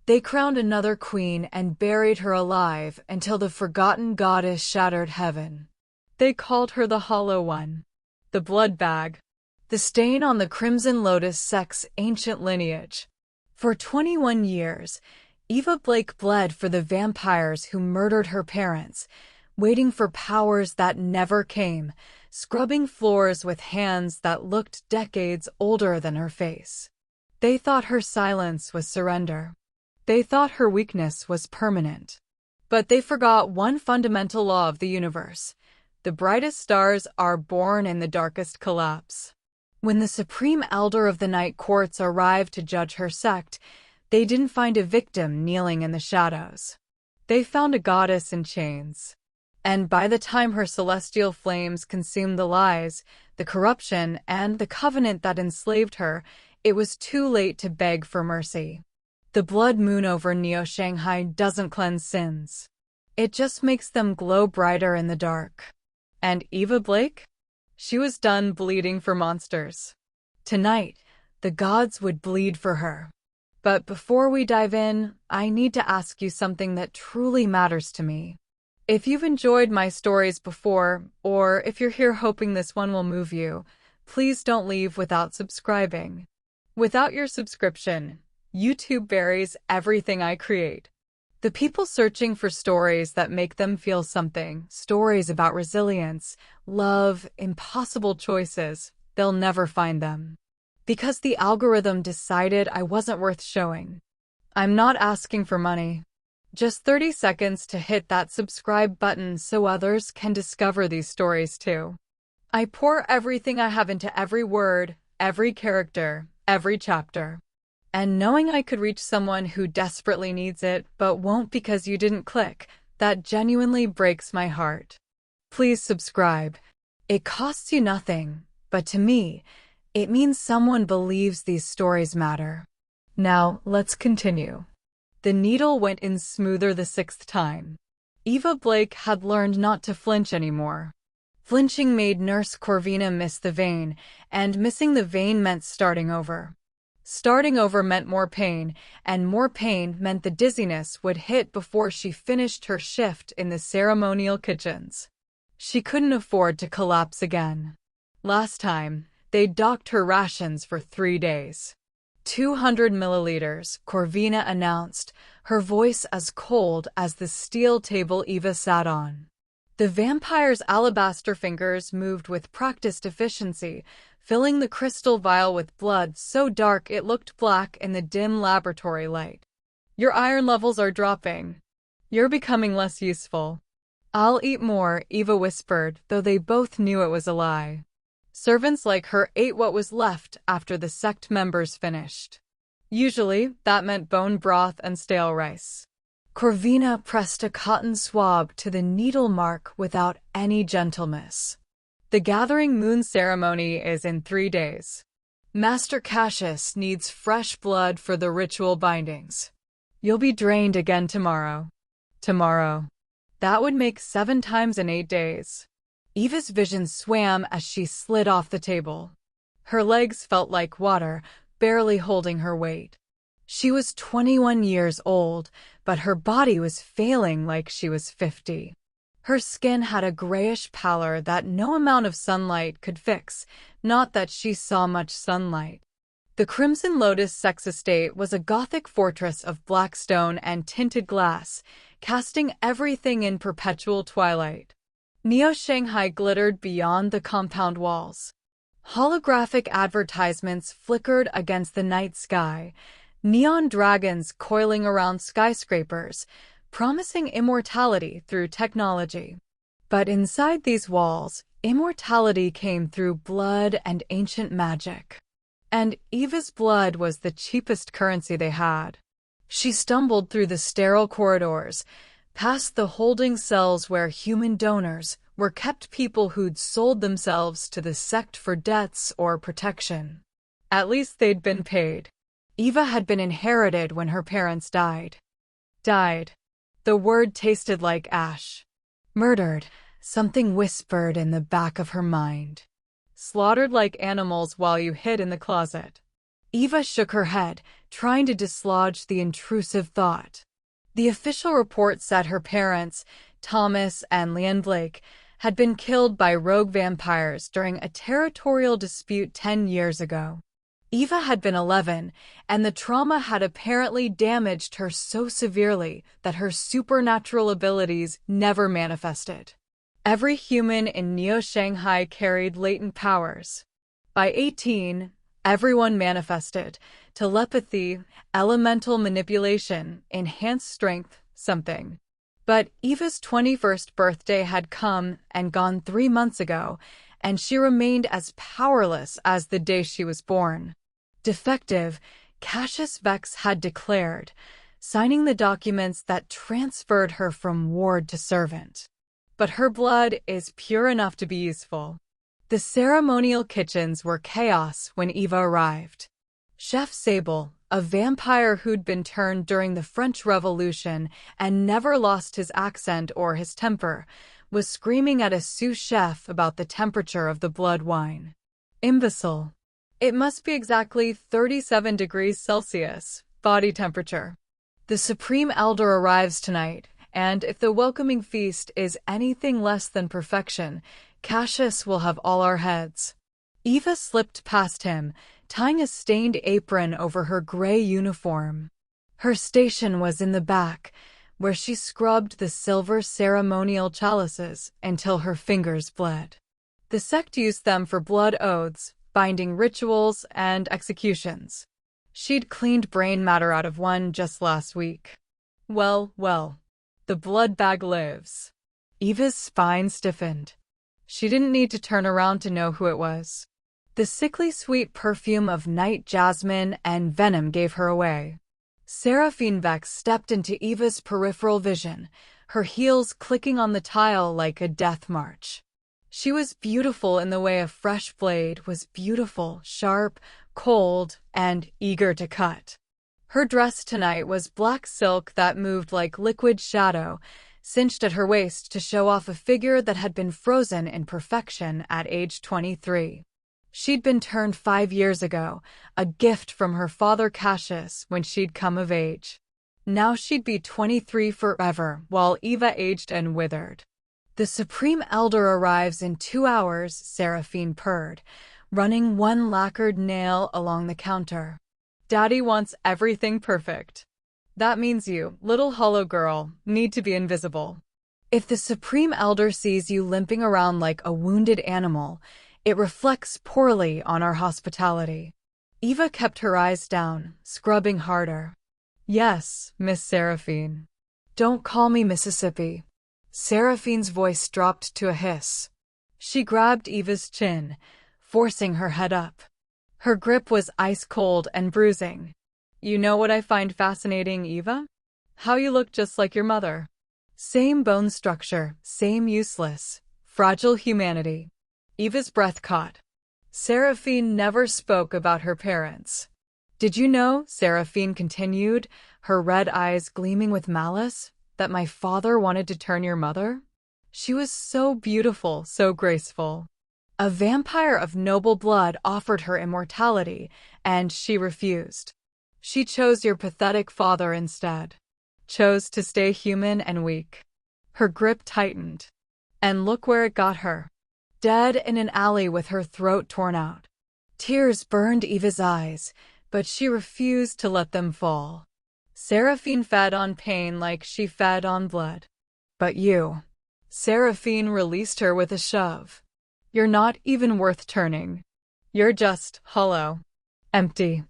They crowned another queen and buried her alive until the forgotten goddess shattered heaven. They called her the Hollow One, the Blood Bag, the stain on the Crimson Lotus sect's ancient lineage. For 21 years, Eva Blake bled for the vampires who murdered her parents, waiting for powers that never came, scrubbing floors with hands that looked decades older than her face. They thought her silence was surrender. They thought her weakness was permanent. But they forgot one fundamental law of the universe. The brightest stars are born in the darkest collapse. When the Supreme Elder of the Night Courts arrived to judge her sect, they didn't find a victim kneeling in the shadows. They found a goddess in chains. And by the time her celestial flames consumed the lies, the corruption, and the covenant that enslaved her, it was too late to beg for mercy. The blood moon over Neo-Shanghai doesn't cleanse sins. It just makes them glow brighter in the dark. And Eva Blake? She was done bleeding for monsters. Tonight, the gods would bleed for her. But before we dive in, I need to ask you something that truly matters to me. If you've enjoyed my stories before, or if you're here hoping this one will move you, please don't leave without subscribing. Without your subscription, YouTube buries everything I create. The people searching for stories that make them feel something, stories about resilience, love, impossible choices, they'll never find them. Because the algorithm decided I wasn't worth showing. I'm not asking for money. Just 30 seconds to hit that subscribe button so others can discover these stories too. I pour everything I have into every word, every character, every chapter. And knowing I could reach someone who desperately needs it but won't because you didn't click, that genuinely breaks my heart. Please subscribe. It costs you nothing, but to me, it means someone believes these stories matter. Now, let's continue. The needle went in smoother the 6th time. Eva Blake had learned not to flinch anymore. Flinching made Nurse Corvina miss the vein, and missing the vein meant starting over. Starting over meant more pain, and more pain meant the dizziness would hit before she finished her shift in the ceremonial kitchens. She couldn't afford to collapse again. Last time, they docked her rations for 3 days. 200 milliliters, Corvina announced, her voice as cold as the steel table Eva sat on. The vampire's alabaster fingers moved with practiced efficiency, filling the crystal vial with blood so dark it looked black in the dim laboratory light. Your iron levels are dropping. You're becoming less useful. I'll eat more, Eva whispered, though they both knew it was a lie. Servants like her ate what was left after the sect members finished. Usually, that meant bone broth and stale rice. Corvina pressed a cotton swab to the needle mark without any gentleness. The gathering moon ceremony is in 3 days. Master Cassius needs fresh blood for the ritual bindings. You'll be drained again tomorrow. Tomorrow. That would make 7 times in 8 days. Eva's vision swam as she slid off the table. Her legs felt like water, barely holding her weight. She was 21 years old, but her body was failing like she was 50. Her skin had a grayish pallor that no amount of sunlight could fix, not that she saw much sunlight. The Crimson Lotus sex estate was a Gothic fortress of black stone and tinted glass, casting everything in perpetual twilight. Neo-Shanghai glittered beyond the compound walls. Holographic advertisements flickered against the night sky, neon dragons coiling around skyscrapers, promising immortality through technology. But inside these walls, immortality came through blood and ancient magic. And Eva's blood was the cheapest currency they had. She stumbled through the sterile corridors, past the holding cells where human donors were kept, people who'd sold themselves to the sect for debts or protection. At least they'd been paid. Eva had been inherited when her parents died. Died. The word tasted like ash. Murdered, something whispered in the back of her mind. Slaughtered like animals while you hid in the closet. Eva shook her head, trying to dislodge the intrusive thought. The official report said her parents, Thomas and Leanne Blake, had been killed by rogue vampires during a territorial dispute 10 years ago. Eva had been 11, and the trauma had apparently damaged her so severely that her supernatural abilities never manifested. Every human in Neo-Shanghai carried latent powers. By 18, everyone manifested telepathy, elemental manipulation, enhanced strength, something. But Eva's 21st birthday had come and gone 3 months ago, and she remained as powerless as the day she was born. Defective, Cassius Vex had declared, signing the documents that transferred her from ward to servant. But her blood is pure enough to be useful. The ceremonial kitchens were chaos when Eva arrived. Chef Sable, a vampire who'd been turned during the French Revolution and never lost his accent or his temper, was screaming at a sous chef about the temperature of the blood wine. Imbecile. It must be exactly 37 degrees Celsius, body temperature. The Supreme Elder arrives tonight, and if the welcoming feast is anything less than perfection, Cassius will have all our heads. Eva slipped past him, tying a stained apron over her gray uniform. Her station was in the back, where she scrubbed the silver ceremonial chalices until her fingers bled. The sect used them for blood oaths, binding rituals, and executions. She'd cleaned brain matter out of one just last week. Well, the blood bag lives. Eva's spine stiffened. She didn't need to turn around to know who it was. The sickly sweet perfume of night jasmine and venom gave her away. Seraphine Vex stepped into Eva's peripheral vision, her heels clicking on the tile like a death march. She was beautiful in the way a fresh blade was beautiful, sharp, cold, and eager to cut. Her dress tonight was black silk that moved like liquid shadow, cinched at her waist to show off a figure that had been frozen in perfection at age 23. She'd been turned 5 years ago, a gift from her father Cassius when she'd come of age. Now she'd be 23 forever, while Eva aged and withered. The Supreme Elder arrives in 2 hours, Seraphine purred, running one lacquered nail along the counter. Daddy wants everything perfect. That means you, little hollow girl, need to be invisible. If the Supreme Elder sees you limping around like a wounded animal, it reflects poorly on our hospitality. Eva kept her eyes down, scrubbing harder. Yes, Miss Seraphine. Don't call me Mississippi. Seraphine's voice dropped to a hiss. She grabbed Eva's chin, forcing her head up. Her grip was ice cold and bruising. You know what I find fascinating, Eva? How you look just like your mother. Same bone structure, same useless, fragile humanity. Eva's breath caught. Seraphine never spoke about her parents. Did you know, Seraphine continued, her red eyes gleaming with malice, that my father wanted to turn your mother? She was so beautiful, so graceful. A vampire of noble blood offered her immortality, and she refused. She chose your pathetic father instead. Chose to stay human and weak. Her grip tightened. And look where it got her. Dead in an alley with her throat torn out. Tears burned Eva's eyes, but she refused to let them fall. Seraphine fed on pain like she fed on blood. But you. Seraphine released her with a shove. You're not even worth turning. You're just hollow. Empty.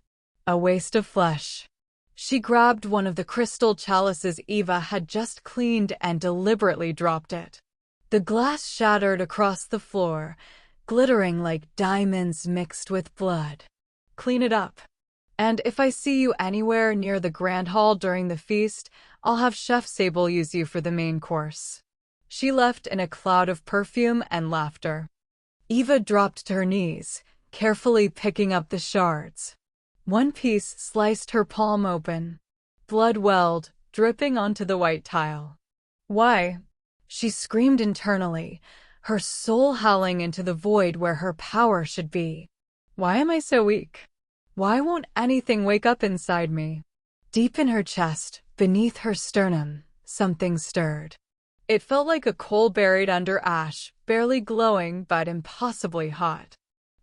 A waste of flesh. She grabbed one of the crystal chalices Eva had just cleaned and deliberately dropped it. The glass shattered across the floor, glittering like diamonds mixed with blood. Clean it up. And if I see you anywhere near the Grand Hall during the feast, I'll have Chef Sable use you for the main course. She left in a cloud of perfume and laughter. Eva dropped to her knees, carefully picking up the shards. One piece sliced her palm open. Blood welled, dripping onto the white tile. Why? She screamed internally, her soul howling into the void where her power should be. Why am I so weak? Why won't anything wake up inside me? Deep in her chest, beneath her sternum, something stirred. It felt like a coal buried under ash, barely glowing but impossibly hot.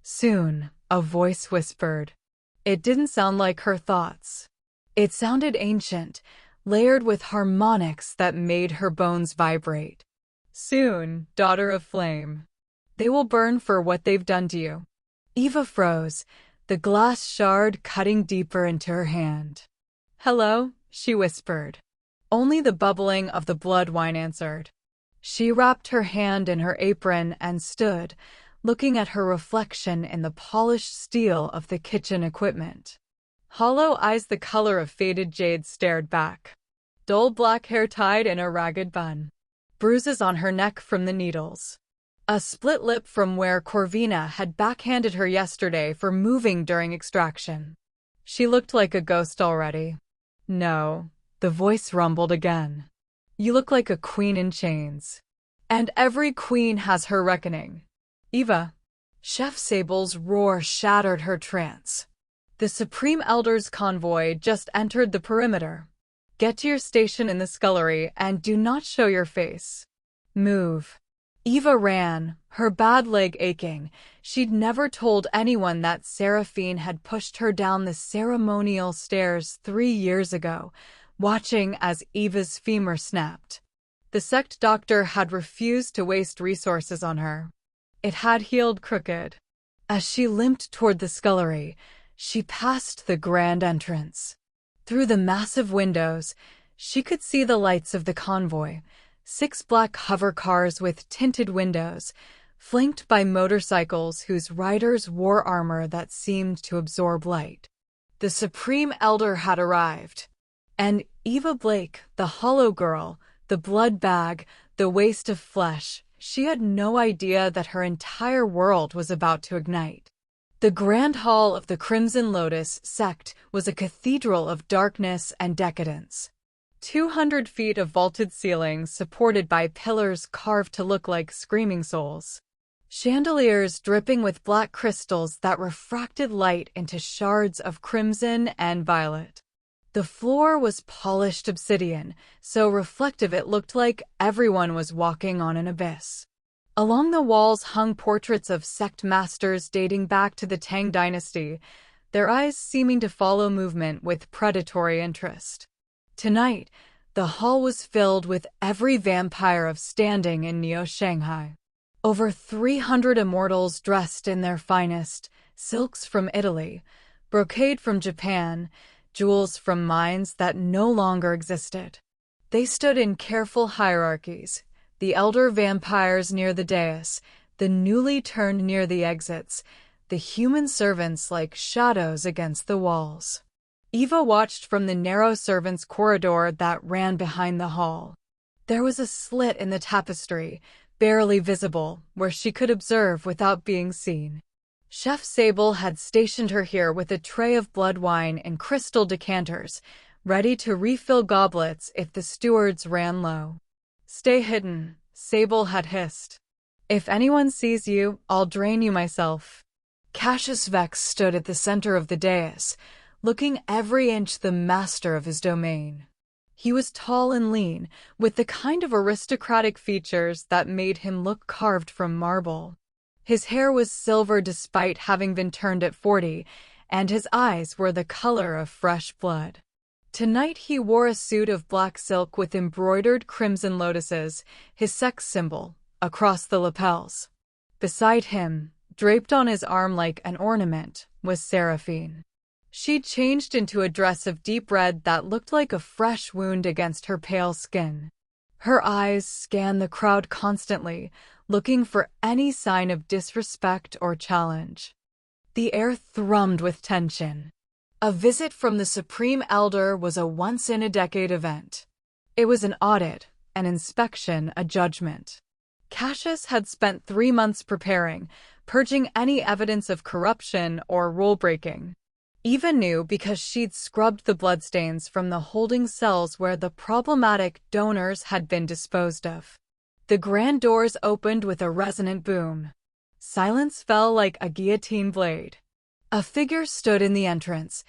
Soon, a voice whispered. It didn't sound like her thoughts. It sounded ancient, layered with harmonics that made her bones vibrate. Soon, daughter of flame. They will burn for what they've done to you. Eva froze, the glass shard cutting deeper into her hand. Hello, she whispered. Only the bubbling of the blood wine answered. She wrapped her hand in her apron and stood, looking at her reflection in the polished steel of the kitchen equipment. Hollow eyes the color of faded jade stared back. Dull black hair tied in a ragged bun. Bruises on her neck from the needles. A split lip from where Corvina had backhanded her yesterday for moving during extraction. She looked like a ghost already. No, the voice rumbled again. You look like a queen in chains. And every queen has her reckoning. Eva. Chef Sable's roar shattered her trance. The Supreme Elder's convoy just entered the perimeter. Get to your station in the scullery and do not show your face. Move. Eva ran, her bad leg aching. She'd never told anyone that Seraphine had pushed her down the ceremonial stairs 3 years ago, watching as Eva's femur snapped. The sect doctor had refused to waste resources on her. It had healed crooked. As she limped toward the scullery, she passed the grand entrance. Through the massive windows, she could see the lights of the convoy, 6 black hover cars with tinted windows, flanked by motorcycles whose riders wore armor that seemed to absorb light. The Supreme Elder had arrived. And Eva Blake, the hollow girl, the blood bag, the waste of flesh, she had no idea that her entire world was about to ignite. The Grand Hall of the Crimson Lotus sect was a cathedral of darkness and decadence. 200 feet of vaulted ceilings supported by pillars carved to look like screaming souls. Chandeliers dripping with black crystals that refracted light into shards of crimson and violet. The floor was polished obsidian, so reflective it looked like everyone was walking on an abyss. Along the walls hung portraits of sect masters dating back to the Tang dynasty, their eyes seeming to follow movement with predatory interest. Tonight, the hall was filled with every vampire of standing in Neo-Shanghai. Over 300 immortals dressed in their finest, silks from Italy, brocade from Japan, jewels from mines that no longer existed. They stood in careful hierarchies, the elder vampires near the dais, the newly turned near the exits, the human servants like shadows against the walls. Eva watched from the narrow servants' corridor that ran behind the hall. There was a slit in the tapestry, barely visible, where she could observe without being seen. Chef Sable had stationed her here with a tray of blood wine and crystal decanters, ready to refill goblets if the stewards ran low. Stay hidden, Sable had hissed. If anyone sees you, I'll drain you myself. Cassius Vex stood at the center of the dais, looking every inch the master of his domain. He was tall and lean, with the kind of aristocratic features that made him look carved from marble. His hair was silver despite having been turned at 40, and his eyes were the color of fresh blood. Tonight he wore a suit of black silk with embroidered crimson lotuses, his sex symbol, across the lapels. Beside him, draped on his arm like an ornament, was Seraphine. She'd changed into a dress of deep red that looked like a fresh wound against her pale skin. Her eyes scanned the crowd constantly, looking for any sign of disrespect or challenge. The air thrummed with tension. A visit from the Supreme Elder was a once-in-a-decade event. It was an audit, an inspection, a judgment. Cassius had spent 3 months preparing, purging any evidence of corruption or rule-breaking. Eva knew because she'd scrubbed the bloodstains from the holding cells where the problematic donors had been disposed of. The grand doors opened with a resonant boom. Silence fell like a guillotine blade. A figure stood in the entrance,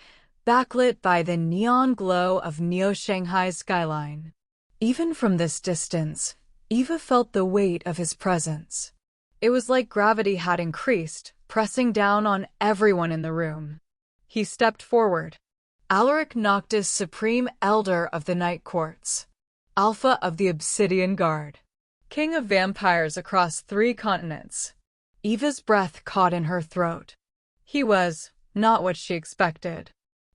backlit by the neon glow of Neo-Shanghai's skyline. Even from this distance, Eva felt the weight of his presence. It was like gravity had increased, pressing down on everyone in the room. He stepped forward. Alaric Noctis, Supreme Elder of the Night Courts, Alpha of the Obsidian Guard, King of Vampires across 3 continents. Eva's breath caught in her throat. He was not what she expected.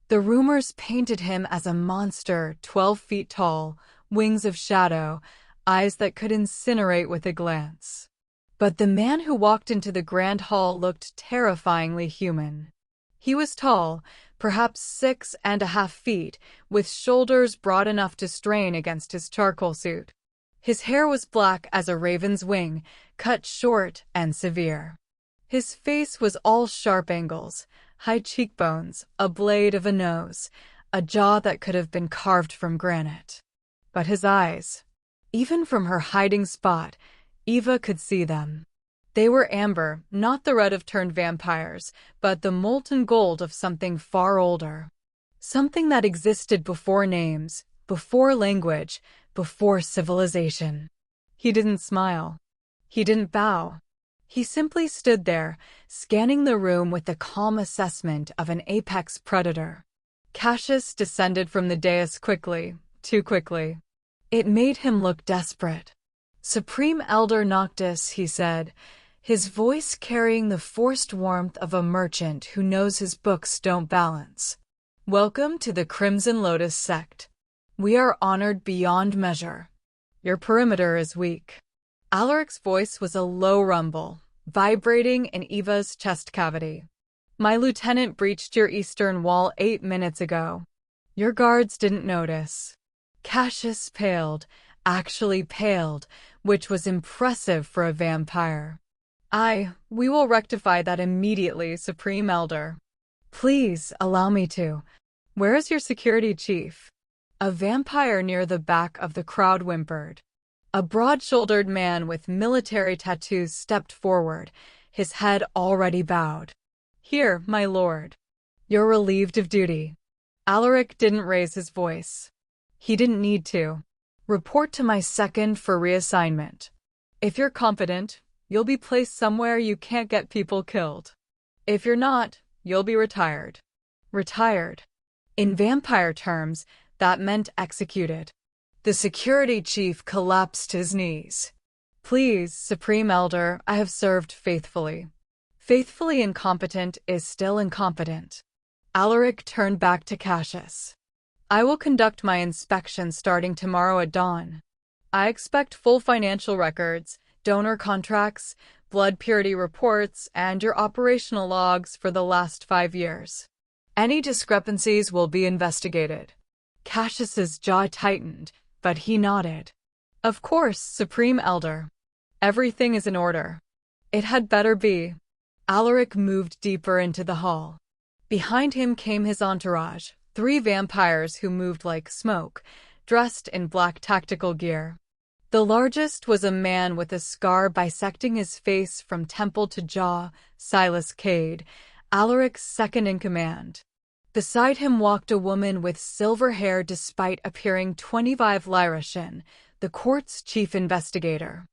The rumors painted him as a monster 12 feet tall, wings of shadow, eyes that could incinerate with a glance. But the man who walked into the grand hall looked terrifyingly human. He was tall, perhaps 6.5 feet, with shoulders broad enough to strain against his charcoal suit. His hair was black as a raven's wing, cut short and severe. His face was all sharp angles, high cheekbones, a blade of a nose, a jaw that could have been carved from granite. But his eyes, even from her hiding spot, Eva could see them. They were amber, not the red of turned vampires, but the molten gold of something far older. Something that existed before names, before language, before civilization. He didn't smile. He didn't bow. He simply stood there, scanning the room with the calm assessment of an apex predator. Cassius descended from the dais quickly, too quickly. It made him look desperate. "Supreme Elder Noctis," he said, his voice carrying the forced warmth of a merchant who knows his books don't balance. "Welcome to the Crimson Lotus sect. We are honored beyond measure. Your perimeter is weak." Alaric's voice was a low rumble, vibrating in Eva's chest cavity. "My lieutenant breached your eastern wall 8 minutes ago. Your guards didn't notice." Cassius paled, actually paled, which was impressive for a vampire. We will rectify that immediately, Supreme Elder." "Please, allow me to. Where is your security chief?" A vampire near the back of the crowd whimpered. A broad-shouldered man with military tattoos stepped forward, his head already bowed. "Here, my lord." "You're relieved of duty." Alaric didn't raise his voice. He didn't need to. "Report to my second for reassignment. If you're competent, you'll be placed somewhere you can't get people killed. If you're not, you'll be retired." Retired. In vampire terms, that meant executed. The security chief collapsed to his knees. "Please, Supreme Elder, I have served faithfully." Faithfully incompetent is still incompetent. Alaric turned back to Cassius. "I will conduct my inspection starting tomorrow at dawn. I expect full financial records, donor contracts, blood purity reports, and your operational logs for the last 5 years. Any discrepancies will be investigated." Cassius's jaw tightened, but he nodded. "Of course, Supreme Elder. Everything is in order." It had better be. Alaric moved deeper into the hall. Behind him came his entourage, 3 vampires who moved like smoke, dressed in black tactical gear. The largest was a man with a scar bisecting his face from temple to jaw, Silas Cade, Alaric's second in command. Beside him walked a woman with silver hair despite appearing 25 Lyrishan, the court's chief investigator.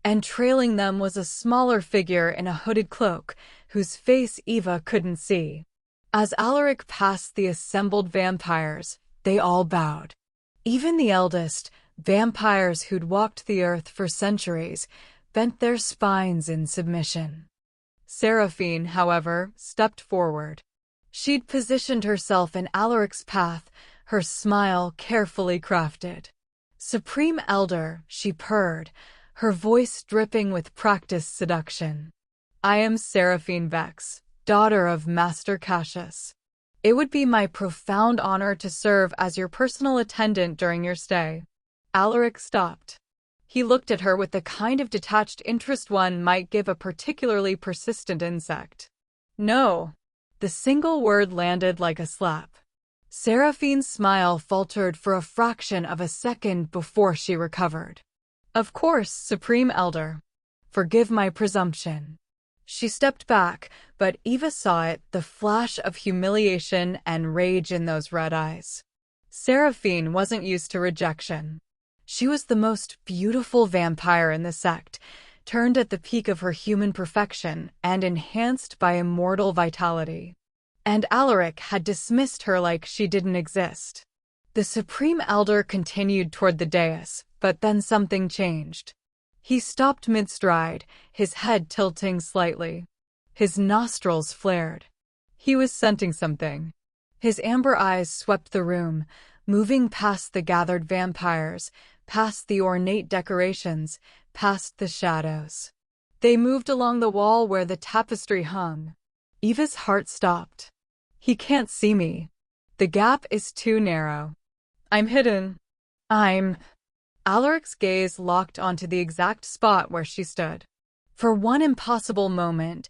And trailing them was a smaller figure in a hooded cloak, whose face Eva couldn't see. As Alaric passed the assembled vampires, they all bowed. Even the eldest, vampires who'd walked the earth for centuries, bent their spines in submission. Seraphine, however, stepped forward. She'd positioned herself in Alaric's path, her smile carefully crafted. "Supreme Elder," she purred, her voice dripping with practiced seduction. "I am Seraphine Vex, daughter of Master Cassius. It would be my profound honor to serve as your personal attendant during your stay." Alaric stopped. He looked at her with the kind of detached interest one might give a particularly persistent insect. "No." The single word landed like a slap. Seraphine's smile faltered for a fraction of a second before she recovered. "Of course, Supreme Elder. Forgive my presumption." She stepped back, but Eva saw it, the flash of humiliation and rage in those red eyes. Seraphine wasn't used to rejection. She was the most beautiful vampire in the sect, turned at the peak of her human perfection and enhanced by immortal vitality. And Alaric had dismissed her like she didn't exist. The Supreme Elder continued toward the dais, but then something changed. He stopped mid-stride, his head tilting slightly. His nostrils flared. He was scenting something. His amber eyes swept the room, moving past the gathered vampires, past the ornate decorations, past the shadows. They moved along the wall where the tapestry hung. Eva's heart stopped. He can't see me. The gap is too narrow. I'm hidden. Alaric's gaze locked onto the exact spot where she stood. For one impossible moment,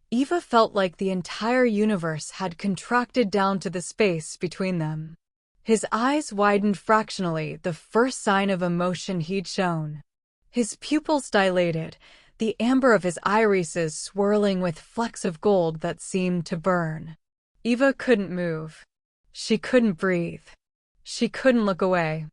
Eva felt like the entire universe had contracted down to the space between them. His eyes widened fractionally, the first sign of emotion he'd shown. His pupils dilated, the amber of his irises swirling with flecks of gold that seemed to burn. Eva couldn't move. She couldn't breathe. She couldn't look away.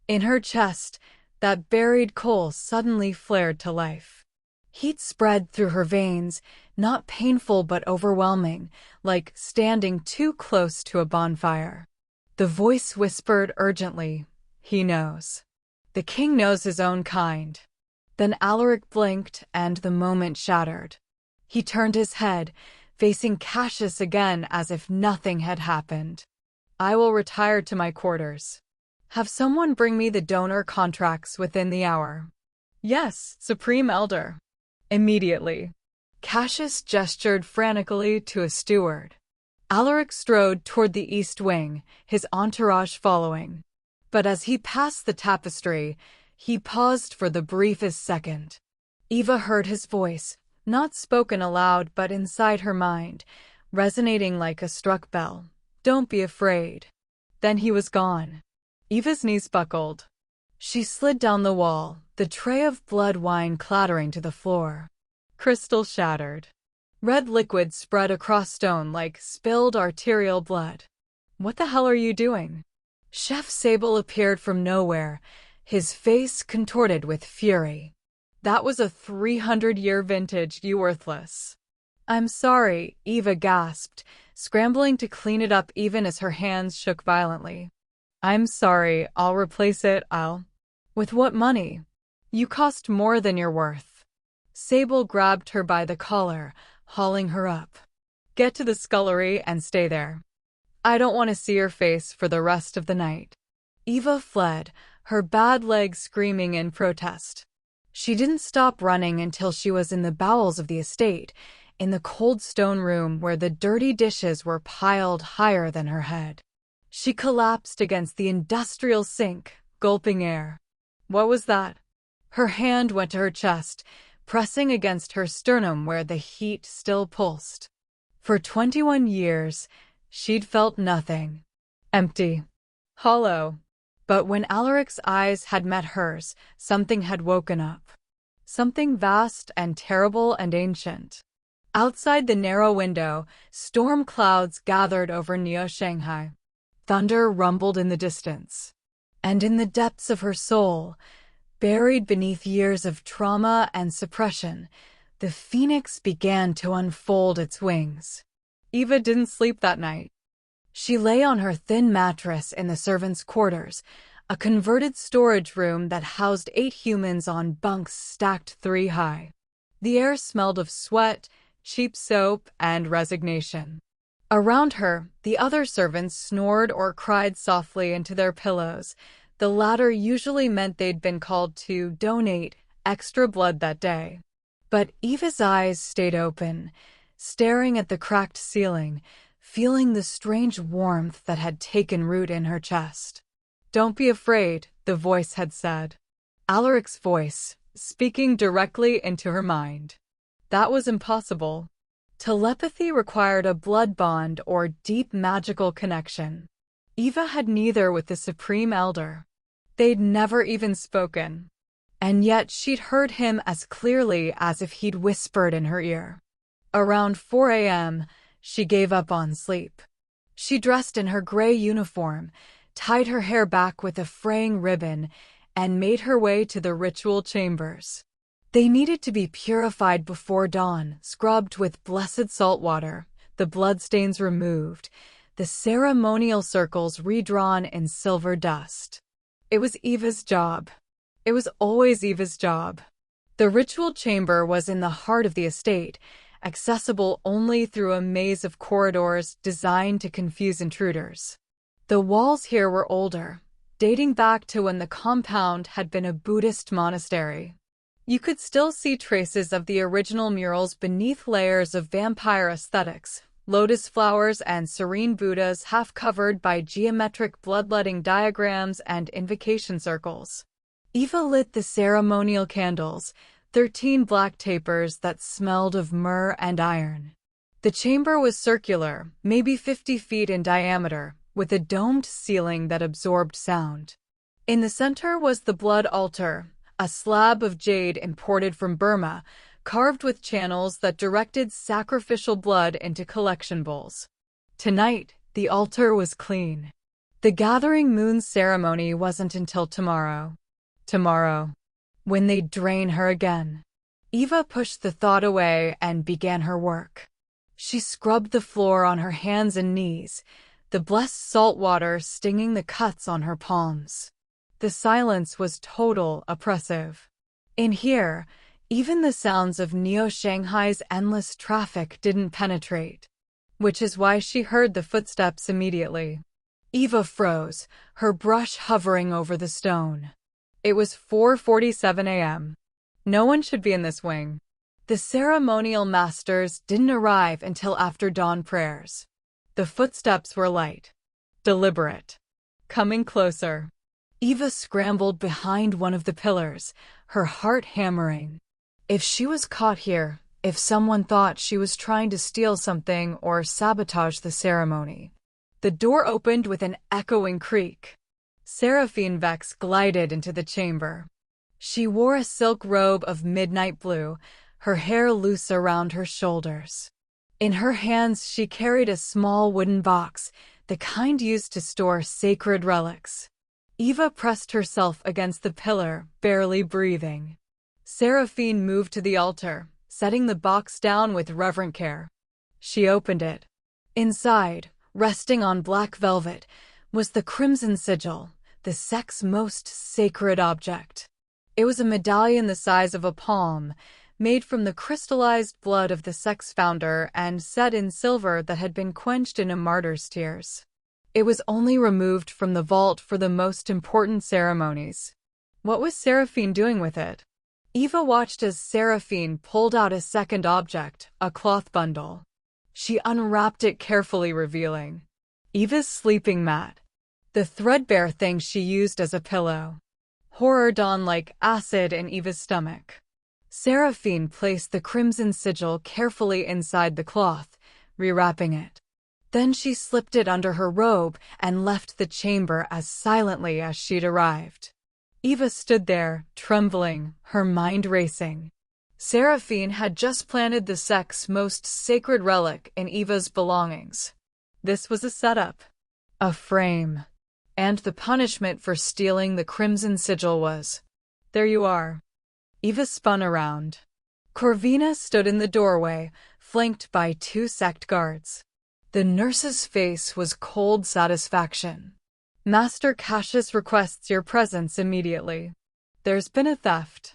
In her chest, that buried coal suddenly flared to life. Heat spread through her veins, not painful but overwhelming, like standing too close to a bonfire. The voice whispered urgently, "He knows. The king knows his own kind." Then Alaric blinked and the moment shattered. He turned his head, facing Cassius again as if nothing had happened. "I will retire to my quarters. Have someone bring me the donor contracts within the hour." "Yes, Supreme Elder." Immediately. Cassius gestured frantically to a steward. Alaric strode toward the east wing, his entourage following. But as he passed the tapestry, he paused for the briefest second. Eva heard his voice, not spoken aloud but inside her mind, resonating like a struck bell. "Don't be afraid." Then he was gone. Eva's knees buckled. She slid down the wall, the tray of blood wine clattering to the floor. Crystal shattered. Red liquid spread across stone like spilled arterial blood. "What the hell are you doing?" Chef Sable appeared from nowhere, his face contorted with fury. "That was a 300-year vintage, you worthless." "I'm sorry," Eva gasped, scrambling to clean it up even as her hands shook violently. "I'm sorry, I'll replace it, With what money? You cost more than you're worth." Sable grabbed her by the collar, hauling her up. "Get to the scullery and stay there. I don't want to see your face for the rest of the night." Eva fled, her bad leg screaming in protest. She didn't stop running until she was in the bowels of the estate, in the cold stone room where the dirty dishes were piled higher than her head. She collapsed against the industrial sink, gulping air. What was that? Her hand went to her chest, pressing against her sternum where the heat still pulsed. For 21 years, she'd felt nothing. Empty. Hollow. But when Alaric's eyes had met hers, something had woken up. Something vast and terrible and ancient. Outside the narrow window, storm clouds gathered over Neo-Shanghai. Thunder rumbled in the distance. And in the depths of her soul, buried beneath years of trauma and suppression, the phoenix began to unfold its wings. Eva didn't sleep that night. She lay on her thin mattress in the servants' quarters, a converted storage room that housed 8 humans on bunks stacked 3 high. The air smelled of sweat, cheap soap, and resignation. Around her, the other servants snored or cried softly into their pillows. The latter usually meant they'd been called to donate extra blood that day. But Eva's eyes stayed open, staring at the cracked ceiling, feeling the strange warmth that had taken root in her chest. "Don't be afraid," the voice had said. Alaric's voice, speaking directly into her mind. That was impossible. Telepathy required a blood bond or deep magical connection. Eva had neither with the Supreme Elder. They'd never even spoken. And yet she'd heard him as clearly as if he'd whispered in her ear. Around 4 a.m., she gave up on sleep. She dressed in her gray uniform, tied her hair back with a fraying ribbon, and made her way to the ritual chambers. They needed to be purified before dawn, scrubbed with blessed salt water, the bloodstains removed, the ceremonial circles redrawn in silver dust. It was Eva's job. It was always Eva's job. The ritual chamber was in the heart of the estate, accessible only through a maze of corridors designed to confuse intruders. The walls here were older, dating back to when the compound had been a Buddhist monastery. You could still see traces of the original murals beneath layers of vampire aesthetics, lotus flowers and serene Buddhas half-covered by geometric bloodletting diagrams and invocation circles. Eva lit the ceremonial candles, 13 black tapers that smelled of myrrh and iron. The chamber was circular, maybe 50 feet in diameter, with a domed ceiling that absorbed sound. In the center was the blood altar, a slab of jade imported from Burma, carved with channels that directed sacrificial blood into collection bowls. Tonight, the altar was clean. The gathering moon ceremony wasn't until tomorrow. Tomorrow, when they'd drain her again. Eva pushed the thought away and began her work. She scrubbed the floor on her hands and knees, the blessed salt water stinging the cuts on her palms. The silence was total, oppressive. In here, even the sounds of Neo-Shanghai's endless traffic didn't penetrate, which is why she heard the footsteps immediately. Eva froze, her brush hovering over the stone. It was 4:47 a.m. No one should be in this wing. The ceremonial masters didn't arrive until after dawn prayers. The footsteps were light, deliberate, coming closer. Eva scrambled behind one of the pillars, her heart hammering. If she was caught here, if someone thought she was trying to steal something or sabotage the ceremony. The door opened with an echoing creak. Seraphine Vex glided into the chamber. She wore a silk robe of midnight blue, her hair loose around her shoulders. In her hands she carried a small wooden box, the kind used to store sacred relics. Eva pressed herself against the pillar, barely breathing. Seraphine moved to the altar, setting the box down with reverent care. She opened it. Inside, resting on black velvet, was the crimson sigil, the sect's most sacred object. It was a medallion the size of a palm, made from the crystallized blood of the sect's founder and set in silver that had been quenched in a martyr's tears. It was only removed from the vault for the most important ceremonies. What was Seraphine doing with it? Eva watched as Seraphine pulled out a second object, a cloth bundle. She unwrapped it carefully, revealing Eva's sleeping mat, the threadbare thing she used as a pillow. Horror dawned like acid in Eva's stomach. Seraphine placed the crimson sigil carefully inside the cloth, rewrapping it. Then she slipped it under her robe and left the chamber as silently as she'd arrived. Eva stood there, trembling, her mind racing. Seraphine had just planted the sect's most sacred relic in Eva's belongings. This was a setup, a frame, and the punishment for stealing the crimson sigil was, there you are. Eva spun around. Corvina stood in the doorway, flanked by 2 sect guards. The nurse's face was cold satisfaction. Master Cassius requests your presence immediately. There's been a theft.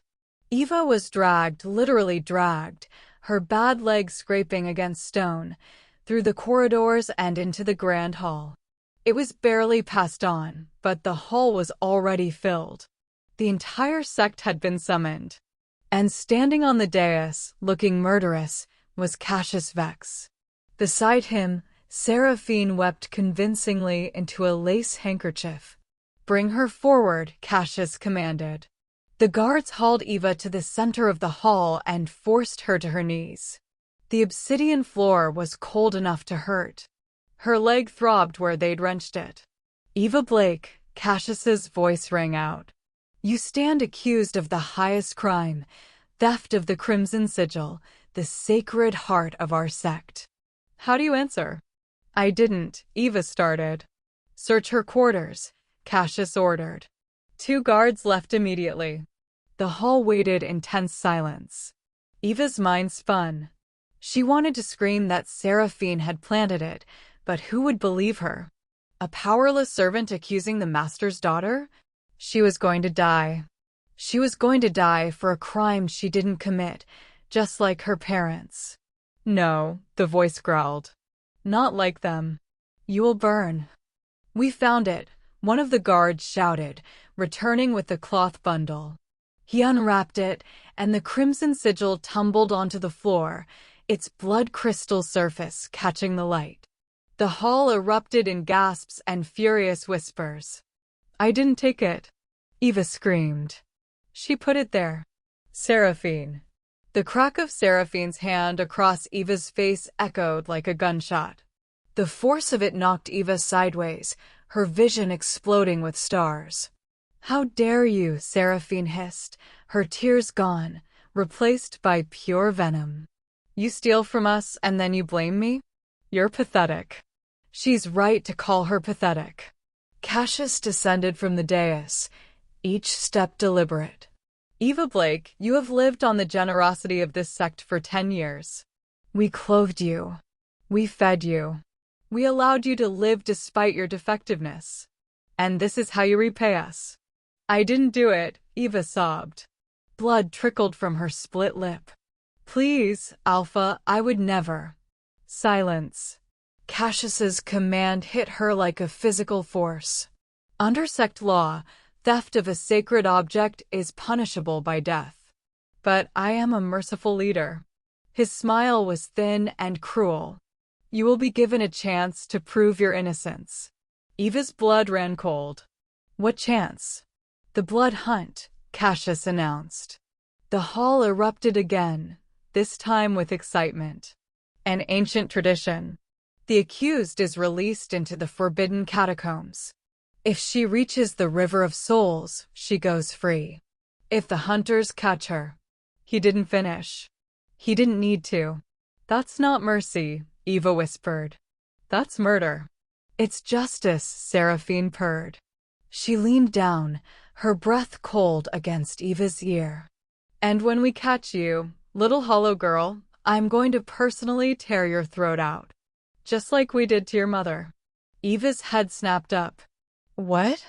Eva was dragged, literally dragged, her bad leg scraping against stone, through the corridors and into the grand hall. It was barely passed on, but the hall was already filled. The entire sect had been summoned. And standing on the dais, looking murderous, was Cassius Vex. Beside him, Seraphine wept convincingly into a lace handkerchief. Bring her forward, Cassius commanded. The guards hauled Eva to the center of the hall and forced her to her knees. The obsidian floor was cold enough to hurt. Her leg throbbed where they'd wrenched it. Eva Blake, Cassius's voice rang out. You stand accused of the highest crime, theft of the crimson sigil, the sacred heart of our sect. How do you answer? I didn't, Eva started. Search her quarters, Cassius ordered. 2 guards left immediately. The hall waited in tense silence. Eva's mind spun. She wanted to scream that Seraphine had planted it, but who would believe her? A powerless servant accusing the master's daughter? She was going to die. She was going to die for a crime she didn't commit, just like her parents. No, the voice growled. Not like them. You will burn. We found it, one of the guards shouted, returning with the cloth bundle. He unwrapped it, and the crimson sigil tumbled onto the floor, its blood crystal surface catching the light. The hall erupted in gasps and furious whispers. I didn't take it, Eva screamed. She put it there. Seraphine. The crack of Seraphine's hand across Eva's face echoed like a gunshot. The force of it knocked Eva sideways, her vision exploding with stars. How dare you, Seraphine hissed, her tears gone, replaced by pure venom. You steal from us and then you blame me? You're pathetic. She's right to call her pathetic. Cassius descended from the dais, each step deliberate. Eva Blake, you have lived on the generosity of this sect for 10 years. We clothed you. We fed you. We allowed you to live despite your defectiveness. And this is how you repay us. I didn't do it, Eva sobbed. Blood trickled from her split lip. Please, Alpha, I would never. Silence. Cassius's command hit her like a physical force. Under sect law, theft of a sacred object is punishable by death. But I am a merciful leader. His smile was thin and cruel. You will be given a chance to prove your innocence. Eva's blood ran cold. What chance? The blood hunt, Cassius announced. The hall erupted again, this time with excitement. An ancient tradition. The accused is released into the forbidden catacombs. If she reaches the River of Souls, she goes free. If the hunters catch her. He didn't finish. He didn't need to. That's not mercy, Eva whispered. That's murder. It's justice, Seraphine purred. She leaned down, her breath cold against Eva's ear. And when we catch you, little hollow girl, I'm going to personally tear your throat out. Just like we did to your mother. Eva's head snapped up. What?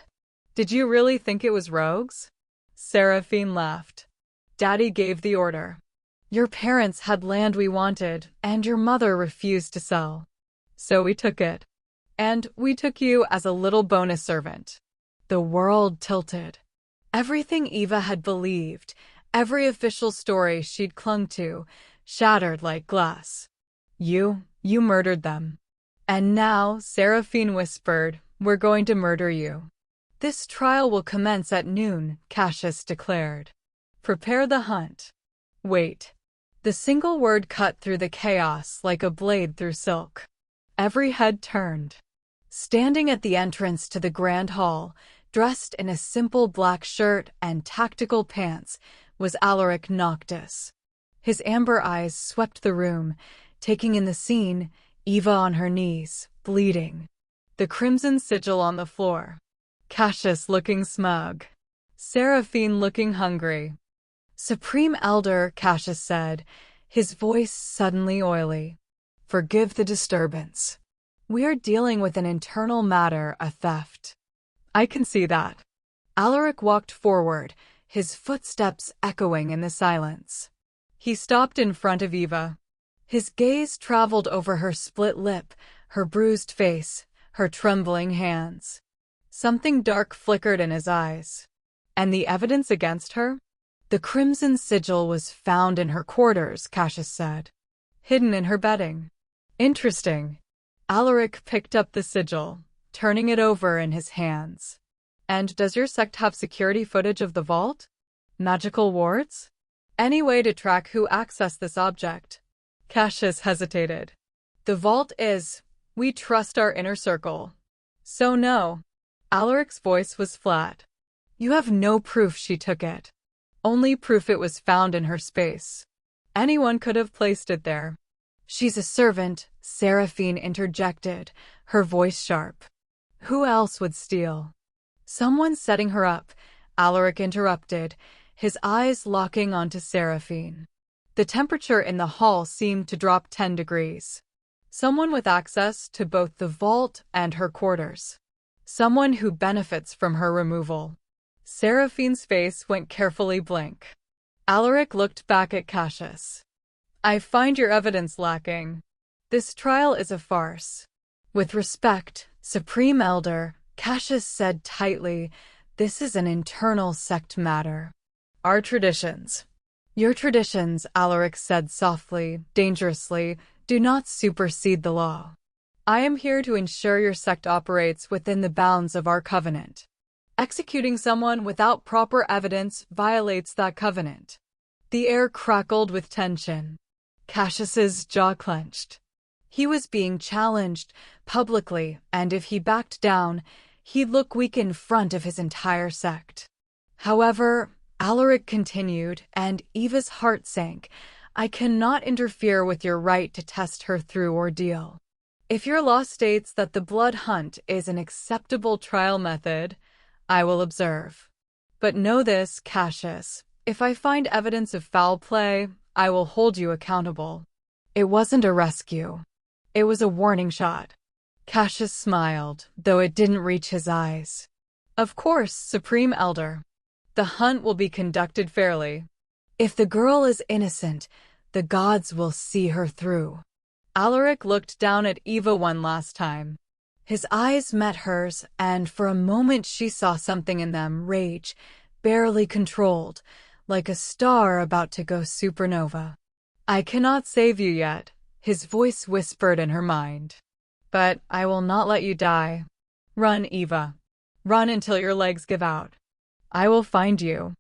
Did you really think it was rogues? Seraphine laughed. Daddy gave the order. Your parents had land we wanted, and your mother refused to sell. So we took it. And we took you as a little bonus servant. The world tilted. Everything Eva had believed, every official story she'd clung to, shattered like glass. You murdered them. And now, Seraphine whispered, we're going to murder you. This trial will commence at noon, Cassius declared. Prepare the hunt. Wait. The single word cut through the chaos like a blade through silk. Every head turned. Standing at the entrance to the grand hall, dressed in a simple black shirt and tactical pants, was Alaric Noctis. His amber eyes swept the room, taking in the scene, Eva on her knees, bleeding. The crimson sigil on the floor. Cassius looking smug. Seraphine looking hungry. Supreme Elder, Cassius said, his voice suddenly oily. Forgive the disturbance. We are dealing with an internal matter, a theft. I can see that. Alaric walked forward, his footsteps echoing in the silence. He stopped in front of Eva. His gaze traveled over her split lip, her bruised face, her trembling hands. Something dark flickered in his eyes. And the evidence against her? The crimson sigil was found in her quarters, Cassius said. Hidden in her bedding. Interesting. Alaric picked up the sigil, turning it over in his hands. And does your sect have security footage of the vault? Magical wards? Any way to track who accessed this object? Cassius hesitated. The vault is, we trust our inner circle. So no. Alaric's voice was flat. You have no proof she took it. Only proof it was found in her space. Anyone could have placed it there. She's a servant, Seraphine interjected, her voice sharp. Who else would steal? Someone's setting her up, Alaric interrupted, his eyes locking onto Seraphine. The temperature in the hall seemed to drop 10 degrees. Someone with access to both the vault and her quarters. Someone who benefits from her removal. Seraphine's face went carefully blank. Alaric looked back at Cassius. I find your evidence lacking. This trial is a farce. With respect, Supreme Elder, Cassius said tightly, this is an internal sect matter. Our traditions. Your traditions, Alaric said softly, dangerously, do not supersede the law. I am here to ensure your sect operates within the bounds of our covenant. Executing someone without proper evidence violates that covenant. The air crackled with tension. Cassius's jaw clenched. He was being challenged publicly, and if he backed down, he'd look weak in front of his entire sect. However, Alaric continued, and Eva's heart sank. I cannot interfere with your right to test her through ordeal. If your law states that the blood hunt is an acceptable trial method, I will observe. But know this, Cassius, if I find evidence of foul play, I will hold you accountable. It wasn't a rescue. It was a warning shot. Cassius smiled, though it didn't reach his eyes. Of course, Supreme Elder. The hunt will be conducted fairly. If the girl is innocent, the gods will see her through. Alaric looked down at Eva one last time. His eyes met hers, and for a moment she saw something in them, rage, barely controlled, like a star about to go supernova. I cannot save you yet, his voice whispered in her mind. But I will not let you die. Run, Eva. Run until your legs give out. I will find you.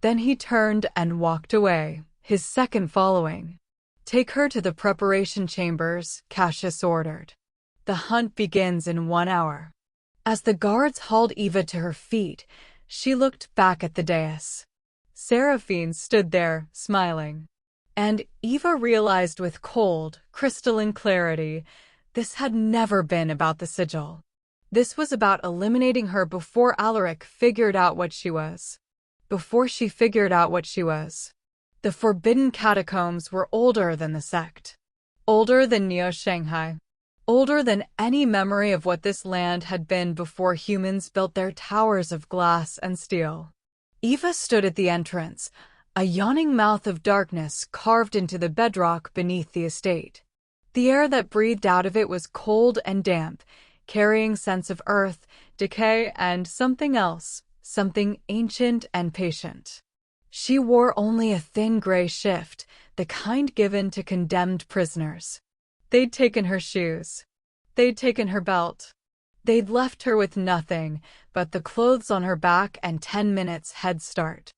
Then he turned and walked away, his second following. Take her to the preparation chambers, Cassius ordered. The hunt begins in 1 hour. As the guards hauled Eva to her feet, she looked back at the dais. Seraphine stood there, smiling. And Eva realized with cold, crystalline clarity, this had never been about the sigil. This was about eliminating her before Alaric figured out what she was. Before she figured out what she was. The forbidden catacombs were older than the sect. Older than Neo-Shanghai. Older than any memory of what this land had been before humans built their towers of glass and steel. Eva stood at the entrance, a yawning mouth of darkness carved into the bedrock beneath the estate. The air that breathed out of it was cold and damp, carrying scents of earth, decay, and something else, something ancient and patient. She wore only a thin gray shift, the kind given to condemned prisoners. They'd taken her shoes. They'd taken her belt. They'd left her with nothing but the clothes on her back and 10 minutes head start.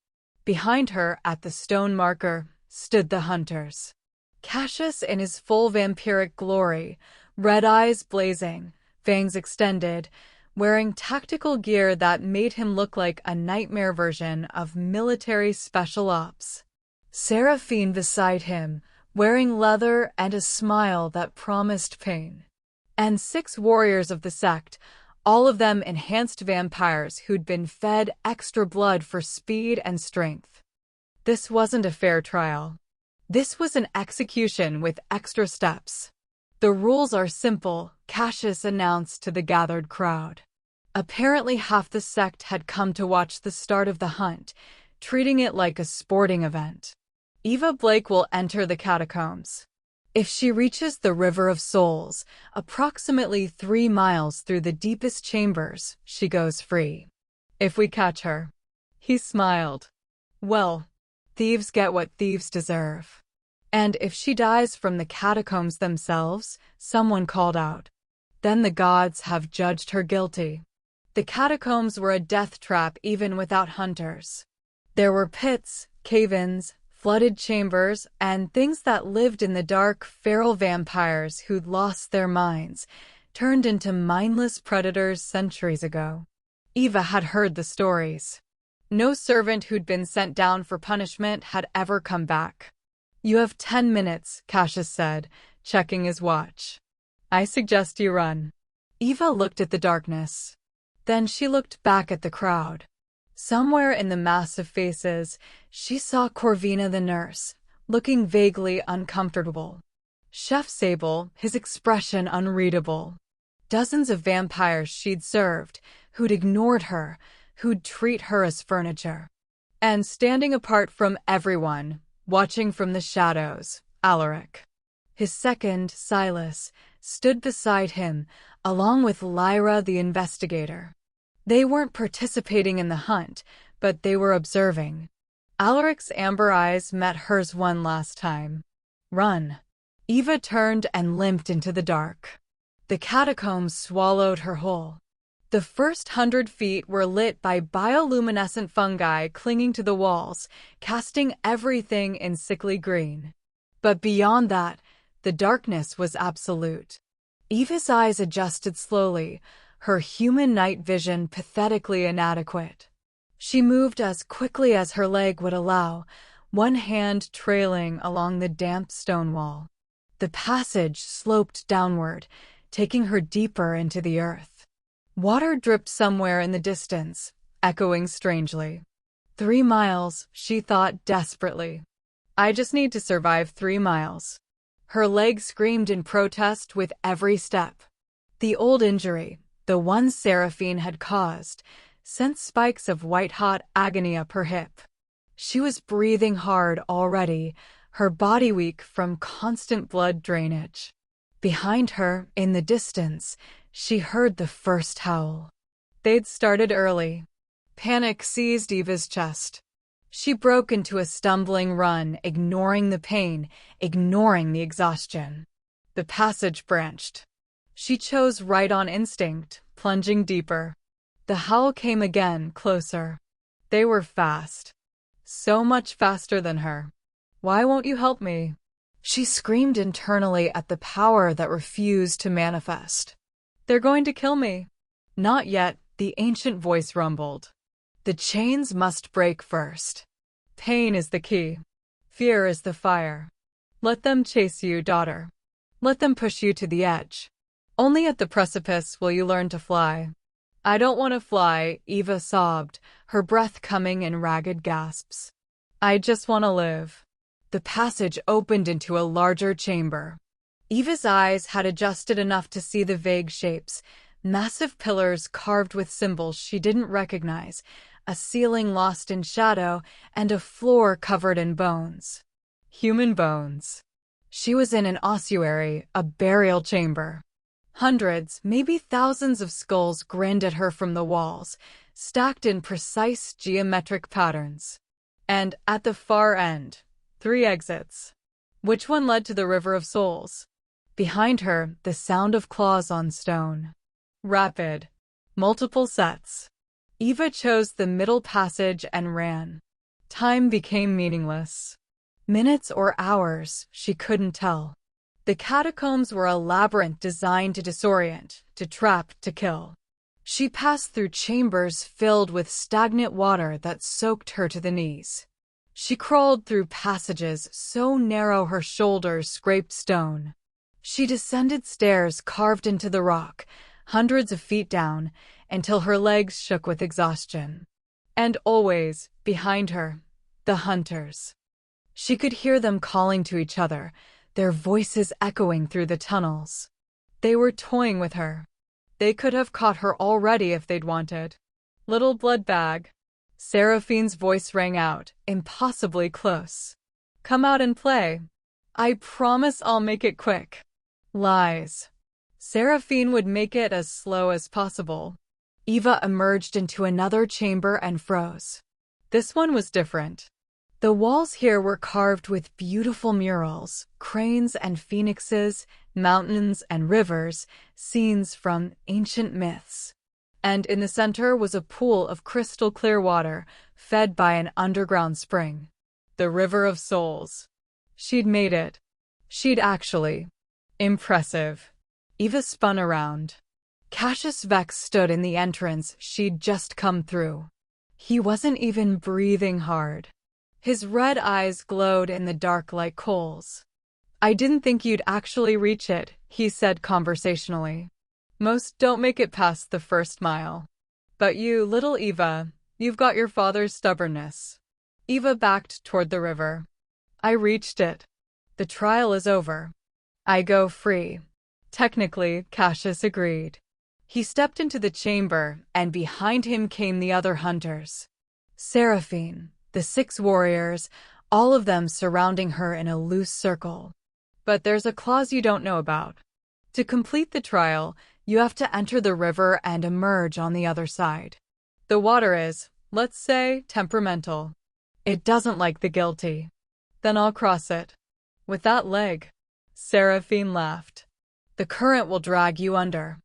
Behind her, at the stone marker, stood the hunters. Cassius in his full vampiric glory, red eyes blazing, fangs extended, wearing tactical gear that made him look like a nightmare version of military special ops. Seraphine beside him, wearing leather and a smile that promised pain. And 6 warriors of the sect, all of them enhanced vampires who'd been fed extra blood for speed and strength. This wasn't a fair trial. This was an execution with extra steps. The rules are simple, Cassius announced to the gathered crowd. Apparently half the sect had come to watch the start of the hunt, treating it like a sporting event. Eva Blake will enter the catacombs. If she reaches the River of Souls, approximately 3 miles through the deepest chambers, she goes free. If we catch her. He smiled. Well, thieves get what thieves deserve. And if she dies from the catacombs themselves, someone called out. Then the gods have judged her guilty. The catacombs were a death trap even without hunters. There were pits, cave-ins, flooded chambers, and things that lived in the dark, feral vampires who'd lost their minds, turned into mindless predators centuries ago. Eva had heard the stories. No servant who'd been sent down for punishment had ever come back. You have 10 minutes, Cassius said, checking his watch. I suggest you run. Eva looked at the darkness. Then she looked back at the crowd. Somewhere in the mass of faces, she saw Corvina the nurse, looking vaguely uncomfortable. Chef Sable, his expression unreadable. Dozens of vampires she'd served, who'd ignored her, who'd treat her as furniture. And standing apart from everyone, watching from the shadows, Alaric. His second, Silas, stood beside him, along with Lyra the investigator. They weren't participating in the hunt, but they were observing. Alaric's amber eyes met hers one last time. Run. Eva turned and limped into the dark. The catacombs swallowed her whole. The first 100 feet were lit by bioluminescent fungi clinging to the walls, casting everything in sickly green. But beyond that, the darkness was absolute. Eva's eyes adjusted slowly, her human night vision pathetically inadequate. She moved as quickly as her leg would allow, one hand trailing along the damp stone wall. The passage sloped downward, taking her deeper into the earth. Water dripped somewhere in the distance, echoing strangely. 3 miles, she thought desperately. I just need to survive 3 miles. Her legs screamed in protest with every step. The old injury, the one Seraphine had caused, sent spikes of white-hot agony up her hip. She was breathing hard already, her body weak from constant blood drainage. Behind her, in the distance, she heard the first howl. They'd started early. Panic seized Eva's chest. She broke into a stumbling run, ignoring the pain, ignoring the exhaustion. The passage branched. She chose right on instinct, plunging deeper. The howl came again, closer. They were fast. So much faster than her. Why won't you help me? She screamed internally at the power that refused to manifest. They're going to kill me. Not yet, the ancient voice rumbled. The chains must break first. Pain is the key. Fear is the fire. Let them chase you, daughter. Let them push you to the edge. Only at the precipice will you learn to fly. I don't want to fly, Eva sobbed, her breath coming in ragged gasps. I just want to live. The passage opened into a larger chamber. Eva's eyes had adjusted enough to see the vague shapes, massive pillars carved with symbols she didn't recognize, a ceiling lost in shadow, and a floor covered in bones. Human bones. She was in an ossuary, a burial chamber. Hundreds, maybe thousands of skulls grinned at her from the walls, stacked in precise geometric patterns. And at the far end, 3 exits. Which one led to the River of Souls? Behind her, the sound of claws on stone. Rapid. Multiple sets. Eva chose the middle passage and ran. Time became meaningless. Minutes or hours, she couldn't tell. The catacombs were a labyrinth designed to disorient, to trap, to kill. She passed through chambers filled with stagnant water that soaked her to the knees. She crawled through passages so narrow her shoulders scraped stone. She descended stairs carved into the rock, hundreds of feet down, until her legs shook with exhaustion. And always, behind her, the hunters. She could hear them calling to each other, their voices echoing through the tunnels. They were toying with her. They could have caught her already if they'd wanted. Little blood bag. Seraphine's voice rang out, impossibly close. Come out and play. I promise I'll make it quick. Lies. Seraphine would make it as slow as possible. Eva emerged into another chamber and froze. This one was different. The walls here were carved with beautiful murals, cranes and phoenixes, mountains and rivers, scenes from ancient myths. And in the center was a pool of crystal clear water, fed by an underground spring. The River of Souls. She'd made it. She'd actually. Impressive. Eva spun around. Cassius Vex stood in the entrance she'd just come through. He wasn't even breathing hard. His red eyes glowed in the dark like coals. I didn't think you'd actually reach it, he said conversationally. Most don't make it past the first mile. But you, little Eva, you've got your father's stubbornness. Eva backed toward the river. I reached it. The trial is over. I go free. Technically, Cassius agreed. He stepped into the chamber, and behind him came the other hunters. Seraphine, the 6 warriors, all of them surrounding her in a loose circle. But there's a clause you don't know about. To complete the trial, you have to enter the river and emerge on the other side. The water is, let's say, temperamental. It doesn't like the guilty. Then I'll cross it. With that leg. Seraphine laughed. The current will drag you under.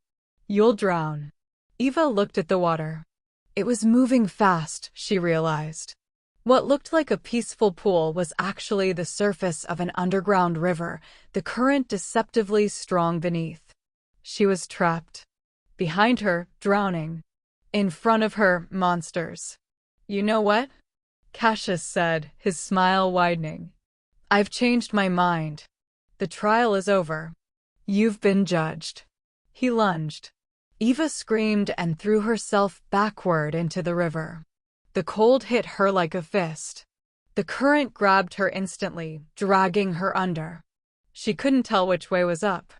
You'll drown. Eva looked at the water. It was moving fast, she realized. What looked like a peaceful pool was actually the surface of an underground river, the current deceptively strong beneath. She was trapped. Behind her, drowning. In front of her, monsters. You know what? Cassius said, his smile widening. I've changed my mind. The trial is over. You've been judged. He lunged. Eva screamed and threw herself backward into the river. The cold hit her like a fist. The current grabbed her instantly, dragging her under. She couldn't tell which way was up.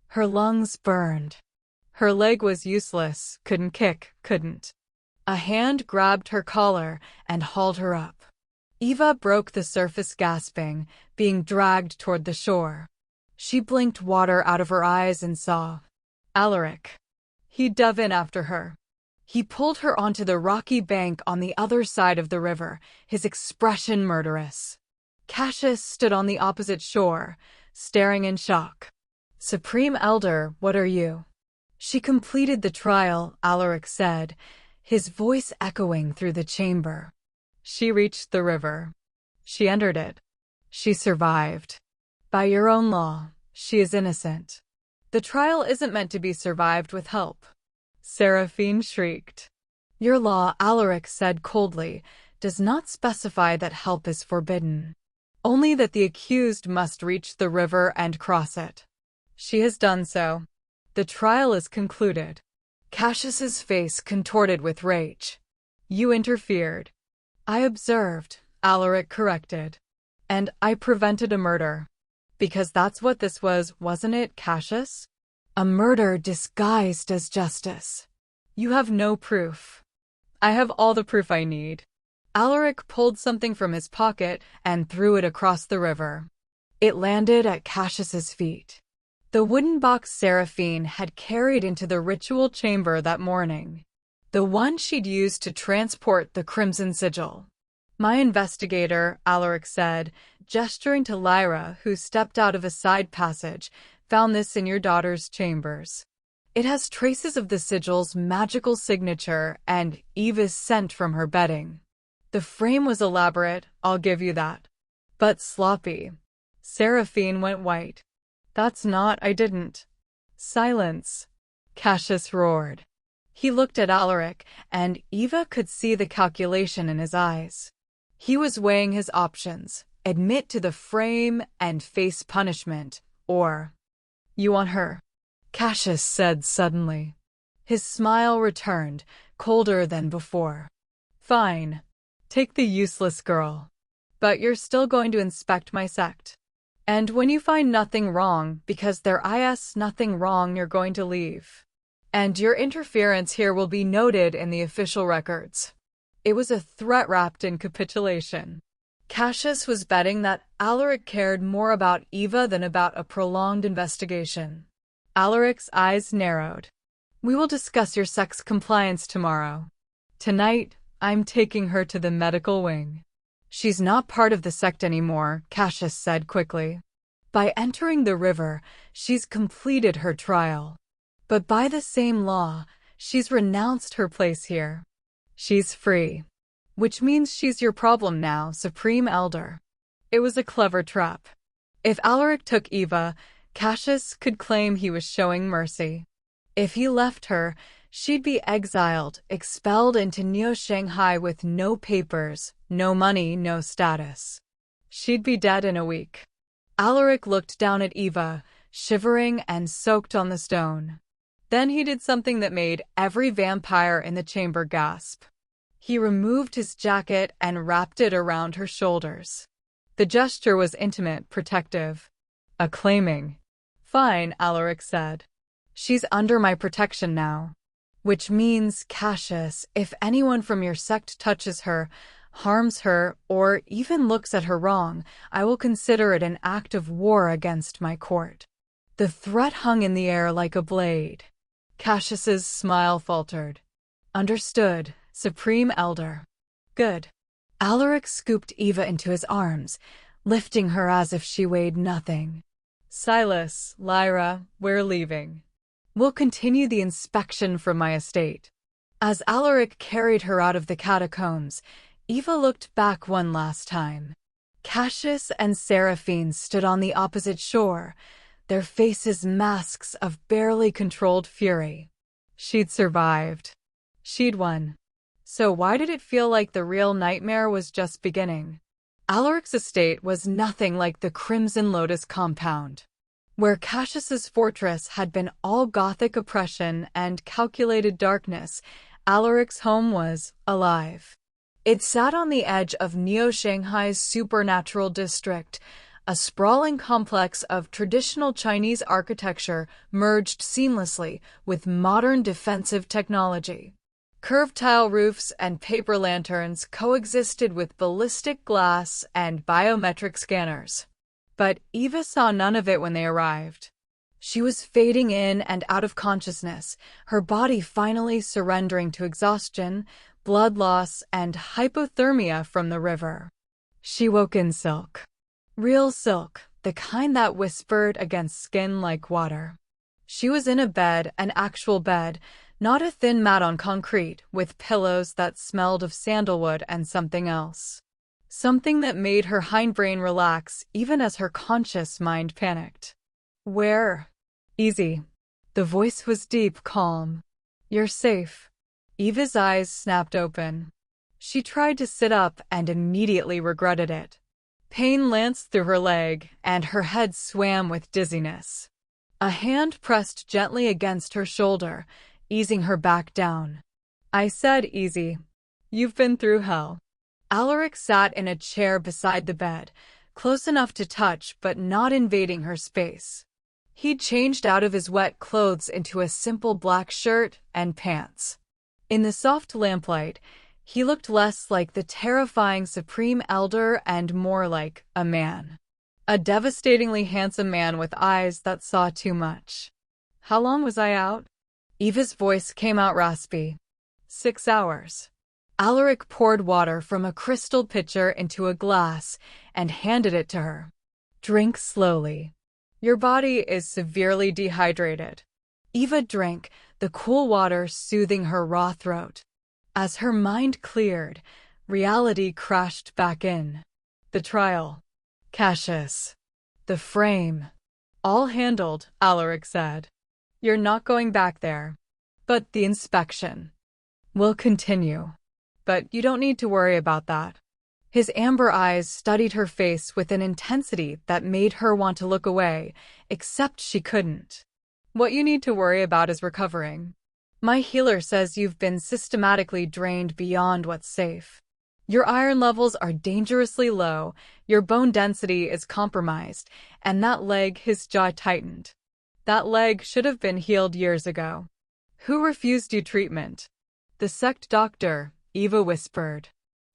Her lungs burned. Her leg was useless, couldn't kick, couldn't. A hand grabbed her collar and hauled her up. Eva broke the surface gasping, being dragged toward the shore. She blinked water out of her eyes and saw Alaric. He dove in after her. He pulled her onto the rocky bank on the other side of the river, his expression murderous. Cassius stood on the opposite shore, staring in shock. Supreme Elder, what are you? She completed the trial, Alaric said, his voice echoing through the chamber. She reached the river. She entered it. She survived. By your own law, she is innocent. The trial isn't meant to be survived with help. Seraphine shrieked. Your law, Alaric said coldly, does not specify that help is forbidden. Only that the accused must reach the river and cross it. She has done so. The trial is concluded. Cassius's face contorted with rage. You interfered. I observed, Alaric corrected. And I prevented a murder. Because that's what this was, wasn't it, Cassius? A murder disguised as justice. You have no proof. I have all the proof I need. Alaric pulled something from his pocket and threw it across the river. It landed at Cassius's feet. The wooden box Seraphine had carried into the ritual chamber that morning. The one she'd used to transport the Crimson Sigil. My investigator, Alaric said, gesturing to Lyra, who stepped out of a side passage, found this in your daughter's chambers. It has traces of the sigil's magical signature and Eva's scent from her bedding. The frame was elaborate, I'll give you that. But sloppy. Seraphine went white. That's not, I didn't. Silence. Cassius roared. He looked at Alaric, and Eva could see the calculation in his eyes. He was weighing his options, admit to the frame and face punishment, or... You want her? Cassius said suddenly. His smile returned, colder than before. Fine. Take the useless girl. But you're still going to inspect my sect. And when you find nothing wrong, because there is nothing wrong, you're going to leave. And your interference here will be noted in the official records. It was a threat wrapped in capitulation. Cassius was betting that Alaric cared more about Eva than about a prolonged investigation. Alaric's eyes narrowed. We will discuss your sex compliance tomorrow. Tonight, I'm taking her to the medical wing. She's not part of the sect anymore, Cassius said quickly. By entering the river, she's completed her trial. But by the same law, she's renounced her place here. She's free. Which means she's your problem now, Supreme Elder. It was a clever trap. If Alaric took Eva, Cassius could claim he was showing mercy. If he left her, she'd be exiled, expelled into Neo-Shanghai with no papers, no money, no status. She'd be dead in a week. Alaric looked down at Eva, shivering and soaked on the stone. Then he did something that made every vampire in the chamber gasp. He removed his jacket and wrapped it around her shoulders. The gesture was intimate, protective. Acclaiming. "Fine," Alaric said. "She's under my protection now. Which means, Cassius, if anyone from your sect touches her, harms her, or even looks at her wrong, I will consider it an act of war against my court." The threat hung in the air like a blade. Cassius's smile faltered. "Understood, Supreme Elder." "Good." Alaric scooped Eva into his arms, lifting her as if she weighed nothing. "Silas, Lyra, we're leaving. We'll continue the inspection from my estate." As Alaric carried her out of the catacombs, Eva looked back one last time. Cassius and Seraphine stood on the opposite shore, their faces masks of barely controlled fury. She'd survived. She'd won. So why did it feel like the real nightmare was just beginning? Alaric's estate was nothing like the Crimson Lotus compound. Where Cassius's fortress had been all Gothic oppression and calculated darkness, Alaric's home was alive. It sat on the edge of Neo-Shanghai's supernatural district, a sprawling complex of traditional Chinese architecture merged seamlessly with modern defensive technology. Curved tile roofs and paper lanterns coexisted with ballistic glass and biometric scanners. But Eva saw none of it when they arrived. She was fading in and out of consciousness, her body finally surrendering to exhaustion, blood loss, and hypothermia from the river. She woke in silk. Real silk, the kind that whispered against skin like water. She was in a bed, an actual bed, not a thin mat on concrete, with pillows that smelled of sandalwood and something else. Something that made her hindbrain relax even as her conscious mind panicked. "Where?" "Easy." The voice was deep, calm. "You're safe." Eva's eyes snapped open. She tried to sit up and immediately regretted it. Pain lanced through her leg, and her head swam with dizziness. A hand pressed gently against her shoulder, easing her back down. "I said easy. You've been through hell." Alaric sat in a chair beside the bed, close enough to touch but not invading her space. He'd changed out of his wet clothes into a simple black shirt and pants. In the soft lamplight, he looked less like the terrifying Supreme Elder and more like a man. A devastatingly handsome man with eyes that saw too much. "How long was I out?" Eva's voice came out raspy. 6 hours. Alaric poured water from a crystal pitcher into a glass and handed it to her. "Drink slowly. Your body is severely dehydrated." Eva drank, the cool water soothing her raw throat. As her mind cleared, reality crashed back in. The trial. Cassius. The frame. "All handled," Alaric said. "You're not going back there. But the inspection will continue. But you don't need to worry about that." His amber eyes studied her face with an intensity that made her want to look away, except she couldn't. "What you need to worry about is recovering. My healer says you've been systematically drained beyond what's safe. Your iron levels are dangerously low, your bone density is compromised, and that leg," his jaw tightened. "That leg should have been healed years ago." "Who refused you treatment?" "The sect doctor," Eva whispered.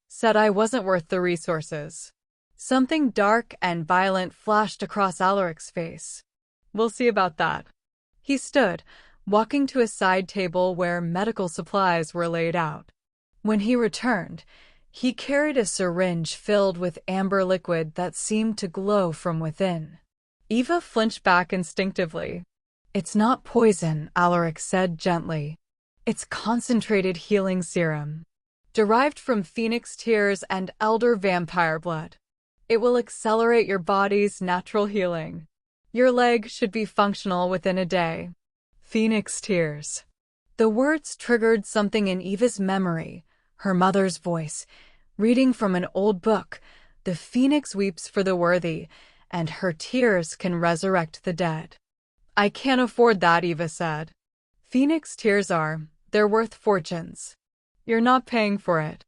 "Said I wasn't worth the resources." Something dark and violent flashed across Alaric's face. "We'll see about that." He stood, walking to a side table where medical supplies were laid out. When he returned, he carried a syringe filled with amber liquid that seemed to glow from within. Eva flinched back instinctively. "It's not poison," Alaric said gently. "It's concentrated healing serum, derived from phoenix tears and elder vampire blood. It will accelerate your body's natural healing. Your leg should be functional within a day." "Phoenix tears." The words triggered something in Eva's memory, her mother's voice, reading from an old book, "The phoenix weeps for the worthy, and her tears can resurrect the dead." "I can't afford that," Eva said. "Phoenix tears they're worth fortunes. You're not paying for it."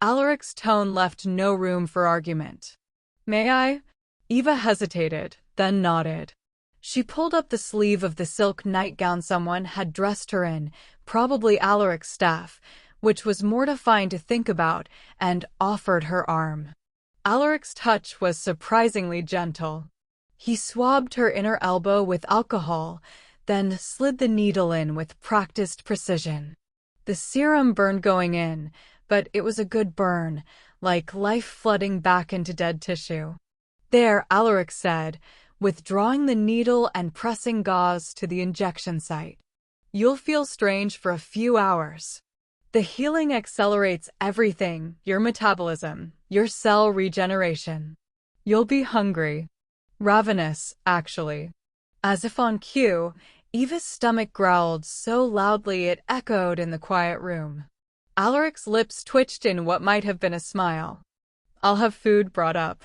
Alaric's tone left no room for argument. "May I?" Eva hesitated, then nodded. She pulled up the sleeve of the silk nightgown someone had dressed her in, probably Alaric's staff, which was mortifying to think about, and offered her arm. Alaric's touch was surprisingly gentle. He swabbed her inner elbow with alcohol, then slid the needle in with practiced precision. The serum burned going in, but it was a good burn, like life flooding back into dead tissue. "There," Alaric said, withdrawing the needle and pressing gauze to the injection site. "You'll feel strange for a few hours. The healing accelerates everything, your metabolism, your cell regeneration. You'll be hungry. Ravenous, actually." As if on cue, Eva's stomach growled so loudly it echoed in the quiet room. Alaric's lips twitched in what might have been a smile. "I'll have food brought up."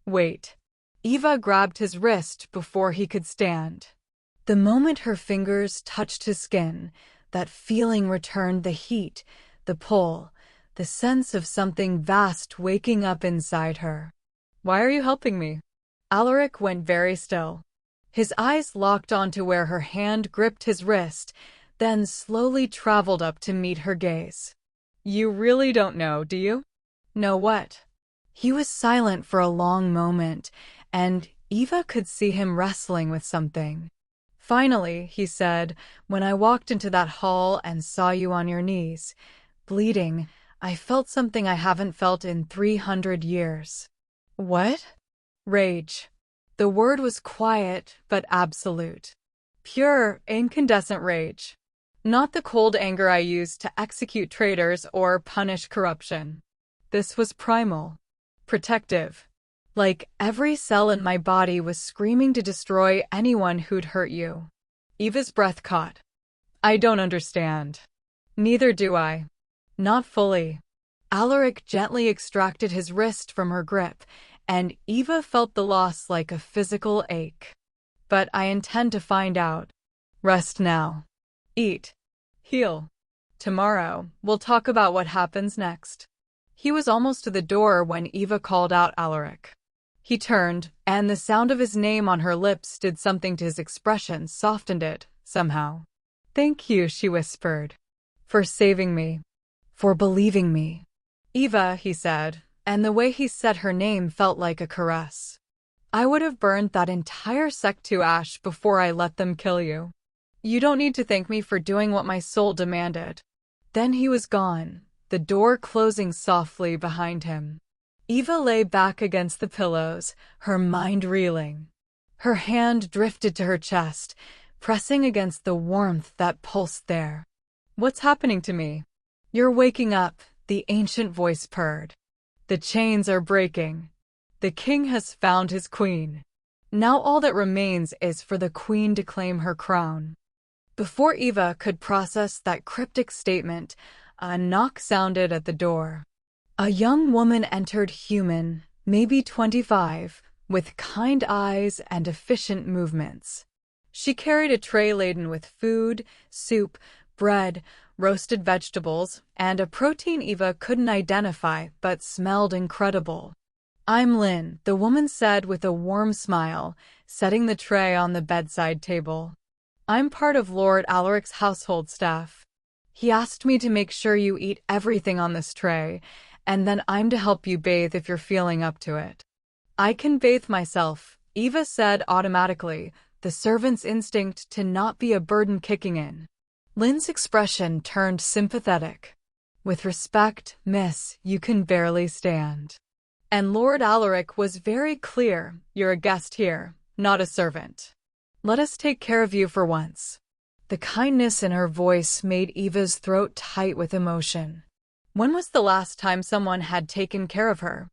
"Wait." Eva grabbed his wrist before he could stand. The moment her fingers touched his skin, that feeling returned, the heat, the pull, the sense of something vast waking up inside her. "Why are you helping me?" Alaric went very still. His eyes locked onto where her hand gripped his wrist, then slowly traveled up to meet her gaze. "You really don't know, do you?" "Know what?" He was silent for a long moment, and Eva could see him wrestling with something. "Finally," he said, "when I walked into that hall and saw you on your knees, bleeding, I felt something I haven't felt in 300 years. "What?" "Rage." The word was quiet but absolute. Pure, incandescent rage. Not the cold anger I used to execute traitors or punish corruption. This was primal. Protective. Like every cell in my body was screaming to destroy anyone who'd hurt you. Eva's breath caught. "I don't understand." "Neither do I." "Not fully." Alaric gently extracted his wrist from her grip, and Eva felt the loss like a physical ache. "But I intend to find out. Rest now. Eat. Heal. Tomorrow, we'll talk about what happens next." He was almost to the door when Eva called out Alaric. He turned, and the sound of his name on her lips did something to his expression, softened it, somehow. "Thank you," she whispered. "For saving me. For believing me." "Eva," he said, and the way he said her name felt like a caress. "I would have burned that entire sect to ash before I let them kill you. You don't need to thank me for doing what my soul demanded." Then he was gone, the door closing softly behind him. Eva lay back against the pillows, her mind reeling. Her hand drifted to her chest, pressing against the warmth that pulsed there. "What's happening to me?" "You're waking up," the ancient voice purred. "The chains are breaking. The king has found his queen. Now all that remains is for the queen to claim her crown." Before Eva could process that cryptic statement, a knock sounded at the door. A young woman entered, human, maybe 25, with kind eyes and efficient movements. She carried a tray laden with food, soup, bread, roasted vegetables, and a protein Eva couldn't identify but smelled incredible. "I'm Lynn," the woman said with a warm smile, setting the tray on the bedside table. "I'm part of Lord Alaric's household staff. He asked me to make sure you eat everything on this tray, and then I'm to help you bathe if you're feeling up to it." "I can bathe myself," Eva said automatically, the servant's instinct to not be a burden kicking in. Lynn's expression turned sympathetic. "With respect, miss, you can barely stand." And Lord Alaric was very clear, "You're a guest here, not a servant. Let us take care of you for once." The kindness in her voice made Eva's throat tight with emotion. When was the last time someone had taken care of her?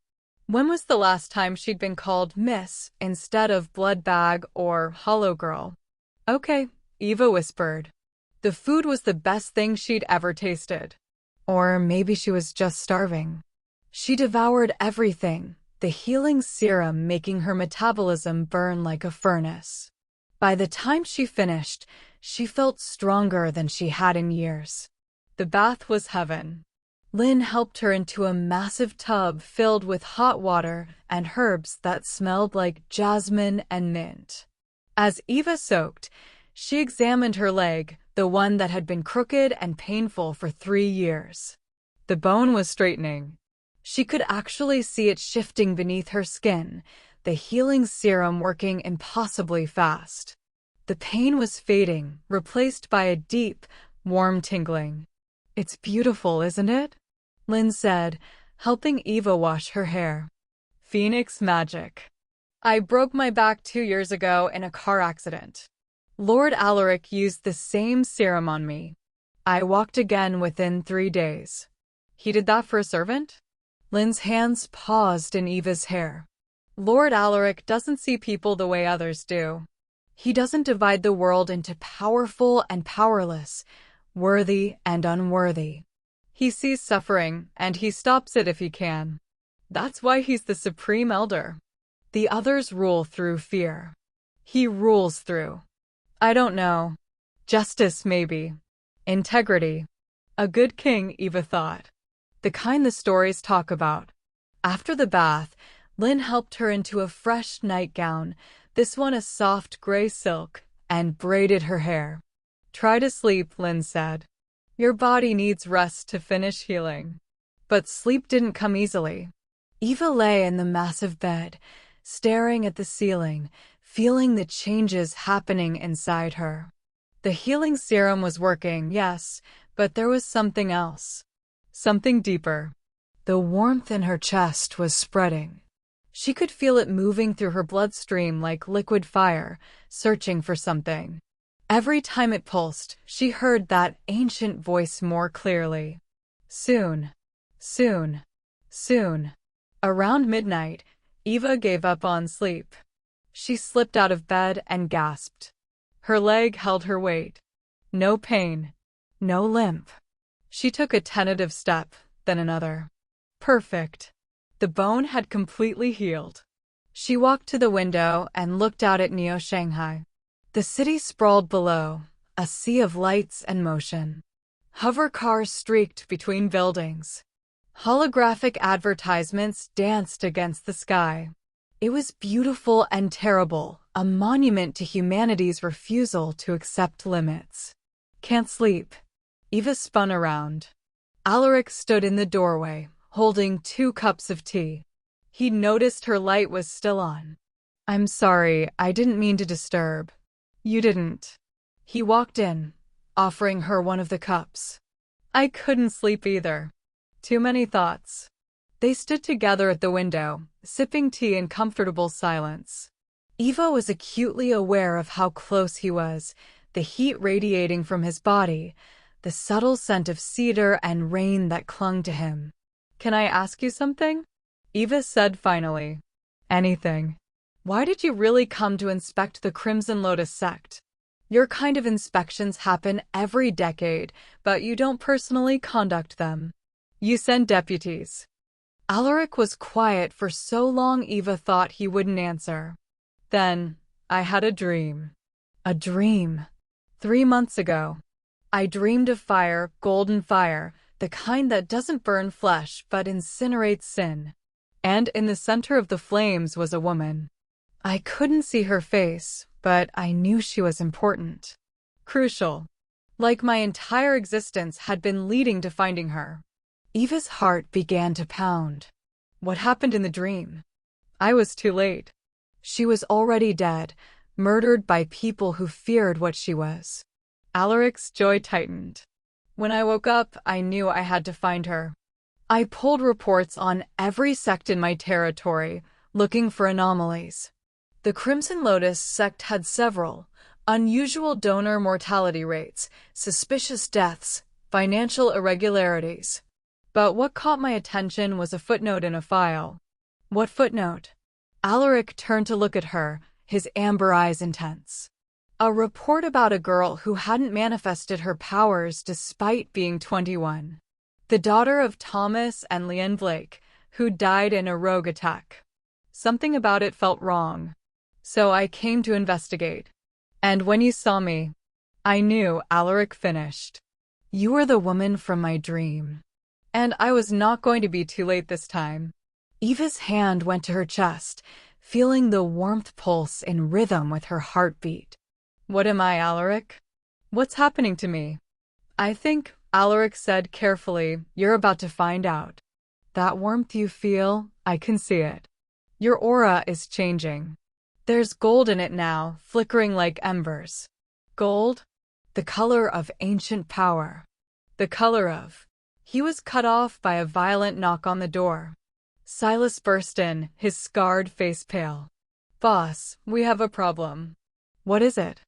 When was the last time she'd been called Miss instead of Blood Bag or Hollow Girl? "Okay," Eva whispered. The food was the best thing she'd ever tasted. Or maybe she was just starving. She devoured everything, the healing serum making her metabolism burn like a furnace. By the time she finished, she felt stronger than she had in years. The bath was heaven. Lynn helped her into a massive tub filled with hot water and herbs that smelled like jasmine and mint. As Eva soaked, she examined her leg, the one that had been crooked and painful for 3 years. The bone was straightening. She could actually see it shifting beneath her skin, the healing serum working impossibly fast. The pain was fading, replaced by a deep, warm tingling. "It's beautiful, isn't it?" Lynn said, helping Eva wash her hair. "Phoenix magic. I broke my back 2 years ago in a car accident. Lord Alaric used the same serum on me. I walked again within 3 days." "He did that for a servant?" Lynn's hands paused in Eva's hair. "Lord Alaric doesn't see people the way others do. He doesn't divide the world into powerful and powerless, worthy and unworthy. He sees suffering, and he stops it if he can. That's why he's the supreme elder. The others rule through fear. He rules through, I don't know, justice maybe, integrity. A good king," Eva thought. The kind the stories talk about. After the bath, Lynn helped her into a fresh nightgown, this one a soft gray silk, and braided her hair. "Try to sleep," Lynn said. "Your body needs rest to finish healing." But sleep didn't come easily. Eva lay in the massive bed, staring at the ceiling, feeling the changes happening inside her. The healing serum was working, yes, but there was something else. Something deeper. The warmth in her chest was spreading. She could feel it moving through her bloodstream like liquid fire, searching for something. Every time it pulsed, she heard that ancient voice more clearly. Soon. Soon. Soon. Around midnight, Eva gave up on sleep. She slipped out of bed and gasped. Her leg held her weight. No pain. No limp. She took a tentative step, then another. Perfect. The bone had completely healed. She walked to the window and looked out at Neo-Shanghai. The city sprawled below, a sea of lights and motion. Hover cars streaked between buildings. Holographic advertisements danced against the sky. It was beautiful and terrible, a monument to humanity's refusal to accept limits. "Can't sleep." Eva spun around. Alaric stood in the doorway, holding 2 cups of tea. He noticed her light was still on. "I'm sorry, I didn't mean to disturb." "You didn't." He walked in, offering her one of the cups. "I couldn't sleep either. Too many thoughts." They stood together at the window, sipping tea in comfortable silence. Eva was acutely aware of how close he was, the heat radiating from his body, the subtle scent of cedar and rain that clung to him. "Can I ask you something?" Eva said finally. "Anything." "Why did you really come to inspect the Crimson Lotus sect? Your kind of inspections happen every decade, but you don't personally conduct them. You send deputies." Alaric was quiet for so long Eva thought he wouldn't answer. "Then, I had a dream." "A dream?" 3 months ago. I dreamed of fire, golden fire, the kind that doesn't burn flesh but incinerates sin. And in the center of the flames was a woman. I couldn't see her face, but I knew she was important. Crucial. Like my entire existence had been leading to finding her. Eva's heart began to pound. What happened in the dream? I was too late. She was already dead, murdered by people who feared what she was. Alaric's jaw tightened. When I woke up, I knew I had to find her. I pulled reports on every sect in my territory, looking for anomalies. The Crimson Lotus sect had several: unusual donor mortality rates, suspicious deaths, financial irregularities. But what caught my attention was a footnote in a file. "What footnote?" Alaric turned to look at her, his amber eyes intense. A report about a girl who hadn't manifested her powers despite being 21. The daughter of Thomas and Leanne Blake, who died in a rogue attack. Something about it felt wrong. So I came to investigate. And when you saw me, I knew, Alaric finished. You were the woman from my dream. And I was not going to be too late this time. Eva's hand went to her chest, feeling the warmth pulse in rhythm with her heartbeat. What am I, Alaric? What's happening to me? I think, Alaric said carefully, you're about to find out. That warmth you feel, I can see it. Your aura is changing. There's gold in it now, flickering like embers. Gold? The color of ancient power. The color of... He was cut off by a violent knock on the door. Silas burst in, his scarred face pale. Boss, we have a problem. What is it?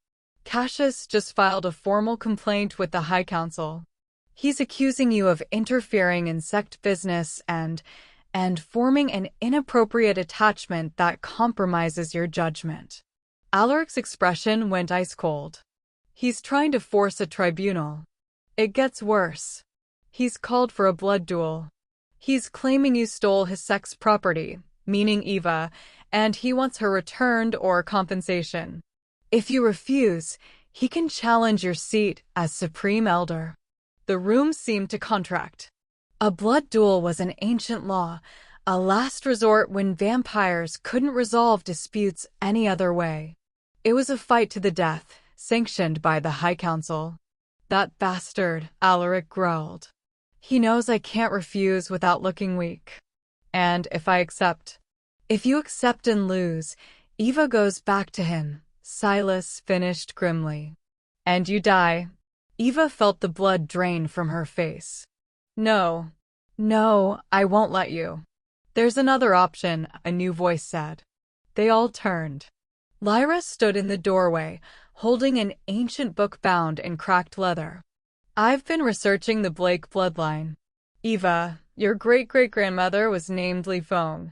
Cassius just filed a formal complaint with the High Council. He's accusing you of interfering in sect business and forming an inappropriate attachment that compromises your judgment. Alaric's expression went ice cold. He's trying to force a tribunal. It gets worse. He's called for a blood duel. He's claiming you stole his sect's property, meaning Eva, and he wants her returned or compensation. If you refuse, he can challenge your seat as Supreme Elder. The room seemed to contract. A blood duel was an ancient law, a last resort when vampires couldn't resolve disputes any other way. It was a fight to the death, sanctioned by the High Council. That bastard, Alaric growled. He knows I can't refuse without looking weak. And if you accept and lose, Eva goes back to him, Silas finished grimly. And you die. Eva felt the blood drain from her face. No, I won't let you. There's another option, a new voice said. They all turned. Lyra stood in the doorway, holding an ancient book bound in cracked leather. I've been researching the Blake bloodline. Eva, your great-great-grandmother was named Lifong.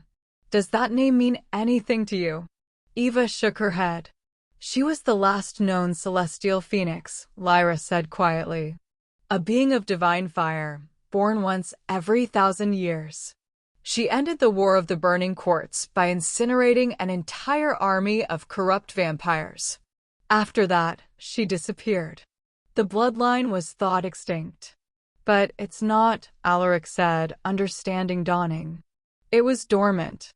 Does that name mean anything to you? Eva shook her head. She was the last known celestial phoenix, Lyra said quietly. A being of divine fire, born once every 1,000 years. She ended the War of the Burning Courts by incinerating an entire army of corrupt vampires. After that, she disappeared. The bloodline was thought extinct. But it's not, Alaric said, understanding dawning. It was dormant.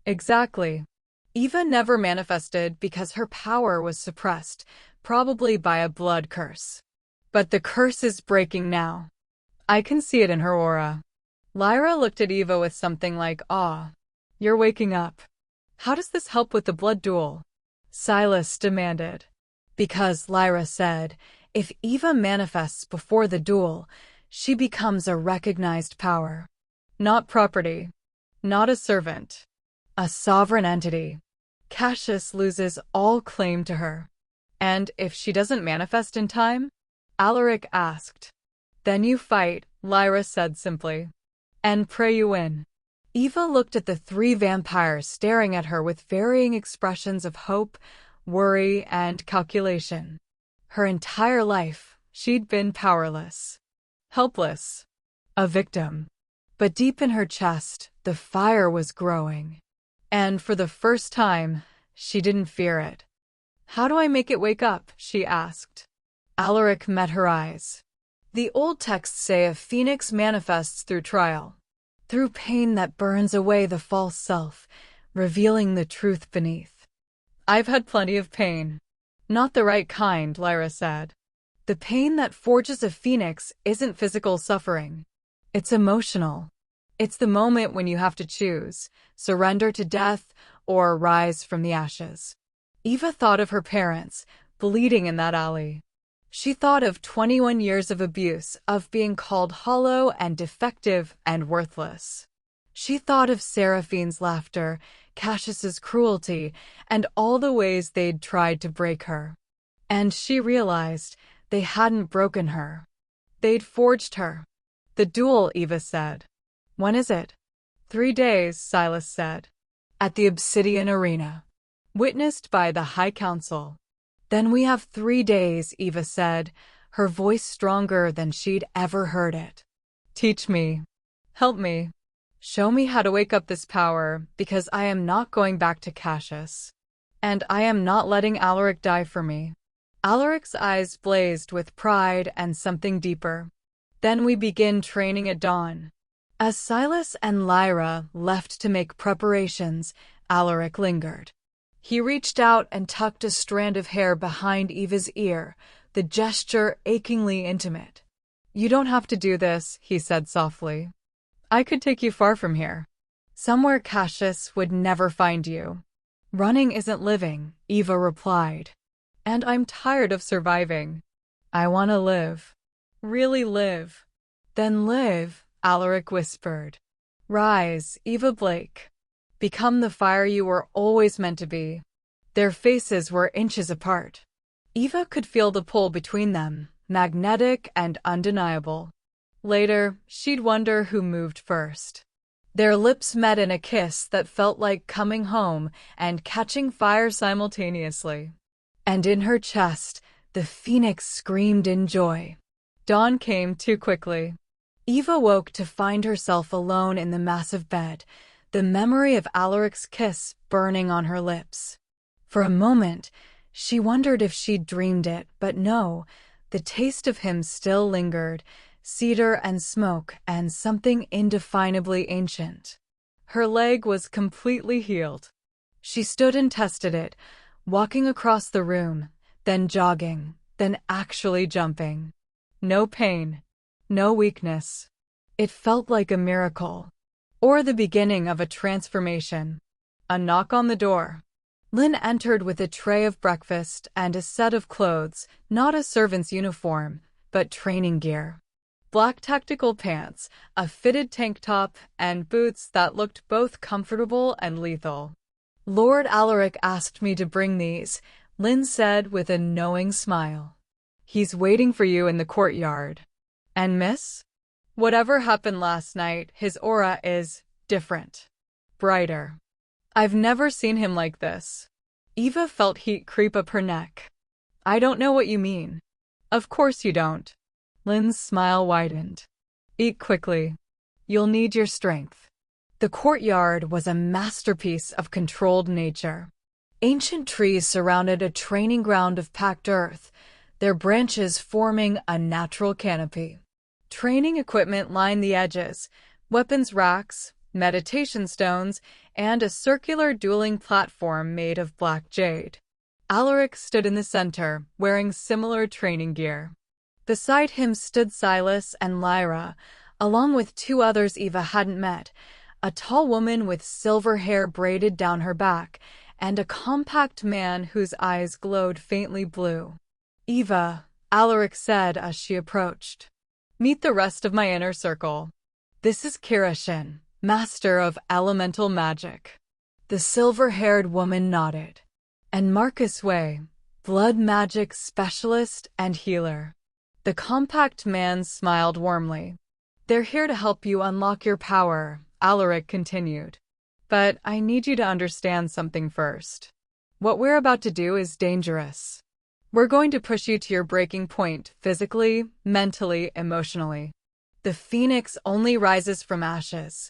Exactly. Eva never manifested because her power was suppressed, probably by a blood curse. But the curse is breaking now. I can see it in her aura. Lyra looked at Eva with something like awe. You're waking up. How does this help with the blood duel? Silas demanded. Because, Lyra said, if Eva manifests before the duel, she becomes a recognized power. Not property. Not a servant. A sovereign entity. Cassius loses all claim to her. And if she doesn't manifest in time? Alaric asked. Then you fight, Lyra said simply. And pray you win. Eva looked at the 3 vampires staring at her with varying expressions of hope, worry, and calculation. Her entire life, she'd been powerless. Helpless. A victim. But deep in her chest, the fire was growing. And for the first time, she didn't fear it. How do I make it wake up? She asked. Alaric met her eyes. The old texts say a phoenix manifests through trial. Through pain that burns away the false self, revealing the truth beneath. I've had plenty of pain. Not the right kind, Lyra said. The pain that forges a phoenix isn't physical suffering. It's emotional. It's the moment when you have to choose, surrender to death or rise from the ashes. Eva thought of her parents, bleeding in that alley. She thought of 21 years of abuse, of being called hollow and defective and worthless. She thought of Seraphine's laughter, Cassius's cruelty, and all the ways they'd tried to break her. And she realized they hadn't broken her. They'd forged her. The duel, Eva said. When is it? 3 days, Silas said. At the Obsidian Arena. Witnessed by the High Council. Then we have 3 days, Eva said, her voice stronger than she'd ever heard it. Teach me. Help me. Show me how to wake up this power, because I am not going back to Cassius. And I am not letting Alaric die for me. Alaric's eyes blazed with pride and something deeper. Then we begin training at dawn. As Silas and Lyra left to make preparations, Alaric lingered. He reached out and tucked a strand of hair behind Eva's ear, the gesture achingly intimate. You don't have to do this, he said softly. I could take you far from here. Somewhere Cassius would never find you. Running isn't living, Eva replied. And I'm tired of surviving. I want to live. Really live. Then live, Alaric whispered. Rise, Eva Blake. Become the fire you were always meant to be. Their faces were inches apart. Eva could feel the pull between them, magnetic and undeniable. Later, she'd wonder who moved first. Their lips met in a kiss that felt like coming home and catching fire simultaneously. And in her chest, the phoenix screamed in joy. Dawn came too quickly. Eva woke to find herself alone in the massive bed, the memory of Alaric's kiss burning on her lips. For a moment, she wondered if she'd dreamed it, but no, the taste of him still lingered, cedar and smoke and something indefinably ancient. Her leg was completely healed. She stood and tested it, walking across the room, then jogging, then actually jumping. No pain, no weakness. It felt like a miracle, or the beginning of a transformation. A knock on the door. Lynn entered with a tray of breakfast and a set of clothes, not a servant's uniform, but training gear. Black tactical pants, a fitted tank top, and boots that looked both comfortable and lethal. Lord Alaric asked me to bring these, Lynn said with a knowing smile. He's waiting for you in the courtyard. And miss? Whatever happened last night, his aura is different. Brighter. I've never seen him like this. Eva felt heat creep up her neck. I don't know what you mean. Of course you don't. Lynn's smile widened. Eat quickly. You'll need your strength. The courtyard was a masterpiece of controlled nature. Ancient trees surrounded a training ground of packed earth, their branches forming a natural canopy. Training equipment lined the edges, weapons racks, meditation stones, and a circular dueling platform made of black jade. Alaric stood in the center, wearing similar training gear. Beside him stood Silas and Lyra, along with 2 others Eva hadn't met, a tall woman with silver hair braided down her back, and a compact man whose eyes glowed faintly blue. Eva, Alaric said as she approached. Meet the rest of my inner circle. This is Kirashin, master of elemental magic. The silver-haired woman nodded. And Marcus Way, blood magic specialist and healer. The compact man smiled warmly. They're here to help you unlock your power, Alaric continued. But I need you to understand something first. What we're about to do is dangerous. We're going to push you to your breaking point, physically, mentally, emotionally. The phoenix only rises from ashes.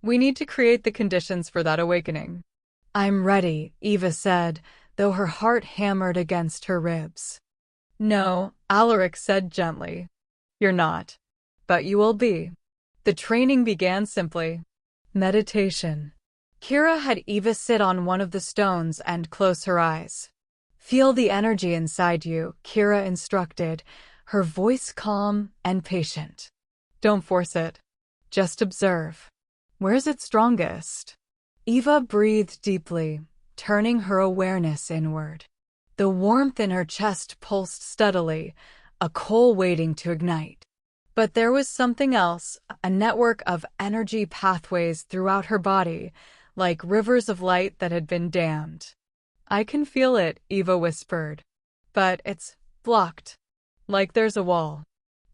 We need to create the conditions for that awakening. I'm ready, Eva said, though her heart hammered against her ribs. No, Alaric said gently. You're not. But you will be. The training began simply. Meditation. Kira had Eva sit on one of the stones and close her eyes. Feel the energy inside you, Kira instructed, her voice calm and patient. Don't force it. Just observe. Where's it strongest? Eva breathed deeply, turning her awareness inward. The warmth in her chest pulsed steadily, a coal waiting to ignite. But there was something else, a network of energy pathways throughout her body, like rivers of light that had been dammed. I can feel it, Eva whispered. But it's blocked. Like there's a wall.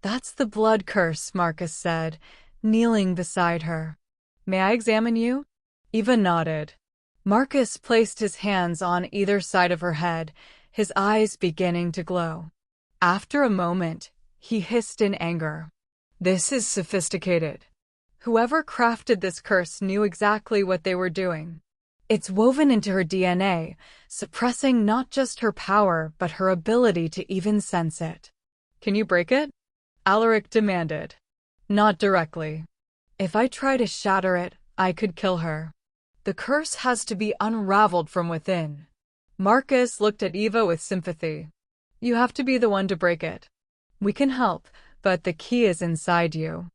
That's the blood curse, Marcus said, kneeling beside her. May I examine you? Eva nodded. Marcus placed his hands on either side of her head, his eyes beginning to glow. After a moment, he hissed in anger. This is sophisticated. Whoever crafted this curse knew exactly what they were doing. It's woven into her DNA, suppressing not just her power, but her ability to even sense it. Can you break it? Alaric demanded. Not directly. If I try to shatter it, I could kill her. The curse has to be unraveled from within. Marcus looked at Eva with sympathy. You have to be the one to break it. We can help, but the key is inside you.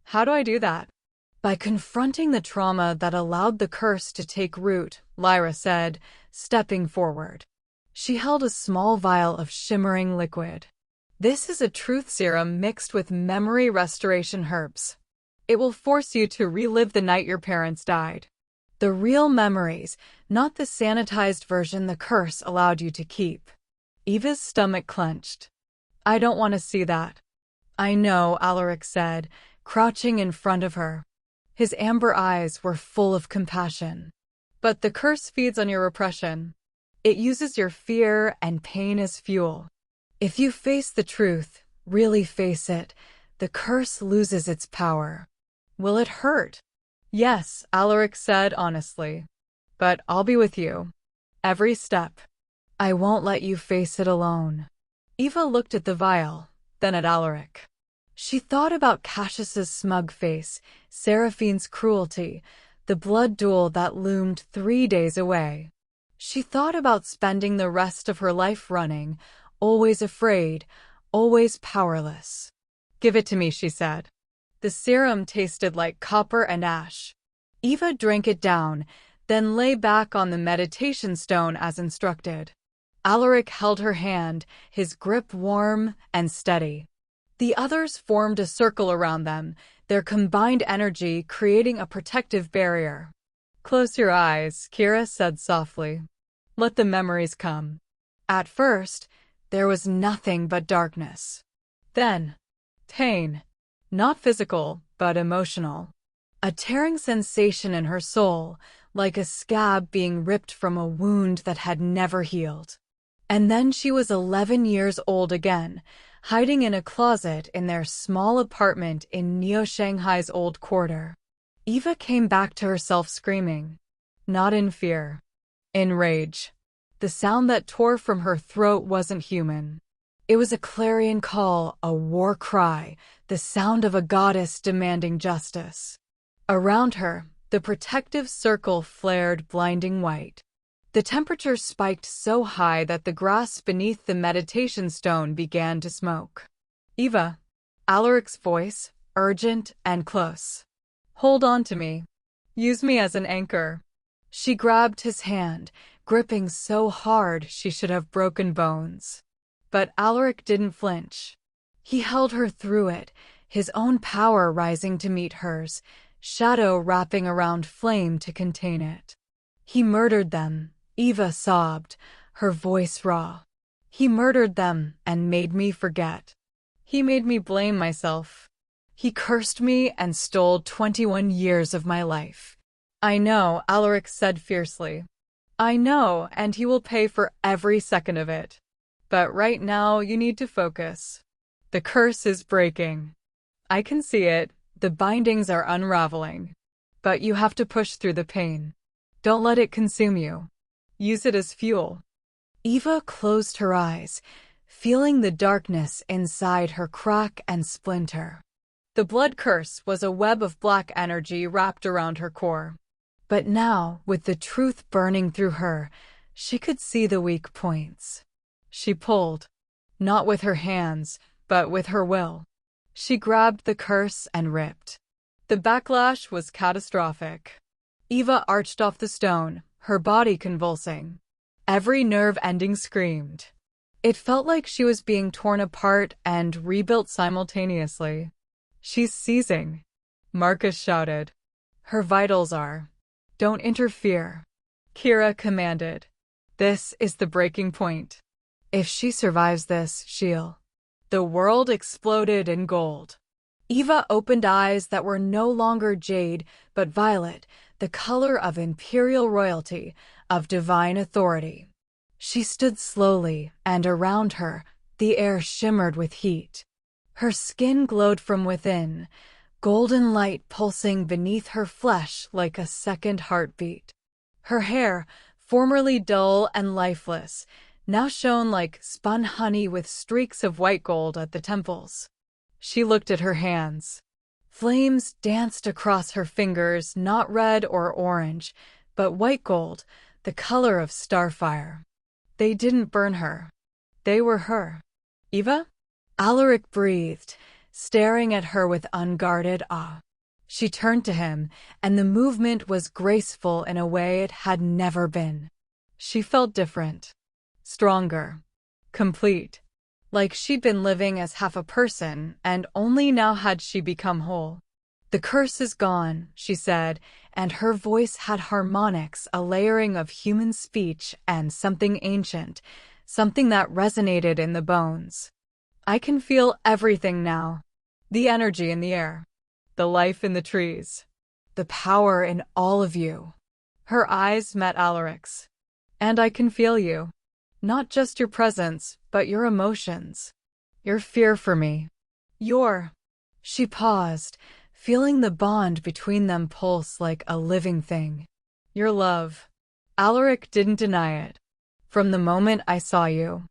How do I do that? By confronting the trauma that allowed the curse to take root, Lyra said, stepping forward. She held a small vial of shimmering liquid. This is a truth serum mixed with memory restoration herbs. It will force you to relive the night your parents died. The real memories, not the sanitized version the curse allowed you to keep. Eva's stomach clenched. I don't want to see that. I know, Alaric said, crouching in front of her. His amber eyes were full of compassion. But the curse feeds on your repression. It uses your fear and pain as fuel. If you face the truth, really face it, the curse loses its power. Will it hurt? Yes, Alaric said honestly. But I'll be with you. Every step. I won't let you face it alone. Eva looked at the vial, then at Alaric. She thought about Cassius's smug face, Seraphine's cruelty, the blood duel that loomed 3 days away. She thought about spending the rest of her life running, always afraid, always powerless. Give it to me, she said. The serum tasted like copper and ash. Eva drank it down, then lay back on the meditation stone as instructed. Alaric held her hand, his grip warm and steady. The others formed a circle around them, their combined energy creating a protective barrier. Close your eyes, Kira said softly. Let the memories come. At first, there was nothing but darkness. Then, pain. Not physical, but emotional. A tearing sensation in her soul, like a scab being ripped from a wound that had never healed. And then she was 11 years old again, hiding in a closet in their small apartment in Neo-Shanghai's old quarter. Eva came back to herself screaming. Not in fear. In rage. The sound that tore from her throat wasn't human. It was a clarion call, a war cry, the sound of a goddess demanding justice. Around her, the protective circle flared blinding white. The temperature spiked so high that the grass beneath the meditation stone began to smoke. Eva. Alaric's voice, urgent and close. Hold on to me. Use me as an anchor. She grabbed his hand, gripping so hard she should have broken bones. But Alaric didn't flinch. He held her through it, his own power rising to meet hers, shadow wrapping around flame to contain it. He murdered them, Eva sobbed, her voice raw. He murdered them and made me forget. He made me blame myself. He cursed me and stole 21 years of my life. I know, Alaric said fiercely. I know, and he will pay for every second of it. But right now you need to focus. The curse is breaking. I can see it, the bindings are unraveling. But you have to push through the pain. Don't let it consume you. Use it as fuel. Eva closed her eyes, feeling the darkness inside her crack and splinter. The blood curse was a web of black energy wrapped around her core. But now, with the truth burning through her, she could see the weak points. She pulled, not with her hands, but with her will. She grabbed the curse and ripped. The backlash was catastrophic. Eva arched off the stone, her body convulsing. Every nerve ending screamed. It felt like she was being torn apart and rebuilt simultaneously. She's seizing, Marcus shouted. Her vitals are. Don't interfere, Kira commanded. This is the breaking point. If she survives this, she'll. The world exploded in gold. Eva opened eyes that were no longer jade, but violet, the color of imperial royalty, of divine authority. She stood slowly, and around her, the air shimmered with heat. Her skin glowed from within, golden light pulsing beneath her flesh like a second heartbeat. Her hair, formerly dull and lifeless, now shone like spun honey with streaks of white gold at the temples. She looked at her hands. Flames danced across her fingers, not red or orange, but white gold, the color of starfire. They didn't burn her. They were her. Eva? Alaric breathed, staring at her with unguarded awe. She turned to him, and the movement was graceful in a way it had never been. She felt different. Stronger. Complete. Like she'd been living as half a person, and only now had she become whole. "The curse is gone," she said, and her voice had harmonics, a layering of human speech and something ancient, something that resonated in the bones. "I can feel everything now. The energy in the air. The life in the trees. The power in all of you." Her eyes met Alaric's. "And I can feel you. Not just your presence, but your emotions. Your fear for me. Your—" She paused, feeling the bond between them pulse like a living thing. "Your love." Alaric didn't deny it. "From the moment I saw you."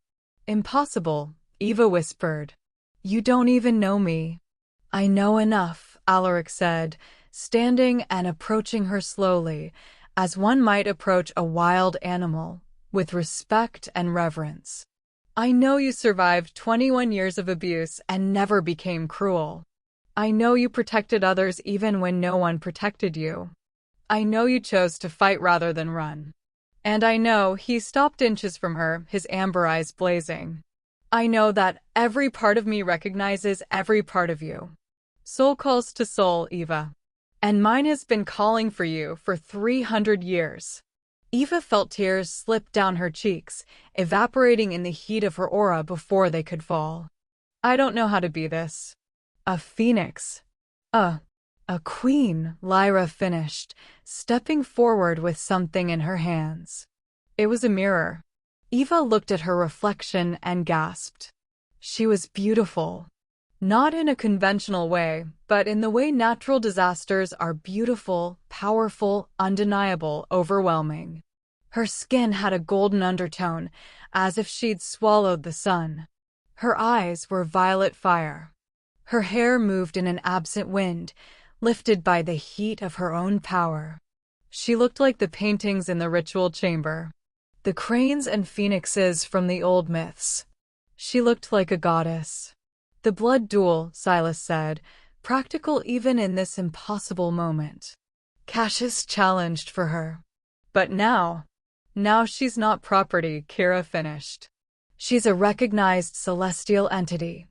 "Impossible," Eva whispered. "You don't even know me." "I know enough," Alaric said, standing and approaching her slowly, as one might approach a wild animal, with respect and reverence. "I know you survived 21 years of abuse and never became cruel. I know you protected others even when no one protected you. I know you chose to fight rather than run. And I know," he stopped inches from her, his amber eyes blazing, "I know that every part of me recognizes every part of you. Soul calls to soul, Eva. And mine has been calling for you for 300 years. Eva felt tears slip down her cheeks, evaporating in the heat of her aura before they could fall. "I don't know how to be this. A phoenix. A queen," Lyra finished, stepping forward with something in her hands. It was a mirror. Eva looked at her reflection and gasped. She was beautiful. Not in a conventional way, but in the way natural disasters are beautiful, powerful, undeniable, overwhelming. Her skin had a golden undertone, as if she'd swallowed the sun. Her eyes were violet fire. Her hair moved in an absent wind, lifted by the heat of her own power. She looked like the paintings in the ritual chamber, the cranes and phoenixes from the old myths. She looked like a goddess. "The blood duel," Silas said, practical even in this impossible moment. Cassius challenged for her. "But now she's not property," Kira finished. "She's a recognized celestial entity.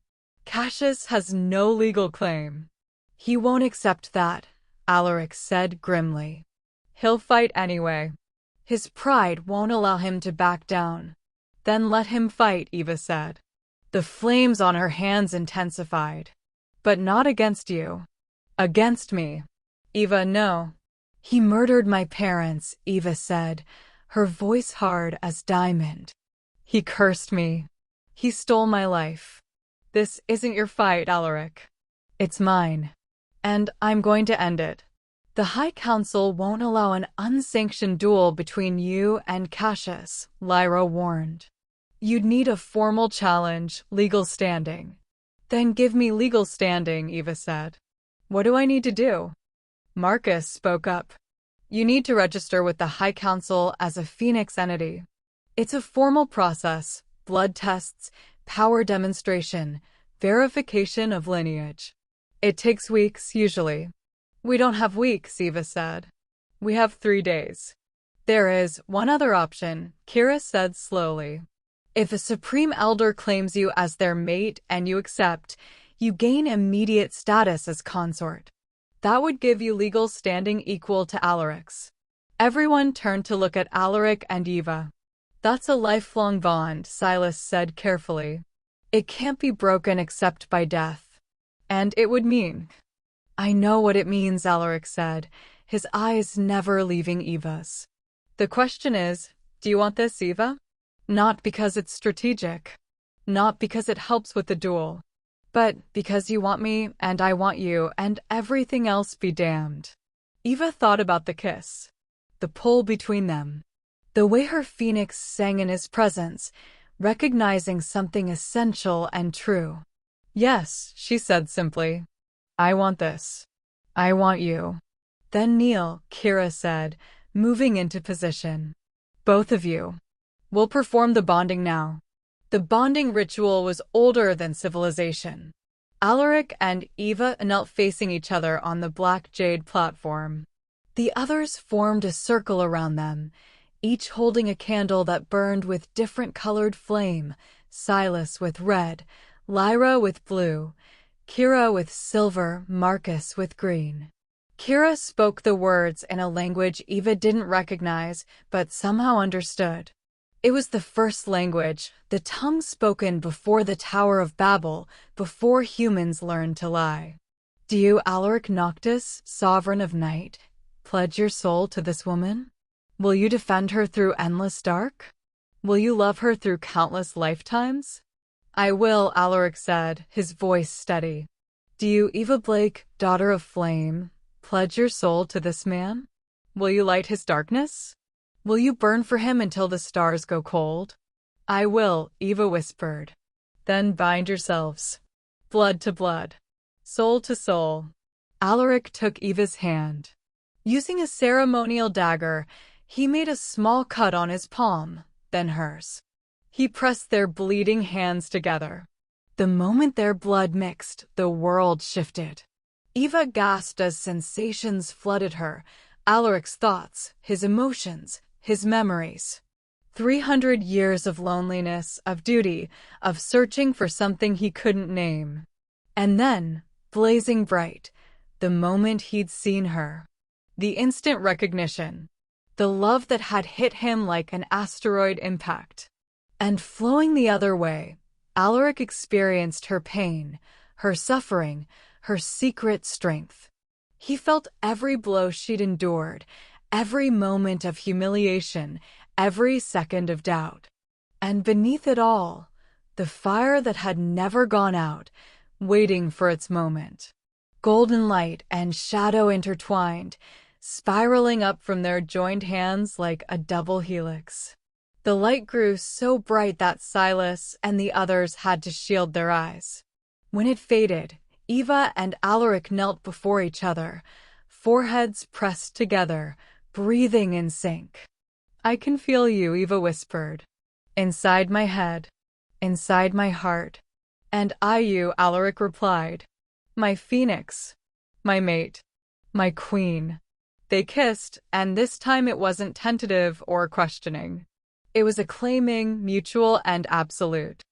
Cassius has no legal claim." "He won't accept that," Alaric said grimly. "He'll fight anyway. His pride won't allow him to back down." "Then let him fight," Eva said. The flames on her hands intensified. "But not against you." "Against me." "Eva, no." "He murdered my parents," Eva said, her voice hard as diamond. "He cursed me. He stole my life." "This isn't your fight, Alaric. It's mine. And I'm going to end it." "The High Council won't allow an unsanctioned duel between you and Cassius," Lyra warned. "You'd need a formal challenge, legal standing." "Then give me legal standing," Eva said. "What do I need to do?" Marcus spoke up. "You need to register with the High Council as a Phoenix entity. It's a formal process, blood tests, power demonstration, verification of lineage. It takes weeks, usually." "We don't have weeks," Eva said. "We have 3 days." "There is one other option," Kira said slowly. "If a Supreme Elder claims you as their mate and you accept, you gain immediate status as consort. That would give you legal standing equal to Alaric's." Everyone turned to look at Alaric and Eva. "That's a lifelong bond," Silas said carefully. "It can't be broken except by death. And it would mean—" "I know what it means," Alaric said, his eyes never leaving Eva's. "The question is, do you want this, Eva?" Not because it's strategic. Not because it helps with the duel. But because you want me, and I want you, and everything else be damned. Eva thought about the kiss. The pull between them. The way her phoenix sang in his presence, recognizing something essential and true. Yes, she said simply. I want this. I want you. Then kneel, Kira said, moving into position. Both of you. We'll perform the bonding now. The bonding ritual was older than civilization. Alaric and Eva knelt facing each other on the black jade platform. The others formed a circle around them, each holding a candle that burned with different colored flame, Silas with red, Lyra with blue, Kira with silver, Marcus with green. Kira spoke the words in a language Eva didn't recognize, but somehow understood. It was the first language, the tongue spoken before the Tower of Babel, before humans learned to lie. Do you, Alaric Noctis, sovereign of night, pledge your soul to this woman? Will you defend her through endless dark? Will you love her through countless lifetimes? I will, Alaric said, his voice steady. Do you, Eva Blake, daughter of flame, pledge your soul to this man? Will you light his darkness? Will you burn for him until the stars go cold? I will, Eva whispered. Then bind yourselves. Blood to blood. Soul to soul. Alaric took Eva's hand. Using a ceremonial dagger, he made a small cut on his palm, then hers. He pressed their bleeding hands together. The moment their blood mixed, the world shifted. Eva gasped as sensations flooded her, Alaric's thoughts, his emotions, his memories. 300 years of loneliness, of duty, of searching for something he couldn't name. And then, blazing bright, the moment he'd seen her. The instant recognition. The love that had hit him like an asteroid impact. And flowing the other way, Alaric experienced her pain, her suffering, her secret strength. He felt every blow she'd endured, every moment of humiliation, every second of doubt. And beneath it all, the fire that had never gone out, waiting for its moment. Golden light and shadow intertwined, spiraling up from their joined hands like a double helix. The light grew so bright that Silas and the others had to shield their eyes. When it faded, Eva and Alaric knelt before each other, foreheads pressed together, breathing in sync. I can feel you, Eva whispered. Inside my head, inside my heart. And I you, Alaric replied. My phoenix, my mate, my queen. They kissed, and this time it wasn't tentative or questioning. It was acclaiming, mutual, and absolute.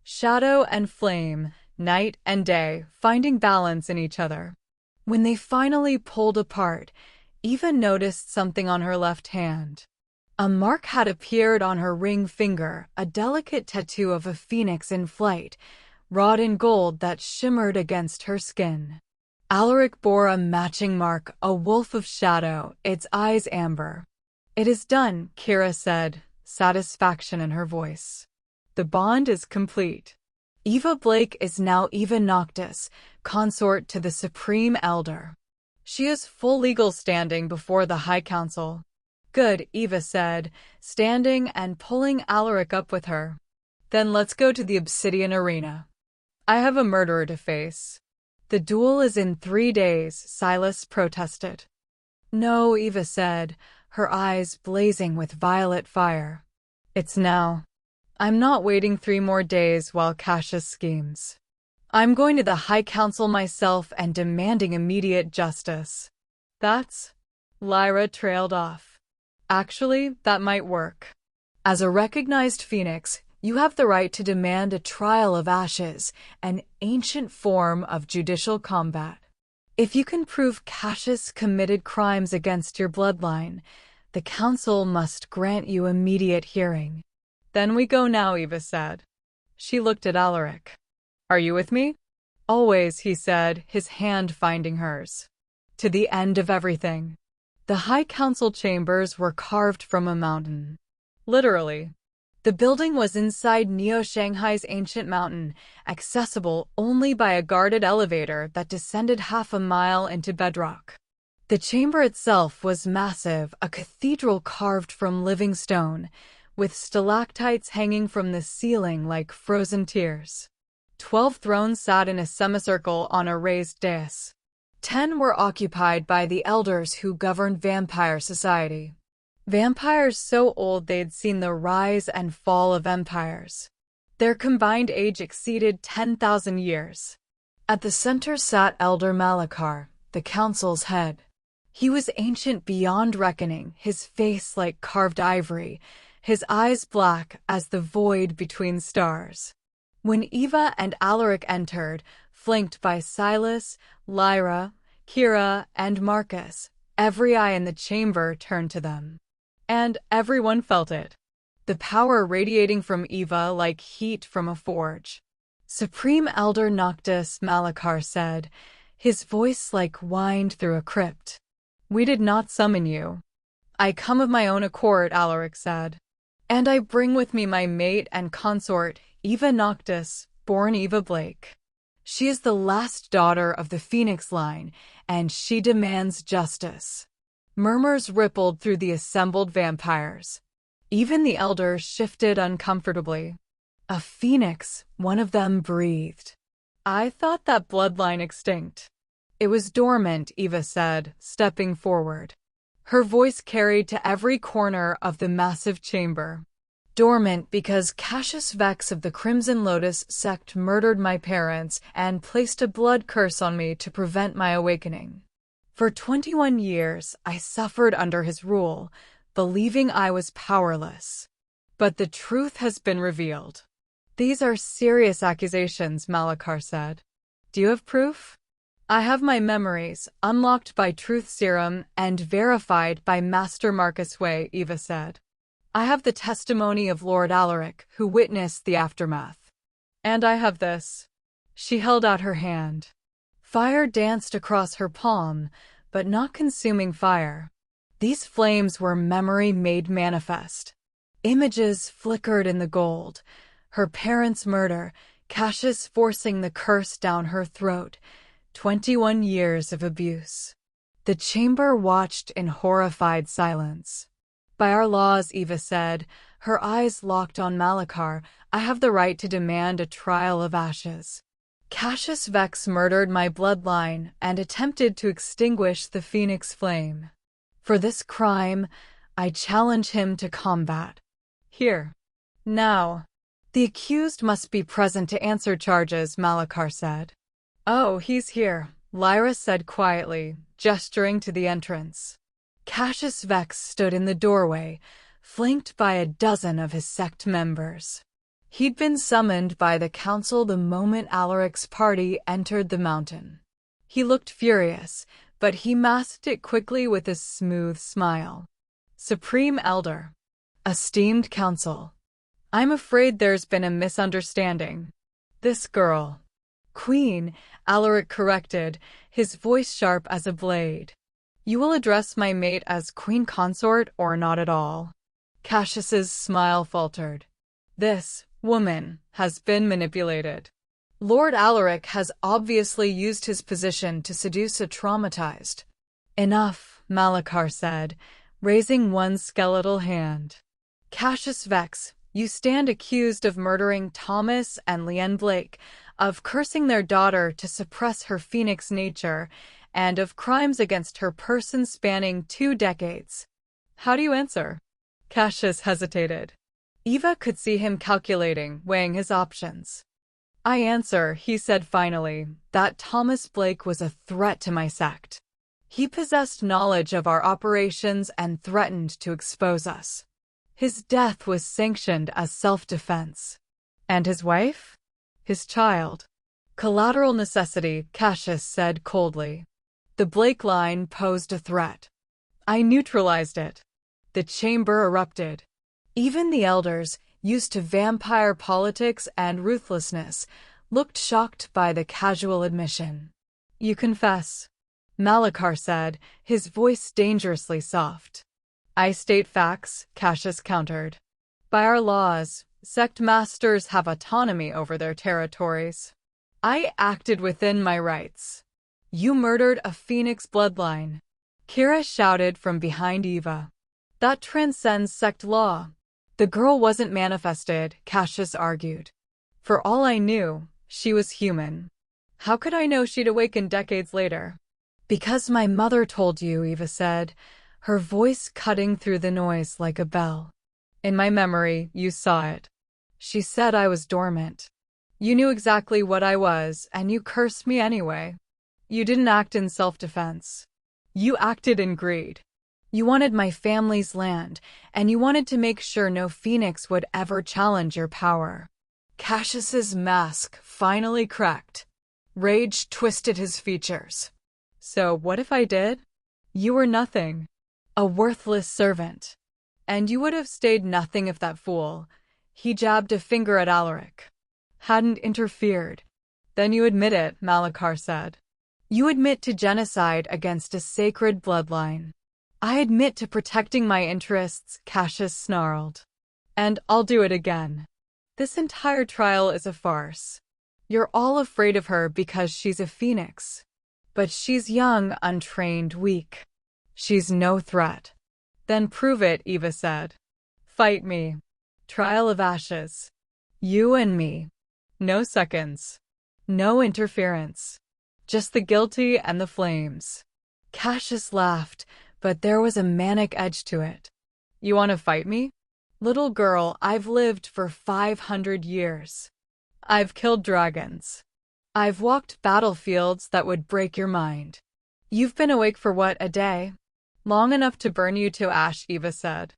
Shadow and flame, night and day, finding balance in each other. When they finally pulled apart, Eva noticed something on her left hand. A mark had appeared on her ring finger, a delicate tattoo of a phoenix in flight, wrought in gold that shimmered against her skin. Alaric bore a matching mark, a wolf of shadow, its eyes amber. It is done, Kira said, satisfaction in her voice. The bond is complete. Eva Blake is now Eva Noctis, consort to the Supreme Elder. She is full legal standing before the High Council. Good, Eva said, standing and pulling Alaric up with her. Then let's go to the Obsidian Arena. I have a murderer to face. The duel is in 3 days, Silas protested. No, Eva said, her eyes blazing with violet fire. It's now. I'm not waiting 3 more days while Cassius schemes. I'm going to the High Council myself and demanding immediate justice. That's... Lyra trailed off. Actually, that might work. As a recognized phoenix, you have the right to demand a trial of ashes, an ancient form of judicial combat. If you can prove Cassius committed crimes against your bloodline, the council must grant you immediate hearing. Then we go now, Eva said. She looked at Alaric. Are you with me? Always, he said, his hand finding hers. To the end of everything. The High Council chambers were carved from a mountain. Literally. The building was inside Neo-Shanghai's ancient mountain, accessible only by a guarded elevator that descended half a mile into bedrock. The chamber itself was massive, a cathedral carved from living stone, with stalactites hanging from the ceiling like frozen tears. 12 thrones sat in a semicircle on a raised dais. 10 were occupied by the elders who governed vampire society. Vampires so old they'd seen the rise and fall of empires. Their combined age exceeded 10,000 years. At the center sat Elder Malachar, the council's head. He was ancient beyond reckoning, his face like carved ivory, his eyes black as the void between stars. When Eva and Alaric entered, flanked by Silas, Lyra, Kira, and Marcus, every eye in the chamber turned to them. And everyone felt it. The power radiating from Eva like heat from a forge. Supreme Elder Noctis, Malachar said, his voice like whined through a crypt. We did not summon you. I come of my own accord, Alaric said. And I bring with me my mate and consort, Eva Noctis, born Eva Blake. She is the last daughter of the Phoenix line, and she demands justice. Murmurs rippled through the assembled vampires. Even the elders shifted uncomfortably. A phoenix, one of them breathed. I thought that bloodline extinct. It was dormant, Eva said, stepping forward. Her voice carried to every corner of the massive chamber. Dormant because Cassius Vex of the Crimson Lotus sect murdered my parents and placed a blood curse on me to prevent my awakening. For 21 years, I suffered under his rule, believing I was powerless. But the truth has been revealed. These are serious accusations, Malachar said. Do you have proof? I have my memories, unlocked by Truth Serum and verified by Master Marcus Way, Eva said. I have the testimony of Lord Alaric, who witnessed the aftermath. And I have this. She held out her hand. Fire danced across her palm, but not consuming fire. These flames were memory made manifest. Images flickered in the gold. Her parents' murder, Cassius forcing the curse down her throat, 21 years of abuse. The chamber watched in horrified silence. By our laws, Eva said, her eyes locked on Malachar, I have the right to demand a trial of ashes. Cassius Vex murdered my bloodline and attempted to extinguish the Phoenix flame. For this crime, I challenge him to combat. Here. Now. The accused must be present to answer charges, Malachar said. Oh, he's here, Lyra said quietly, gesturing to the entrance. Cassius Vex stood in the doorway, flanked by a dozen of his sect members. He'd been summoned by the council the moment Alaric's party entered the mountain. He looked furious, but he masked it quickly with a smooth smile. Supreme Elder. Esteemed Council. I'm afraid there's been a misunderstanding. This girl. Queen, Alaric corrected, his voice sharp as a blade. You will address my mate as Queen Consort or not at all. Cassius's smile faltered. This woman has been manipulated. Lord Alaric has obviously used his position to seduce a traumatized. Enough, Malachar said, raising one skeletal hand. Cassius Vex, you stand accused of murdering Thomas and Leanne Blake, of cursing their daughter to suppress her phoenix nature, and of crimes against her person spanning 2 decades. How do you answer? Cassius hesitated. Eva could see him calculating, weighing his options. I answer, he said finally, that Thomas Blake was a threat to my sect. He possessed knowledge of our operations and threatened to expose us. His death was sanctioned as self-defense. And his wife? His child. Collateral necessity, Cassius said coldly. The Blake line posed a threat. I neutralized it. The chamber erupted. Even the elders, used to vampire politics and ruthlessness, looked shocked by the casual admission. You confess, Malachar said, his voice dangerously soft. I state facts, Cassius countered. By our laws, sect masters have autonomy over their territories. I acted within my rights. You murdered a phoenix bloodline. Kira shouted from behind Eva. That transcends sect law. The girl wasn't manifested, Cassius argued. For all I knew, she was human. How could I know she'd awaken decades later? Because my mother told you, Eva said, her voice cutting through the noise like a bell. In my memory, you saw it. She said I was dormant. You knew exactly what I was, and you cursed me anyway. You didn't act in self-defense. You acted in greed. You wanted my family's land, and you wanted to make sure no phoenix would ever challenge your power. Cassius's mask finally cracked. Rage twisted his features. So what if I did? You were nothing. A worthless servant. And you would have stayed nothing if that fool, he jabbed a finger at Alaric, hadn't interfered. Then you admit it, Malachar said. You admit to genocide against a sacred bloodline. I admit to protecting my interests, Cassius snarled. And I'll do it again. This entire trial is a farce. You're all afraid of her because she's a phoenix. But she's young, untrained, weak. She's no threat. Then prove it, Eva said. Fight me. Trial of ashes. You and me. No seconds. No interference. Just the guilty and the flames. Cassius laughed, but there was a manic edge to it. You want to fight me? Little girl, I've lived for 500 years. I've killed dragons. I've walked battlefields that would break your mind. You've been awake for what, a day? Long enough to burn you to ash, Eva said.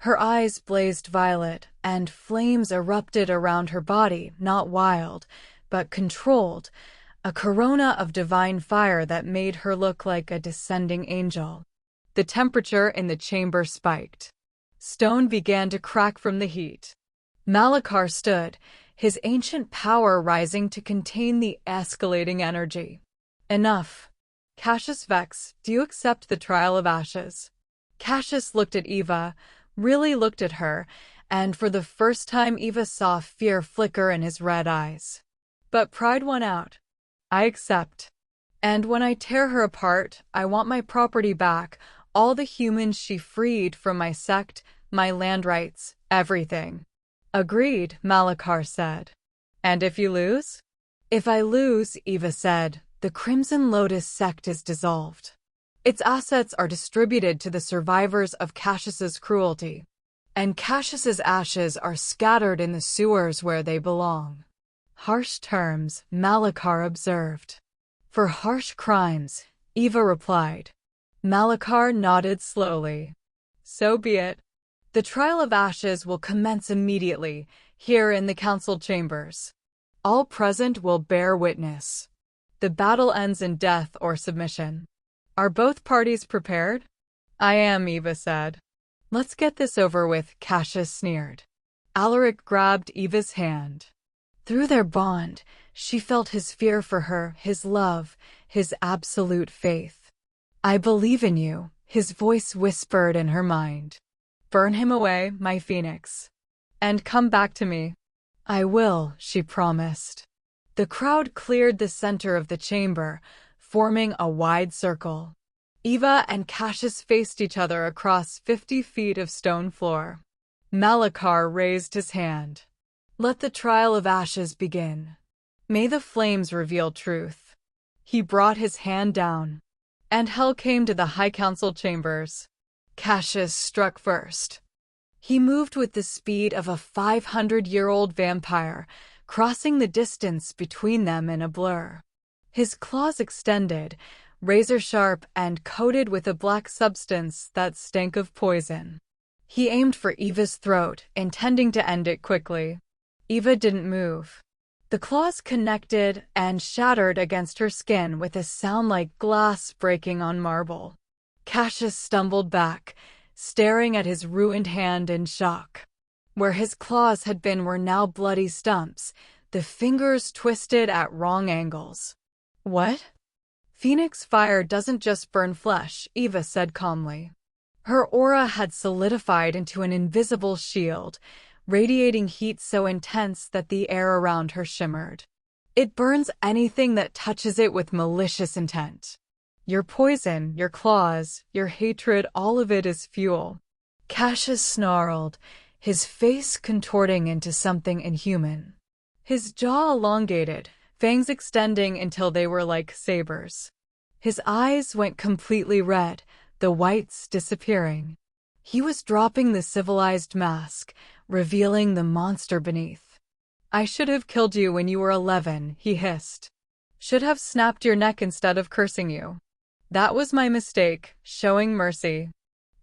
Her eyes blazed violet, and flames erupted around her body, not wild, but controlled, a corona of divine fire that made her look like a descending angel. The temperature in the chamber spiked. Stone began to crack from the heat. Malachar stood, his ancient power rising to contain the escalating energy. Enough. Cassius Vex, do you accept the trial of ashes? Cassius looked at Eva, really looked at her, and for the first time Eva saw fear flicker in his red eyes. But pride won out. I accept. And when I tear her apart, I want my property back, all the humans she freed from my sect, my land rights, everything. Agreed, Malachar said. And if you lose? If I lose, Eva said, the Crimson Lotus sect is dissolved. Its assets are distributed to the survivors of Cassius's cruelty. And Cassius's ashes are scattered in the sewers where they belong. Harsh terms, Malachar observed. For harsh crimes, Eva replied. Malachar nodded slowly. So be it. The trial of ashes will commence immediately, here in the council chambers. All present will bear witness. The battle ends in death or submission. Are both parties prepared? I am, Eva said. Let's get this over with, Cassius sneered. Alaric grabbed Eva's hand. Through their bond, she felt his fear for her, his love, his absolute faith. I believe in you, his voice whispered in her mind. Burn him away, my phoenix. And come back to me. I will, she promised. The crowd cleared the center of the chamber, forming a wide circle. Eva and Cassius faced each other across 50 feet of stone floor. Malachar raised his hand. Let the trial of ashes begin. May the flames reveal truth. He brought his hand down. And hell came to the High Council chambers. Cassius struck first. He moved with the speed of a 500-year-old vampire, crossing the distance between them in a blur. His claws extended, razor-sharp and coated with a black substance that stank of poison. He aimed for Eva's throat, intending to end it quickly. Eva didn't move. The claws connected and shattered against her skin with a sound like glass breaking on marble. Cassius stumbled back, staring at his ruined hand in shock. Where his claws had been were now bloody stumps, the fingers twisted at wrong angles. What? Phoenix fire doesn't just burn flesh, Eva said calmly. Her aura had solidified into an invisible shield, radiating heat so intense that the air around her shimmered. It burns anything that touches it with malicious intent. Your poison, your claws, your hatred, all of it is fuel. Cassius snarled, his face contorting into something inhuman. His jaw elongated, fangs extending until they were like sabers. His eyes went completely red, the whites disappearing. He was dropping the civilized mask, revealing the monster beneath. "I should have killed you when you were 11, he hissed. "Should have snapped your neck instead of cursing you. That was my mistake, showing mercy."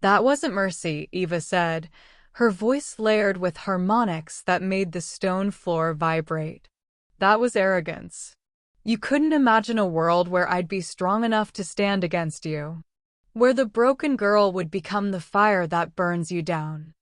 "That wasn't mercy," Eva said, her voice layered with harmonics that made the stone floor vibrate. "That was arrogance. You couldn't imagine a world where I'd be strong enough to stand against you. Where the broken girl would become the fire that burns you down."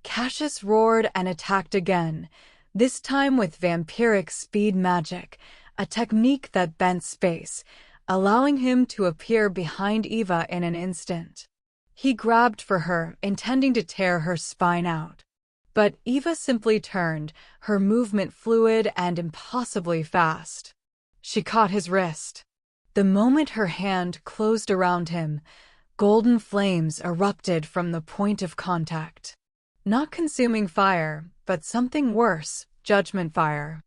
Cassius roared and attacked again, this time with vampiric speed magic, a technique that bent space, allowing him to appear behind Eva in an instant. He grabbed for her, intending to tear her spine out. But Eva simply turned, her movement fluid and impossibly fast. She caught his wrist. The moment her hand closed around him, golden flames erupted from the point of contact. Not consuming fire, but something worse, judgment fire.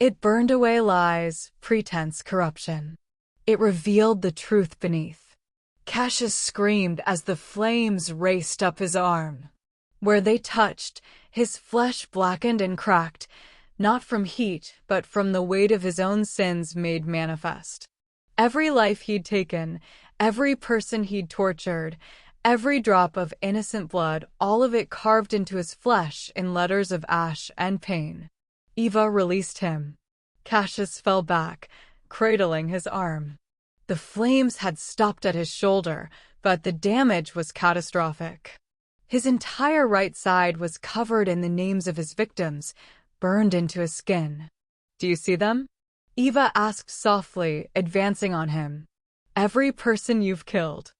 It burned away lies, pretense, corruption. It revealed the truth beneath. Cassius screamed as the flames raced up his arm. Where they touched, his flesh blackened and cracked, not from heat, but from the weight of his own sins made manifest. Every life he'd taken, every person he'd tortured, every drop of innocent blood, all of it carved into his flesh in letters of ash and pain. Eva released him. Cassius fell back, cradling his arm. The flames had stopped at his shoulder, but the damage was catastrophic. His entire right side was covered in the names of his victims, burned into his skin. "Do you see them?" Eva asked softly, advancing on him. "Every person you've killed.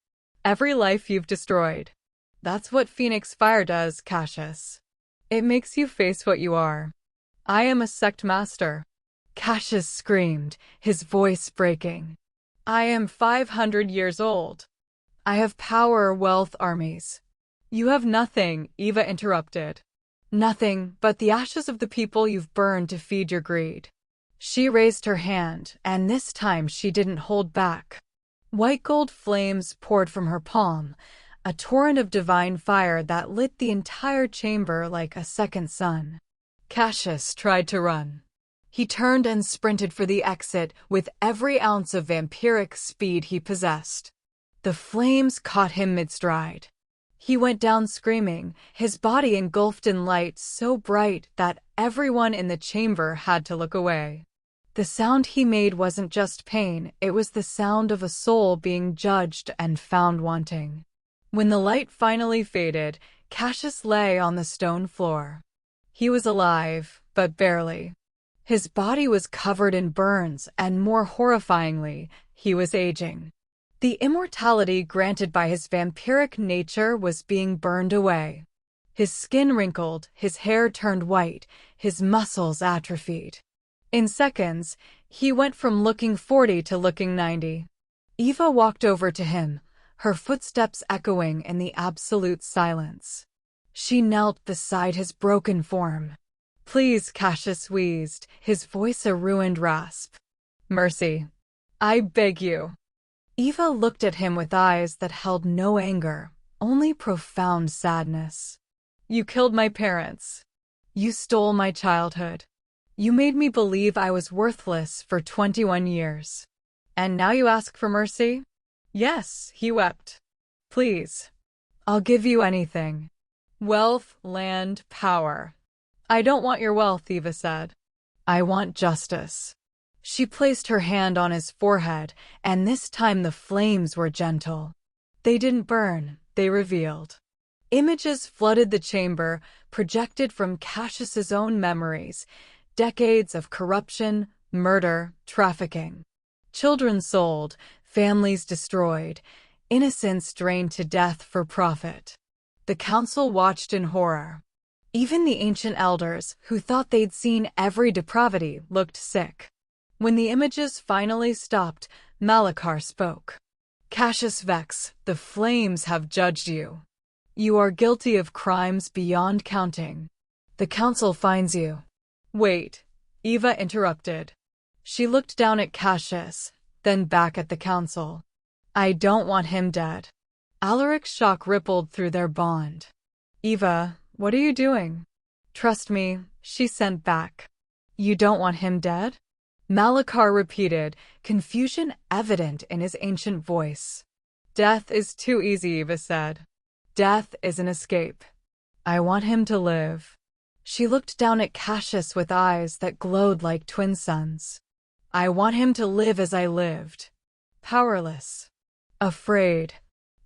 Every life you've destroyed. That's what Phoenix Fire does, Cassius. It makes you face what you are." "I am a sect master," Cassius screamed, his voice breaking. "I am 500 years old. I have power, wealth, armies." "You have nothing," Eva interrupted. "Nothing but the ashes of the people you've burned to feed your greed." She raised her hand, and this time she didn't hold back. White gold flames poured from her palm, a torrent of divine fire that lit the entire chamber like a second sun. Cassius tried to run. He turned and sprinted for the exit with every ounce of vampiric speed he possessed. The flames caught him mid-stride. He went down screaming, his body engulfed in light so bright that everyone in the chamber had to look away. The sound he made wasn't just pain, it was the sound of a soul being judged and found wanting. When the light finally faded, Cassius lay on the stone floor. He was alive, but barely. His body was covered in burns, and more horrifyingly, he was aging. The immortality granted by his vampiric nature was being burned away. His skin wrinkled, his hair turned white, his muscles atrophied. In seconds, he went from looking 40 to looking 90. Eva walked over to him, her footsteps echoing in the absolute silence. She knelt beside his broken form. "Please," Cassius wheezed, his voice a ruined rasp. "Mercy. I beg you." Eva looked at him with eyes that held no anger, only profound sadness. "You killed my parents. You stole my childhood. You made me believe I was worthless for 21 years. And now you ask for mercy?" "Yes," he wept. "Please. I'll give you anything. Wealth, land, power." "I don't want your wealth," Eva said. "I want justice." She placed her hand on his forehead, and this time the flames were gentle. They didn't burn, they revealed. Images flooded the chamber, projected from Cassius's own memories, decades of corruption, murder, trafficking. Children sold, families destroyed, innocents drained to death for profit. The council watched in horror. Even the ancient elders, who thought they'd seen every depravity, looked sick. When the images finally stopped, Malachar spoke. Cassius Vex, the flames have judged you. You are guilty of crimes beyond counting. The council finds you. Wait, Eva interrupted. She looked down at Cassius, then back at the council. I don't want him dead. Alaric's shock rippled through their bond. Eva, what are you doing? Trust me, she sent back. You don't want him dead? Malachar repeated, confusion evident in his ancient voice. Death is too easy, Eva said. Death is an escape. I want him to live. She looked down at Cassius with eyes that glowed like twin suns. I want him to live as I lived. Powerless. Afraid.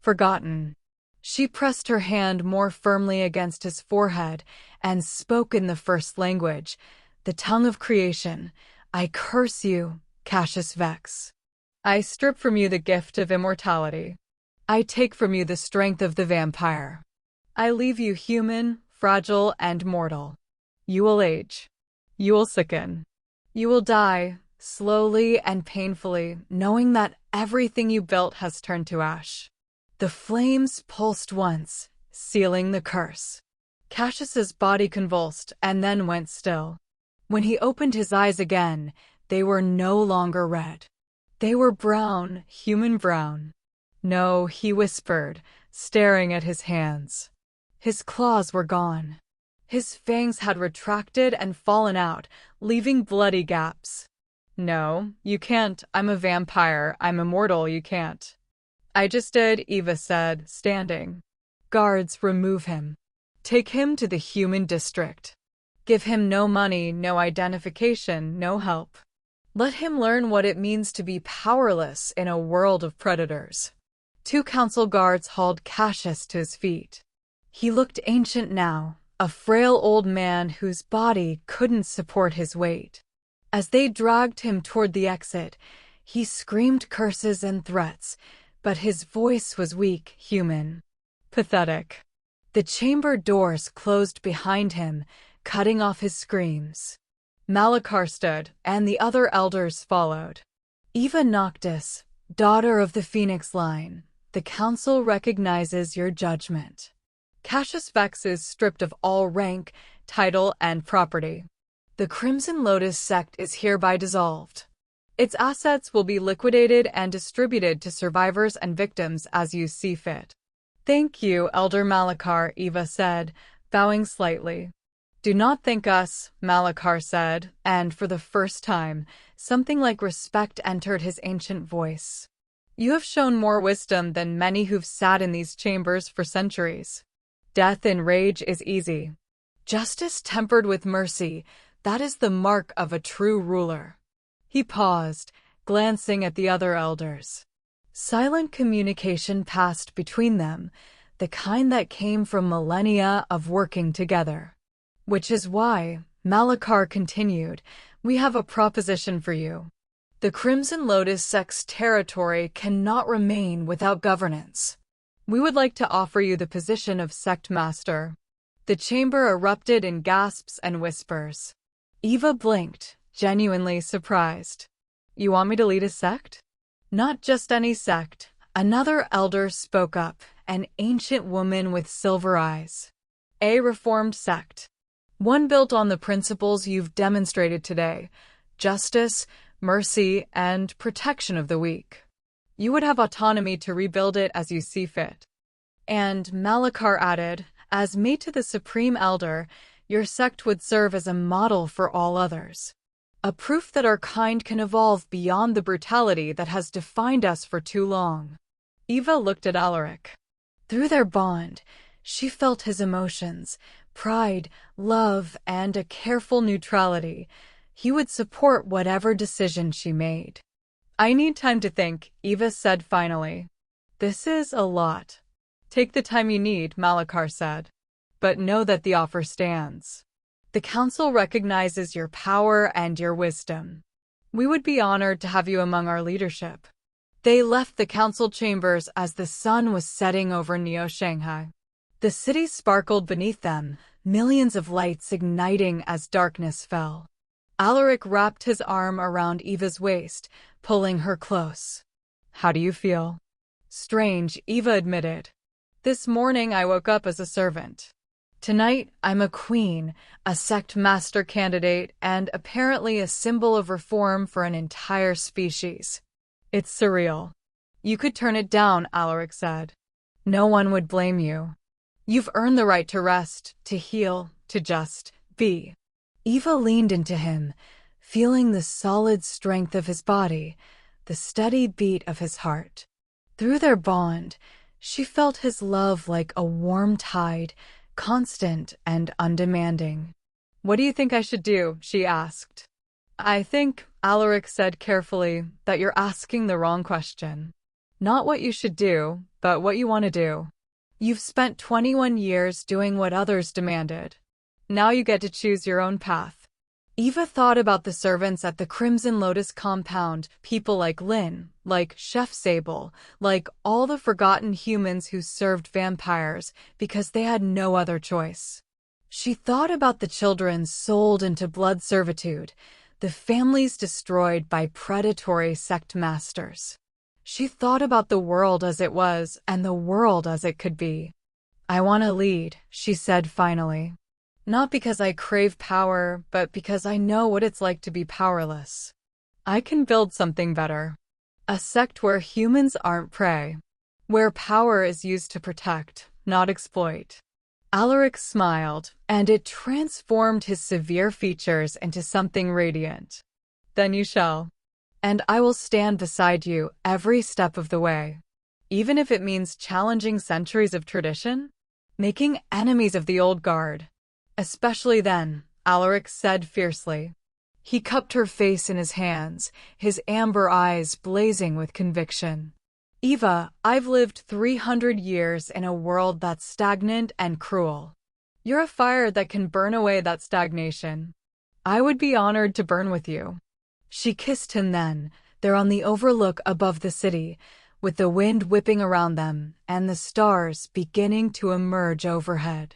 Forgotten. She pressed her hand more firmly against his forehead and spoke in the first language, the tongue of creation. I curse you, Cassius Vex. I strip from you the gift of immortality. I take from you the strength of the vampire. I leave you human, fragile, and mortal. You will age. You will sicken. You will die, slowly and painfully, knowing that everything you built has turned to ash. The flames pulsed once, sealing the curse. Cassius's body convulsed and then went still. When he opened his eyes again, they were no longer red. They were brown, human brown. No, he whispered, staring at his hands. His claws were gone. His fangs had retracted and fallen out, leaving bloody gaps. No, you can't. I'm a vampire. I'm immortal. You can't. I just did, Eva said, standing. Guards, remove him. Take him to the human district. Give him no money, no identification, no help. Let him learn what it means to be powerless in a world of predators. 2 council guards hauled Cassius to his feet. He looked ancient now, a frail old man whose body couldn't support his weight. As they dragged him toward the exit, he screamed curses and threats, but his voice was weak, human. Pathetic. The chamber doors closed behind him, cutting off his screams. Malachar stood, and the other elders followed. Eva Noctis, daughter of the Phoenix line, the council recognizes your judgment. Cassius Vex is stripped of all rank, title, and property. The Crimson Lotus sect is hereby dissolved. Its assets will be liquidated and distributed to survivors and victims as you see fit. Thank you, Elder Malachar, Eva said, bowing slightly. Do not thank us, Malachar said, and for the first time, something like respect entered his ancient voice. You have shown more wisdom than many who've sat in these chambers for centuries. Death in rage is easy. Justice tempered with mercy, that is the mark of a true ruler. He paused, glancing at the other elders. Silent communication passed between them, the kind that came from millennia of working together. Which is why, Malachar continued, we have a proposition for you. The Crimson Lotus sect's territory cannot remain without governance. We would like to offer you the position of sect master. The chamber erupted in gasps and whispers. Eva blinked, genuinely surprised. You want me to lead a sect? Not just any sect. Another elder spoke up, an ancient woman with silver eyes. A reformed sect. One built on the principles you've demonstrated today: justice, mercy, and protection of the weak. You would have autonomy to rebuild it as you see fit. And Malachar added, as mate to the Supreme Elder, your sect would serve as a model for all others. A proof that our kind can evolve beyond the brutality that has defined us for too long. Eva looked at Alaric. Through their bond, she felt his emotions, pride, love, and a careful neutrality. He would support whatever decision she made. I need time to think, Eva said finally. This is a lot. Take the time you need, Malachar said. But know that the offer stands. The council recognizes your power and your wisdom. We would be honored to have you among our leadership. They left the council chambers as the sun was setting over Neo Shanghai. The city sparkled beneath them, millions of lights igniting as darkness fell. Alaric wrapped his arm around Eva's waist, pulling her close. "How do you feel?" "Strange," Eva admitted. "This morning I woke up as a servant. Tonight I'm a queen, a sect master candidate, and apparently a symbol of reform for an entire species. It's surreal." "You could turn it down," Alaric said. "No one would blame you. You've earned the right to rest, to heal, to just be." Eva leaned into him, feeling the solid strength of his body, the steady beat of his heart. Through their bond, she felt his love like a warm tide, constant and undemanding. "What do you think I should do?" she asked. "I think," Alaric said carefully, "that you're asking the wrong question. Not what you should do, but what you want to do. You've spent 21 years doing what others demanded. Now you get to choose your own path." Eva thought about the servants at the Crimson Lotus compound, people like Lynn, like Chef Sable, like all the forgotten humans who served vampires because they had no other choice. She thought about the children sold into blood servitude, the families destroyed by predatory sect masters. She thought about the world as it was and the world as it could be. "I want to lead," she said finally. "Not because I crave power, but because I know what it's like to be powerless. I can build something better. A sect where humans aren't prey. Where power is used to protect, not exploit." Alaric smiled, and it transformed his severe features into something radiant. "Then you shall. And I will stand beside you every step of the way. Even if it means challenging centuries of tradition, making enemies of the old guard. Especially then," Alaric said fiercely. He cupped her face in his hands, his amber eyes blazing with conviction. "Eva, I've lived 300 years in a world that's stagnant and cruel. You're a fire that can burn away that stagnation. I would be honored to burn with you." She kissed him then, there on the overlook above the city, with the wind whipping around them and the stars beginning to emerge overhead.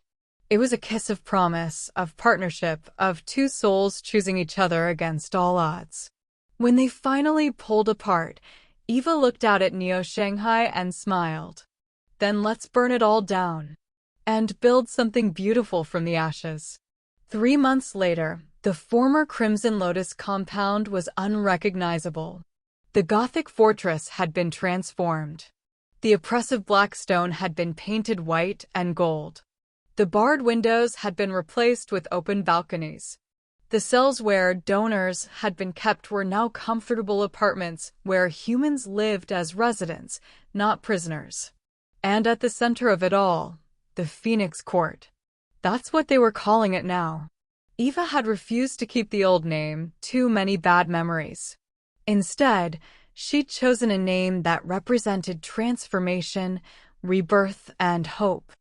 It was a kiss of promise, of partnership, of two souls choosing each other against all odds. When they finally pulled apart, Eva looked out at Neo Shanghai and smiled. "Then let's burn it all down. And build something beautiful from the ashes." 3 months later, the former Crimson Lotus compound was unrecognizable. The Gothic fortress had been transformed. The oppressive black stone had been painted white and gold. The barred windows had been replaced with open balconies. The cells where donors had been kept were now comfortable apartments where humans lived as residents, not prisoners. And at the center of it all, the Phoenix Court. That's what they were calling it now. Eva had refused to keep the old name, too many bad memories. Instead, she'd chosen a name that represented transformation, rebirth, and hope.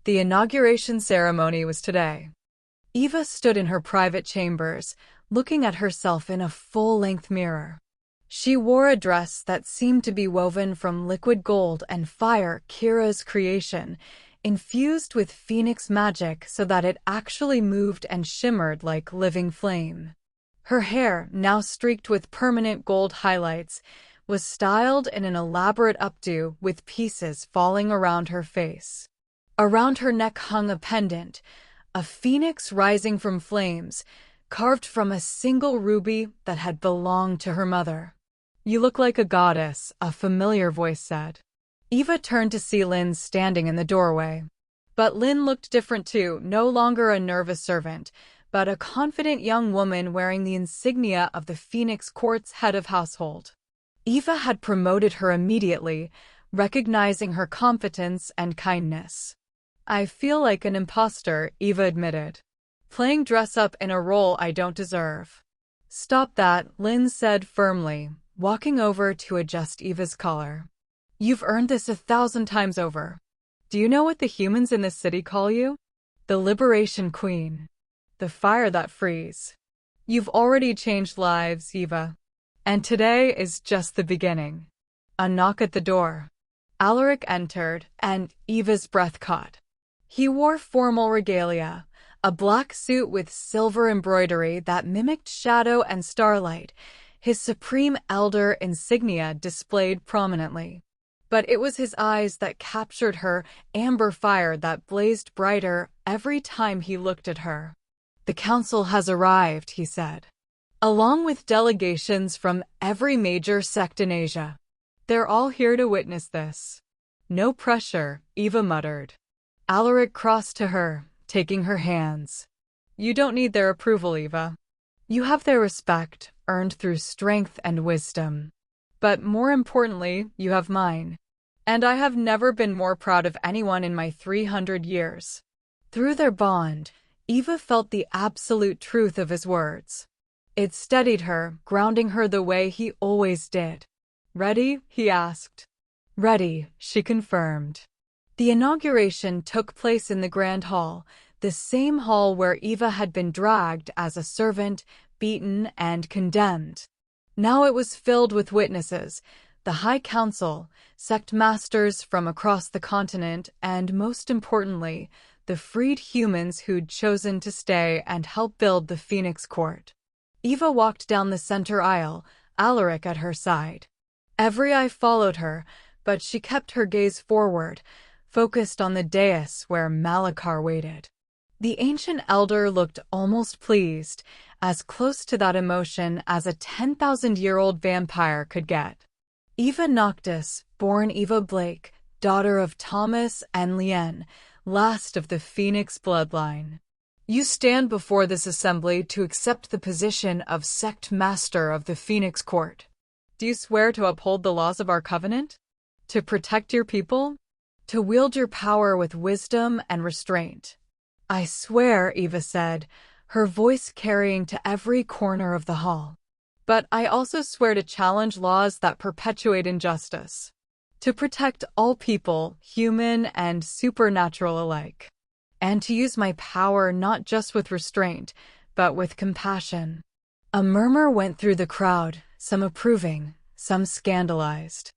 The inauguration ceremony was today. Eva stood in her private chambers, looking at herself in a full-length mirror. She wore a dress that seemed to be woven from liquid gold and fire, Kira's creation, infused with phoenix magic so that it actually moved and shimmered like living flame. Her hair, now streaked with permanent gold highlights, was styled in an elaborate updo with pieces falling around her face. Around her neck hung a pendant, a phoenix rising from flames, carved from a single ruby that had belonged to her mother. "You look like a goddess," a familiar voice said. Eva turned to see Lynn standing in the doorway. But Lynn looked different too, no longer a nervous servant, but a confident young woman wearing the insignia of the Phoenix Court's head of household. Eva had promoted her immediately, recognizing her competence and kindness. "I feel like an imposter," Eva admitted. "Playing dress-up in a role I don't deserve." "Stop that," Lynn said firmly, walking over to adjust Eva's collar. "You've earned this 1,000 times over. Do you know what the humans in this city call you? The Liberation Queen. The fire that frees. You've already changed lives, Eva. And today is just the beginning." A knock at the door. Alaric entered, and Eva's breath caught. He wore formal regalia, a black suit with silver embroidery that mimicked shadow and starlight, his supreme elder insignia displayed prominently. But it was his eyes that captured her, amber fire that blazed brighter every time he looked at her. "The council has arrived," he said, "along with delegations from every major sect in Asia. They're all here to witness this." "No pressure," Eva muttered. Alaric crossed to her, taking her hands. "You don't need their approval, Eva. You have their respect, earned through strength and wisdom. But more importantly, you have mine. And I have never been more proud of anyone in my 300 years." Through their bond, Eva felt the absolute truth of his words. It steadied her, grounding her the way he always did. "Ready?" he asked. "Ready," she confirmed. The inauguration took place in the Grand Hall, the same hall where Eva had been dragged as a servant, beaten, and condemned. Now it was filled with witnesses, the High Council, sect masters from across the continent, and most importantly, the freed humans who'd chosen to stay and help build the Phoenix Court. Eva walked down the center aisle, Alaric at her side. Every eye followed her, but she kept her gaze forward, focused on the dais where Malachar waited. The ancient elder looked almost pleased, as close to that emotion as a 10,000-year-old vampire could get. Eva Noctis, born Eva Blake, daughter of Thomas and Lien, last of the Phoenix bloodline. You stand before this assembly to accept the position of sect master of the Phoenix Court. Do you swear to uphold the laws of our covenant? To protect your people? To wield your power with wisdom and restraint? "I swear," Eva said, her voice carrying to every corner of the hall. "But I also swear to challenge laws that perpetuate injustice. To protect all people, human and supernatural alike. And to use my power not just with restraint, but with compassion." A murmur went through the crowd, some approving, some scandalized.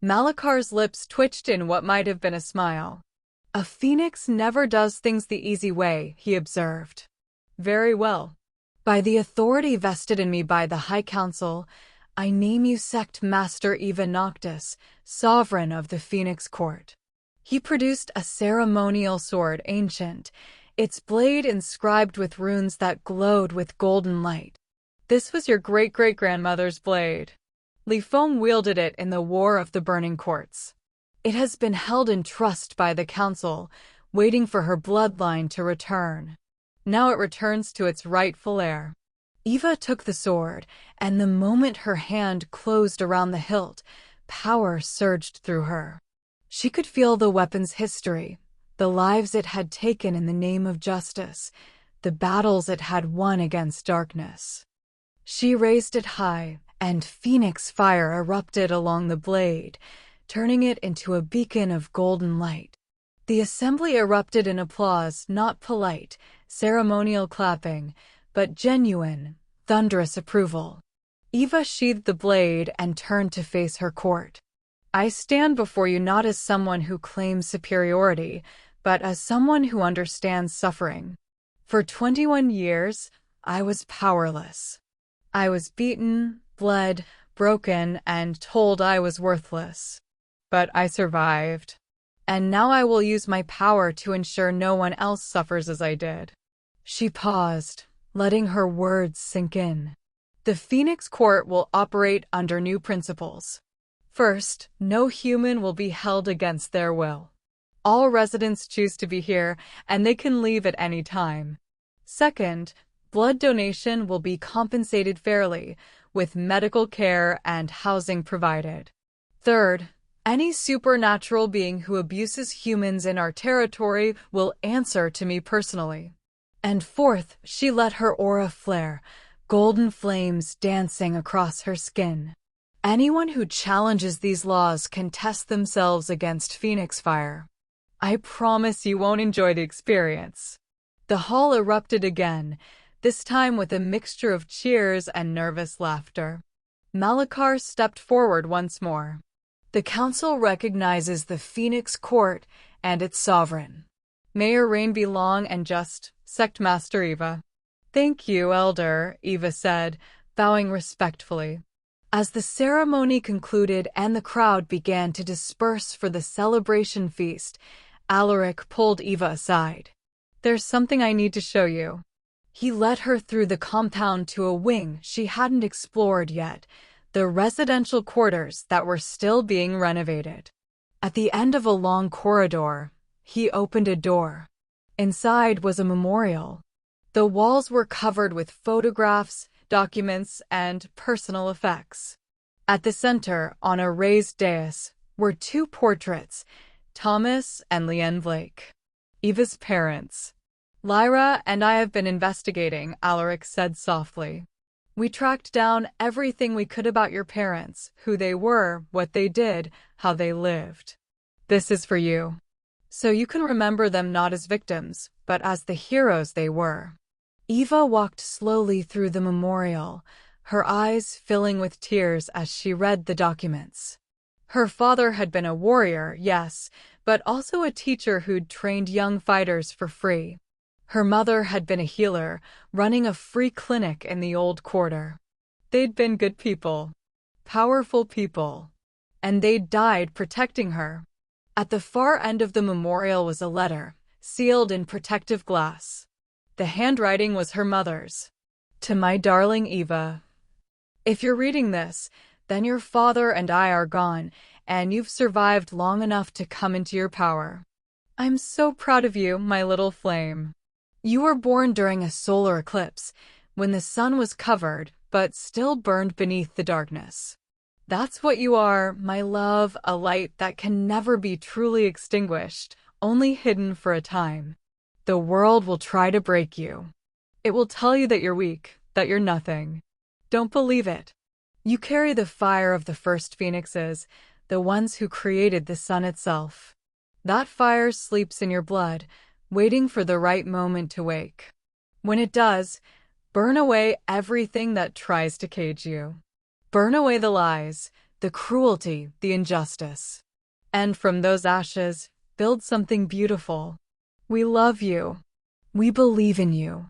Malachar's lips twitched in what might have been a smile. "A phoenix never does things the easy way," he observed. "Very well. By the authority vested in me by the High Council, I name you Sect Master Eva Noctis, Sovereign of the Phoenix Court." He produced a ceremonial sword, ancient, its blade inscribed with runes that glowed with golden light. "This was your great-great-grandmother's blade. Lifong wielded it in the War of the Burning Courts. It has been held in trust by the Council, waiting for her bloodline to return. Now it returns to its rightful heir." Eva took the sword, and the moment her hand closed around the hilt, power surged through her. She could feel the weapon's history, the lives it had taken in the name of justice, the battles it had won against darkness. She raised it high, and phoenix fire erupted along the blade, turning it into a beacon of golden light. The assembly erupted in applause, not polite, ceremonial clapping, but genuine, thunderous approval. Eva sheathed the blade and turned to face her court. "I stand before you not as someone who claims superiority, but as someone who understands suffering. For 21 years, I was powerless. I was beaten, bled, broken, and told I was worthless. But I survived. And now I will use my power to ensure no one else suffers as I did." She paused, letting her words sink in. "The Phoenix Court will operate under new principles. First, no human will be held against their will. All residents choose to be here, and they can leave at any time. Second, blood donation will be compensated fairly, with medical care and housing provided. Third, any supernatural being who abuses humans in our territory will answer to me personally. And fourth," she let her aura flare, golden flames dancing across her skin. "Anyone who challenges these laws can test themselves against Phoenix Fire. I promise you won't enjoy the experience." The hall erupted again, this time with a mixture of cheers and nervous laughter. Malachar stepped forward once more. "The Council recognizes the Phoenix Court and its sovereign. May your reign be long and just, Sect Master Eva. Thank you, Elder, Eva said, bowing respectfully. As the ceremony concluded and the crowd began to disperse for the celebration feast, Alaric pulled Eva aside. There's something I need to show you. He led her through the compound to a wing she hadn't explored yet, the residential quarters that were still being renovated. At the end of a long corridor, he opened a door. Inside was a memorial. The walls were covered with photographs, documents, and personal effects. At the center, on a raised dais, were two portraits, Thomas and Leanne Blake, Eva's parents. Lyra and I have been investigating, Alaric said softly. We tracked down everything we could about your parents, who they were, what they did, how they lived. This is for you. So you can remember them not as victims, but as the heroes they were. Eva walked slowly through the memorial, her eyes filling with tears as she read the documents. Her father had been a warrior, yes, but also a teacher who'd trained young fighters for free. Her mother had been a healer, running a free clinic in the old quarter. They'd been good people, powerful people, and they'd died protecting her. At the far end of the memorial was a letter, sealed in protective glass. The handwriting was her mother's. To my darling Eva. If you're reading this, then your father and I are gone, and you've survived long enough to come into your power. I'm so proud of you, my little flame. You were born during a solar eclipse, when the sun was covered, but still burned beneath the darkness. That's what you are, my love, a light that can never be truly extinguished, only hidden for a time. The world will try to break you. It will tell you that you're weak, that you're nothing. Don't believe it. You carry the fire of the first phoenixes, the ones who created the sun itself. That fire sleeps in your blood, waiting for the right moment to wake. When it does, burn away everything that tries to cage you. Burn away the lies, the cruelty, the injustice. And from those ashes, build something beautiful. We love you. We believe in you.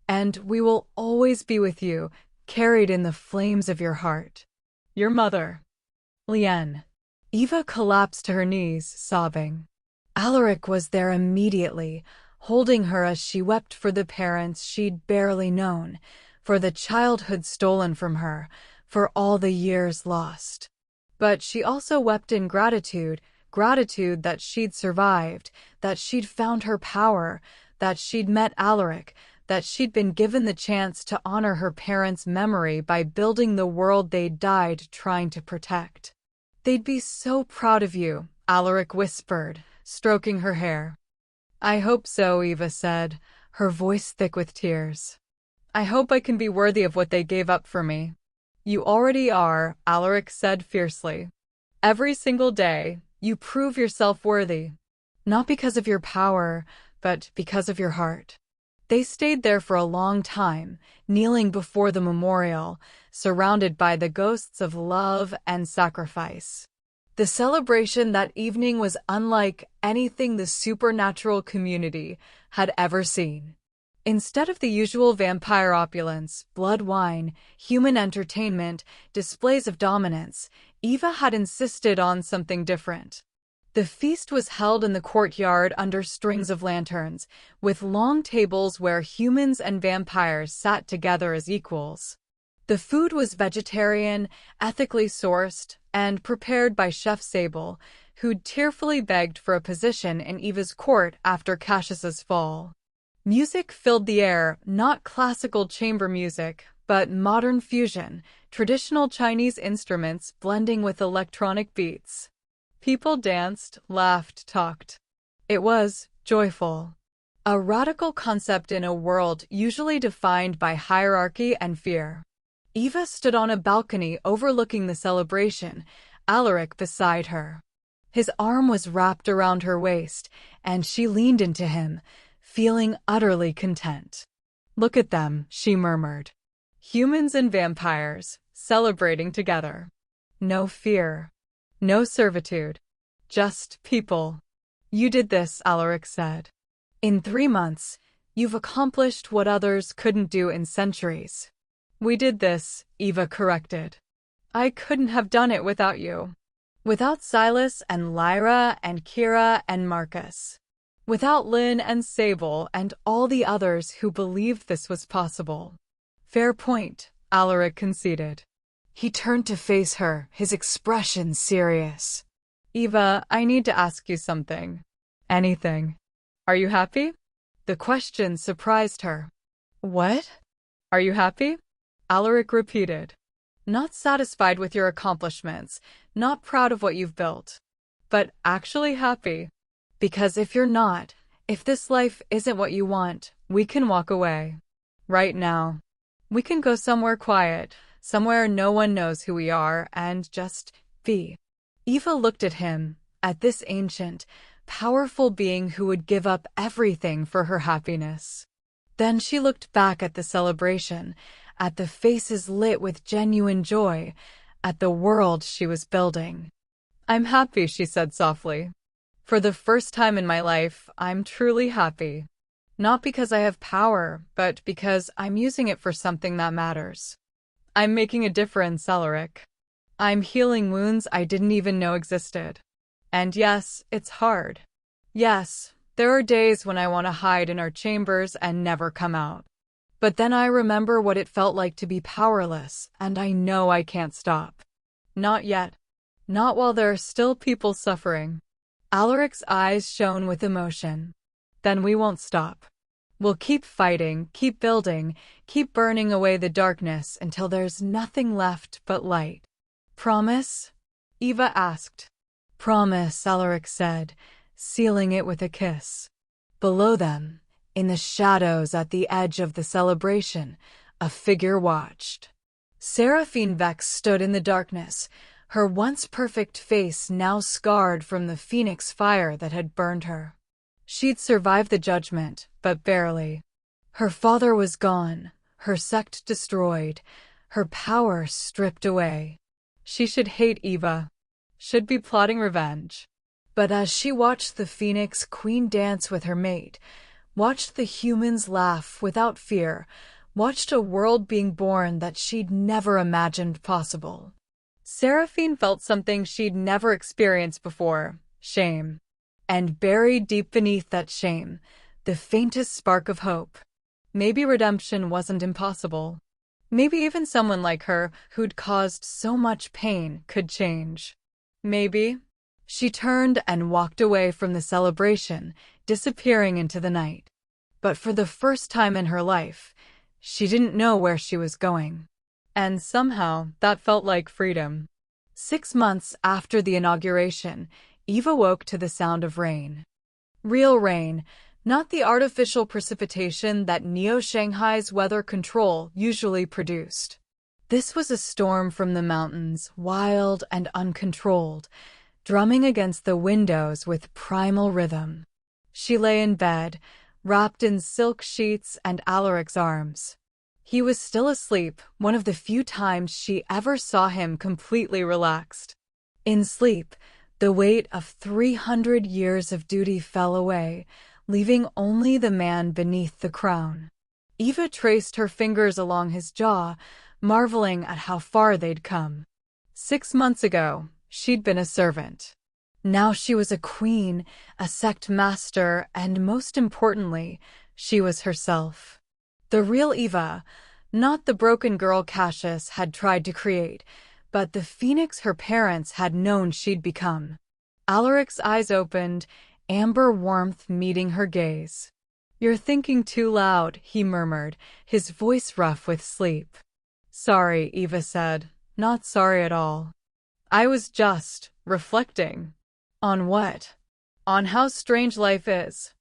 And we will always be with you, carried in the flames of your heart. Your mother, Leanne. Eva collapsed to her knees, sobbing. Alaric was there immediately, holding her as she wept for the parents she'd barely known, for the childhood stolen from her, for all the years lost. But she also wept in gratitude that she'd survived, that she'd found her power, that she'd met Alaric, that she'd been given the chance to honor her parents' memory by building the world they'd died trying to protect. They'd be so proud of you, Alaric whispered, stroking her hair. I hope so, Eva said, her voice thick with tears. I hope I can be worthy of what they gave up for me. You already are, Alaric said fiercely. Every single day, you prove yourself worthy. Not because of your power, but because of your heart. They stayed there for a long time, kneeling before the memorial, surrounded by the ghosts of love and sacrifice. The celebration that evening was unlike anything the supernatural community had ever seen. Instead of the usual vampire opulence, blood wine, human entertainment, displays of dominance, Eva had insisted on something different. The feast was held in the courtyard under strings of lanterns, with long tables where humans and vampires sat together as equals. The food was vegetarian, ethically sourced, and prepared by Chef Sable, who'd tearfully begged for a position in Eva's court after Cassius's fall. Music filled the air, not classical chamber music, but modern fusion, traditional Chinese instruments blending with electronic beats. People danced, laughed, talked. It was joyful. A radical concept in a world usually defined by hierarchy and fear. Eva stood on a balcony overlooking the celebration, Alaric beside her. His arm was wrapped around her waist, and she leaned into him, feeling utterly content. Look at them, she murmured. Humans and vampires, celebrating together. No fear. No servitude. Just people. You did this, Alaric said. In 3 months, you've accomplished what others couldn't do in centuries. We did this, Eva corrected. I couldn't have done it without you. Without Silas and Lyra and Kira and Marcus. Without Lynn and Sable and all the others who believed this was possible. Fair point, Alaric conceded. He turned to face her, his expression serious. Eva, I need to ask you something. Anything. Are you happy? The question surprised her. What? Are you happy? Alaric repeated. Not satisfied with your accomplishments, not proud of what you've built, but actually happy. Because if you're not, if this life isn't what you want, we can walk away. Right now. We can go somewhere quiet, somewhere no one knows who we are, and just be. Eva looked at him, at this ancient, powerful being who would give up everything for her happiness. Then she looked back at the celebration, at the faces lit with genuine joy, at the world she was building. I'm happy, she said softly. For the first time in my life, I'm truly happy. Not because I have power, but because I'm using it for something that matters. I'm making a difference, Alaric. I'm healing wounds I didn't even know existed. And yes, it's hard. Yes, there are days when I want to hide in our chambers and never come out. But then I remember what it felt like to be powerless, and I know I can't stop. Not yet. Not while there are still people suffering. Alaric's eyes shone with emotion. Then we won't stop. We'll keep fighting, keep building, keep burning away the darkness until there's nothing left but light. Promise? Eva asked. Promise, Alaric said, sealing it with a kiss. Below them, in the shadows at the edge of the celebration, a figure watched. Seraphine Vex stood in the darkness, her once perfect face now scarred from the phoenix fire that had burned her. She'd survived the judgment, but barely. Her father was gone, her sect destroyed, her power stripped away. She should hate Eva. Should be plotting revenge. But as she watched the Phoenix Queen dance with her mate, watched the humans laugh without fear, watched a world being born that she'd never imagined possible, Seraphine felt something she'd never experienced before, shame. And buried deep beneath that shame, the faintest spark of hope. Maybe redemption wasn't impossible. Maybe even someone like her, who'd caused so much pain, could change. Maybe. She turned and walked away from the celebration, disappearing into the night. But for the first time in her life, she didn't know where she was going. And somehow, that felt like freedom. 6 months after the inauguration, Eva woke to the sound of rain. Real rain, not the artificial precipitation that Neo-Shanghai's weather control usually produced. This was a storm from the mountains, wild and uncontrolled, drumming against the windows with primal rhythm. She lay in bed, wrapped in silk sheets and Alaric's arms. He was still asleep, one of the few times she ever saw him completely relaxed. In sleep, the weight of 300 years of duty fell away, leaving only the man beneath the crown. Eva traced her fingers along his jaw, marveling at how far they'd come. 6 months ago, she'd been a servant. Now she was a queen, a sect master, and most importantly, she was herself. The real Eva, not the broken girl Cassius had tried to create, but the phoenix her parents had known she'd become. Alaric's eyes opened, amber warmth meeting her gaze. "You're thinking too loud," he murmured, his voice rough with sleep. "Sorry," Eva said. "Not sorry at all. I was just reflecting." On what? On how strange life is.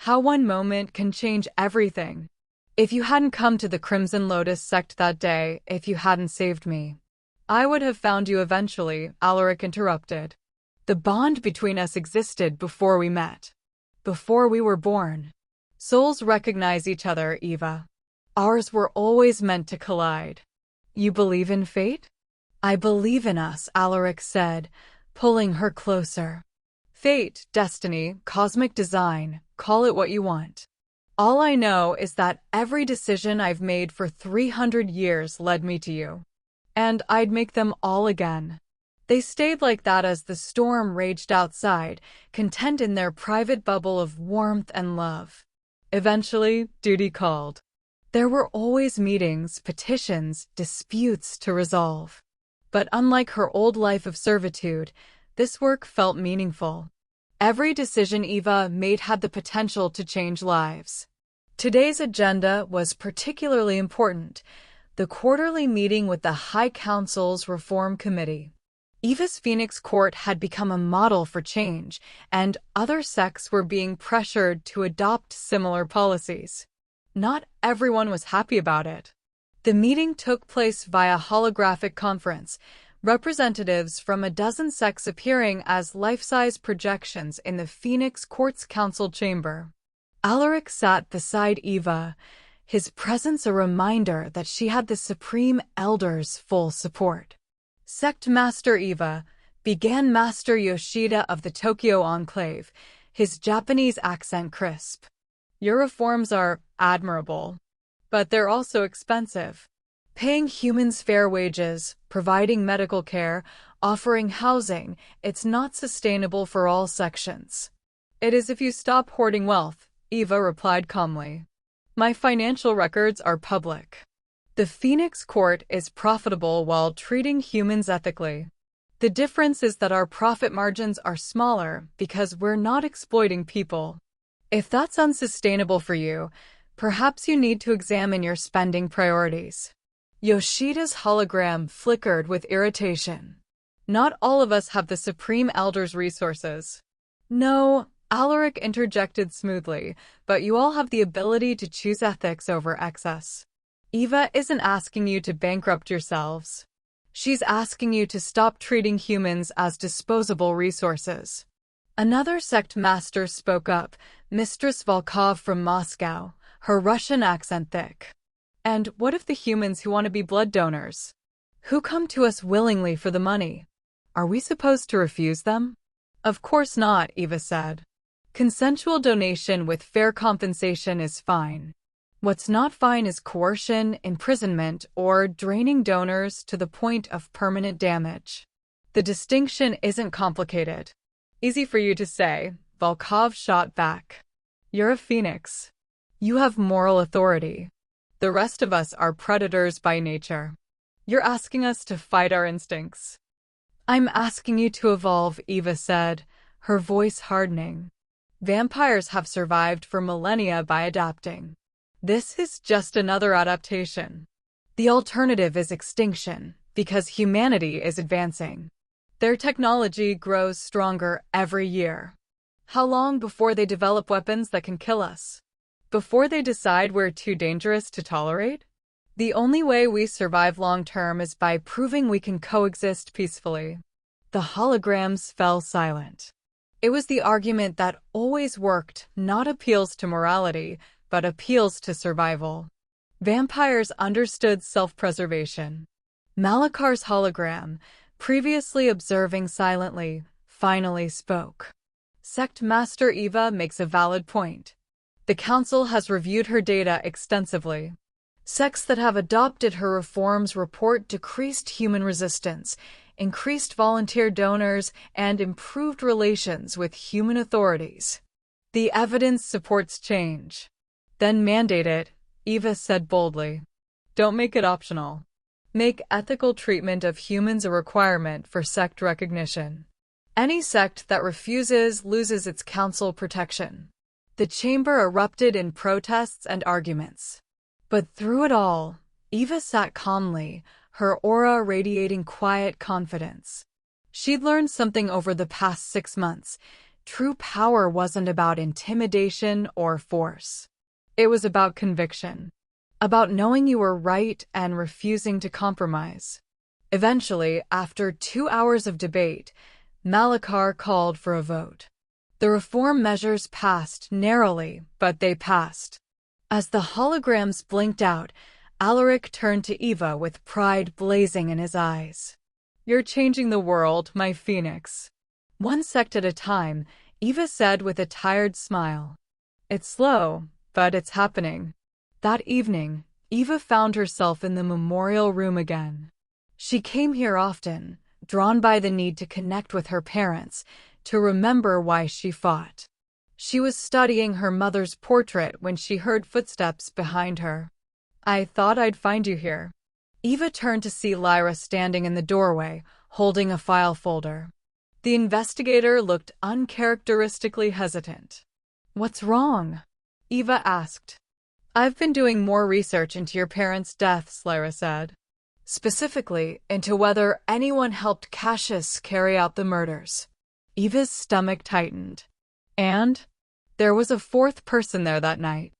How one moment can change everything. "If you hadn't come to the Crimson Lotus sect that day, if you hadn't saved me, I would have found you eventually," Alaric interrupted. "The bond between us existed before we met. Before we were born. Souls recognize each other, Eva. Ours were always meant to collide." "You believe in fate?" "I believe in us," Alaric said, pulling her closer. Fate, destiny, cosmic design, call it what you want. All I know is that every decision I've made for 300 years led me to you. And I'd make them all again. They stayed like that as the storm raged outside, content in their private bubble of warmth and love. Eventually, duty called. There were always meetings, petitions, disputes to resolve. But unlike her old life of servitude, this work felt meaningful. Every decision Eva made had the potential to change lives. Today's agenda was particularly important: the quarterly meeting with the High Council's Reform Committee. Eva's Phoenix Court had become a model for change, and other sects were being pressured to adopt similar policies. Not everyone was happy about it. The meeting took place via holographic conference, representatives from a dozen sects appearing as life-size projections in the Phoenix Court's council chamber. Alaric sat beside Eva, his presence a reminder that she had the Supreme Elder's full support. Sect Master Eva, began Master Yoshida of the Tokyo Enclave, his Japanese accent crisp. Your reforms are admirable, but they're also expensive. Paying humans fair wages, providing medical care, offering housing, it's not sustainable for all sections. It is if you stop hoarding wealth, Eva replied calmly. My financial records are public. The Phoenix Court is profitable while treating humans ethically. The difference is that our profit margins are smaller because we're not exploiting people. If that's unsustainable for you, perhaps you need to examine your spending priorities. Yoshida's hologram flickered with irritation. Not all of us have the Supreme Elder's resources. No, Alaric interjected smoothly, but you all have the ability to choose ethics over excess. Eva isn't asking you to bankrupt yourselves. She's asking you to stop treating humans as disposable resources. Another sect master spoke up, Mistress Volkov from Moscow, her Russian accent thick. And what if the humans who want to be blood donors? Who come to us willingly for the money? Are we supposed to refuse them? Of course not, Eva said. Consensual donation with fair compensation is fine. What's not fine is coercion, imprisonment, or draining donors to the point of permanent damage. The distinction isn't complicated. Easy for you to say, Volkov shot back. You're a phoenix. You have moral authority. The rest of us are predators by nature. You're asking us to fight our instincts. I'm asking you to evolve, Eva said, her voice hardening. Vampires have survived for millennia by adapting. This is just another adaptation. The alternative is extinction, because humanity is advancing. Their technology grows stronger every year. How long before they develop weapons that can kill us? Before they decide we're too dangerous to tolerate? The only way we survive long-term is by proving we can coexist peacefully. The holograms fell silent. It was the argument that always worked, not appeals to morality, but appeals to survival. Vampires understood self-preservation. Malakar's hologram, previously observing silently, finally spoke. Sect Master Eva makes a valid point. The Council has reviewed her data extensively. Sects that have adopted her reforms report decreased human resistance, increased volunteer donors, and improved relations with human authorities. The evidence supports change. Then mandate it, Eva said boldly. Don't make it optional. Make ethical treatment of humans a requirement for sect recognition. Any sect that refuses loses its council protection. The chamber erupted in protests and arguments. But through it all, Eva sat calmly, her aura radiating quiet confidence. She'd learned something over the past 6 months. True power wasn't about intimidation or force. It was about conviction. About knowing you were right and refusing to compromise. Eventually, after 2 hours of debate, Malakar called for a vote. The reform measures passed narrowly, but they passed. As the holograms blinked out, Alaric turned to Eva with pride blazing in his eyes. You're changing the world, my phoenix. One sect at a time, Eva said with a tired smile. It's slow, but it's happening. That evening, Eva found herself in the memorial room again. She came here often, drawn by the need to connect with her parents, to remember why she fought. She was studying her mother's portrait when she heard footsteps behind her. I thought I'd find you here. Eva turned to see Lyra standing in the doorway, holding a file folder. The investigator looked uncharacteristically hesitant. What's wrong? Eva asked. I've been doing more research into your parents' deaths, Lyra said. Specifically, into whether anyone helped Cassius carry out the murders. Eva's stomach tightened. And? There was a fourth person there that night.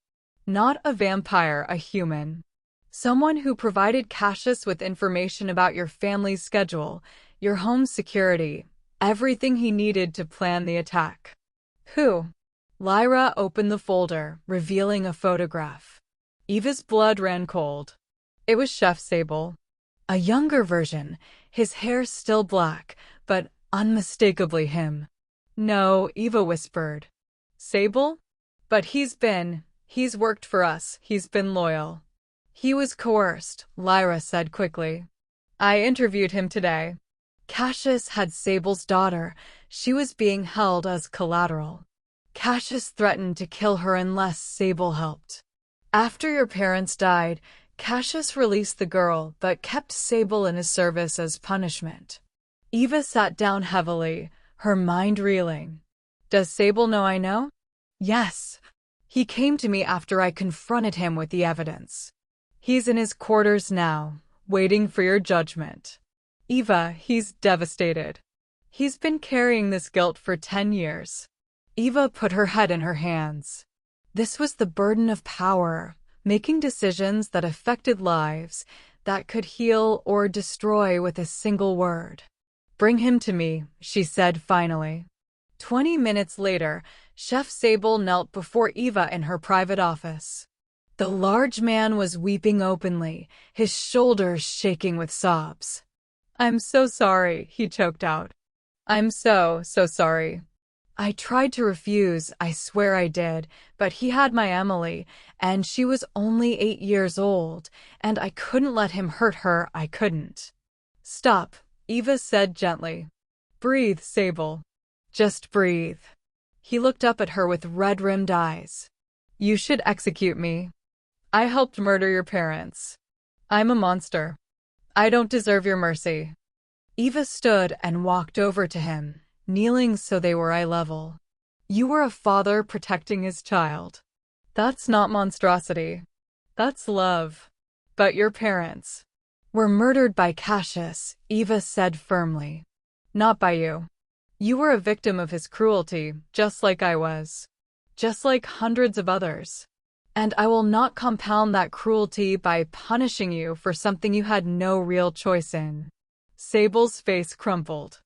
Not a vampire, a human. Someone who provided Cassius with information about your family's schedule, your home's security, everything he needed to plan the attack. Who? Lyra opened the folder, revealing a photograph. Eva's blood ran cold. It was Chef Sable. A younger version, his hair still black, but unmistakably him. No, Eva whispered. Sable? But he's worked for us, he's been loyal. He was coerced, Lyra said quickly. I interviewed him today. Cassius had Sable's daughter. She was being held as collateral. Cassius threatened to kill her unless Sable helped. After your parents died, Cassius released the girl but kept Sable in his service as punishment. Eva sat down heavily, her mind reeling. Does Sable know I know? Yes. He came to me after I confronted him with the evidence. He's in his quarters now, waiting for your judgment. Eva, he's devastated. He's been carrying this guilt for 10 years. Eva put her head in her hands. This was the burden of power, making decisions that affected lives, that could heal or destroy with a single word. Bring him to me, she said finally. 20 minutes later, Chef Sable knelt before Eva in her private office. The large man was weeping openly, his shoulders shaking with sobs. I'm so sorry, he choked out. I'm so sorry. I tried to refuse, I swear I did, but he had my Emily, and she was only 8 years old, and I couldn't let him hurt her, I couldn't. Stop, Eva said gently. Breathe, Sable. Just breathe. He looked up at her with red-rimmed eyes. You should execute me. I helped murder your parents. I'm a monster. I don't deserve your mercy. Eva stood and walked over to him, kneeling so they were eye level. You were a father protecting his child. That's not monstrosity. That's love. But your parents were murdered by Cassius, Eva said firmly. Not by you. You were a victim of his cruelty, just like I was. Just like hundreds of others. And I will not compound that cruelty by punishing you for something you had no real choice in. Sable's face crumpled.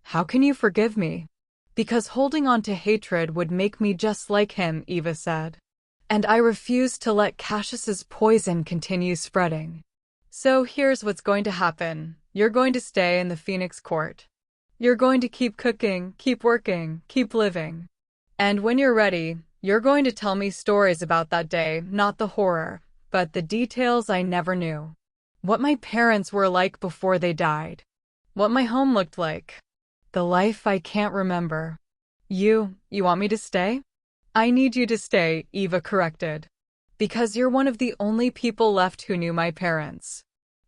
How can you forgive me? Because holding on to hatred would make me just like him, Eva said. And I refuse to let Cassius's poison continue spreading. So here's what's going to happen. You're going to stay in the Phoenix Court. You're going to keep cooking, keep working, keep living. And when you're ready, you're going to tell me stories about that day, not the horror, but the details I never knew. What my parents were like before they died. What my home looked like. The life I can't remember. You want me to stay? I need you to stay, Eva corrected. Because you're one of the only people left who knew my parents.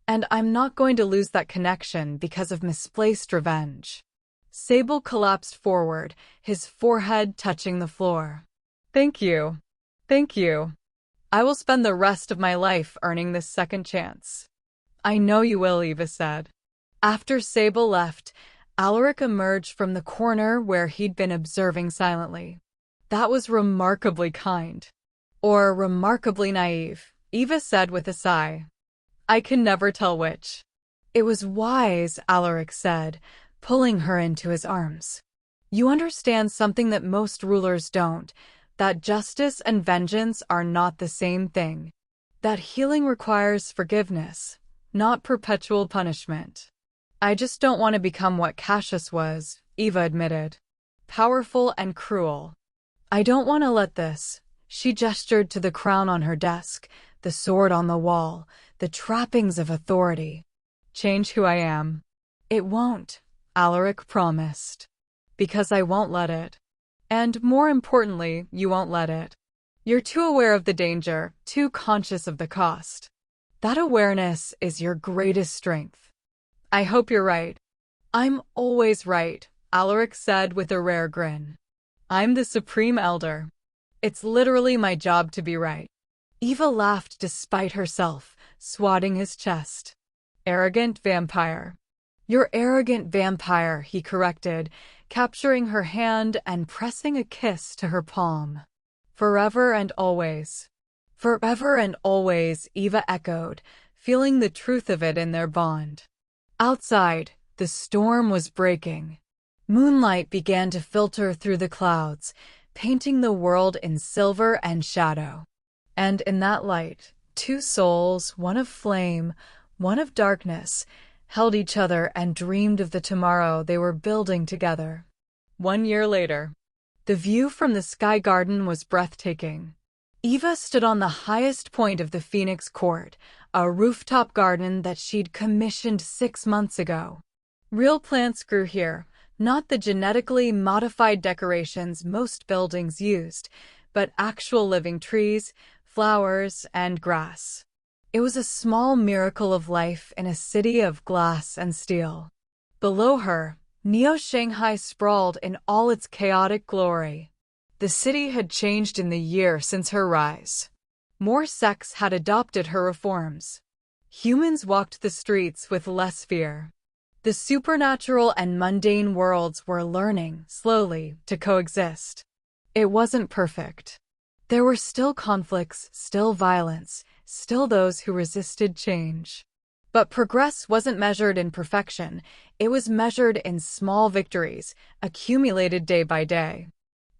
And I'm not going to lose that connection because of misplaced revenge. Sable collapsed forward, his forehead touching the floor. Thank you. Thank you. I will spend the rest of my life earning this second chance. I know you will, Eva said. After Sable left, Alaric emerged from the corner where he'd been observing silently. That was remarkably kind. Or remarkably naive, Eva said with a sigh. I can never tell which. It was wise, Alaric said, pulling her into his arms. You understand something that most rulers don't, that justice and vengeance are not the same thing. That healing requires forgiveness, not perpetual punishment. I just don't want to become what Cassius was, Eva admitted. Powerful and cruel. I don't want to let this. She gestured to the crown on her desk, the sword on the wall, the trappings of authority. Change who I am. It won't, Alaric promised. Because I won't let it. And more importantly, you won't let it. You're too aware of the danger, too conscious of the cost. That awareness is your greatest strength. I hope you're right. I'm always right, Alaric said with a rare grin. I'm the Supreme Elder. It's literally my job to be right. Eva laughed despite herself, swatting his chest. Arrogant vampire. You're arrogant vampire, he corrected, capturing her hand and pressing a kiss to her palm. Forever and always. Forever and always, Eva echoed, feeling the truth of it in their bond. Outside, the storm was breaking. Moonlight began to filter through the clouds, painting the world in silver and shadow. And in that light, two souls, one of flame, one of darkness, held each other and dreamed of the tomorrow they were building together. 1 year later, the view from the Sky Garden was breathtaking. Eva stood on the highest point of the Phoenix Court, a rooftop garden that she'd commissioned 6 months ago. Real plants grew here, not the genetically modified decorations most buildings used, but actual living trees, flowers, and grass. It was a small miracle of life in a city of glass and steel. Below her, Neo-Shanghai sprawled in all its chaotic glory. The city had changed in the year since her rise. More sects had adopted her reforms. Humans walked the streets with less fear. The supernatural and mundane worlds were learning, slowly, to coexist. It wasn't perfect. There were still conflicts, still violence, still those who resisted change. But progress wasn't measured in perfection, it was measured in small victories, accumulated day by day.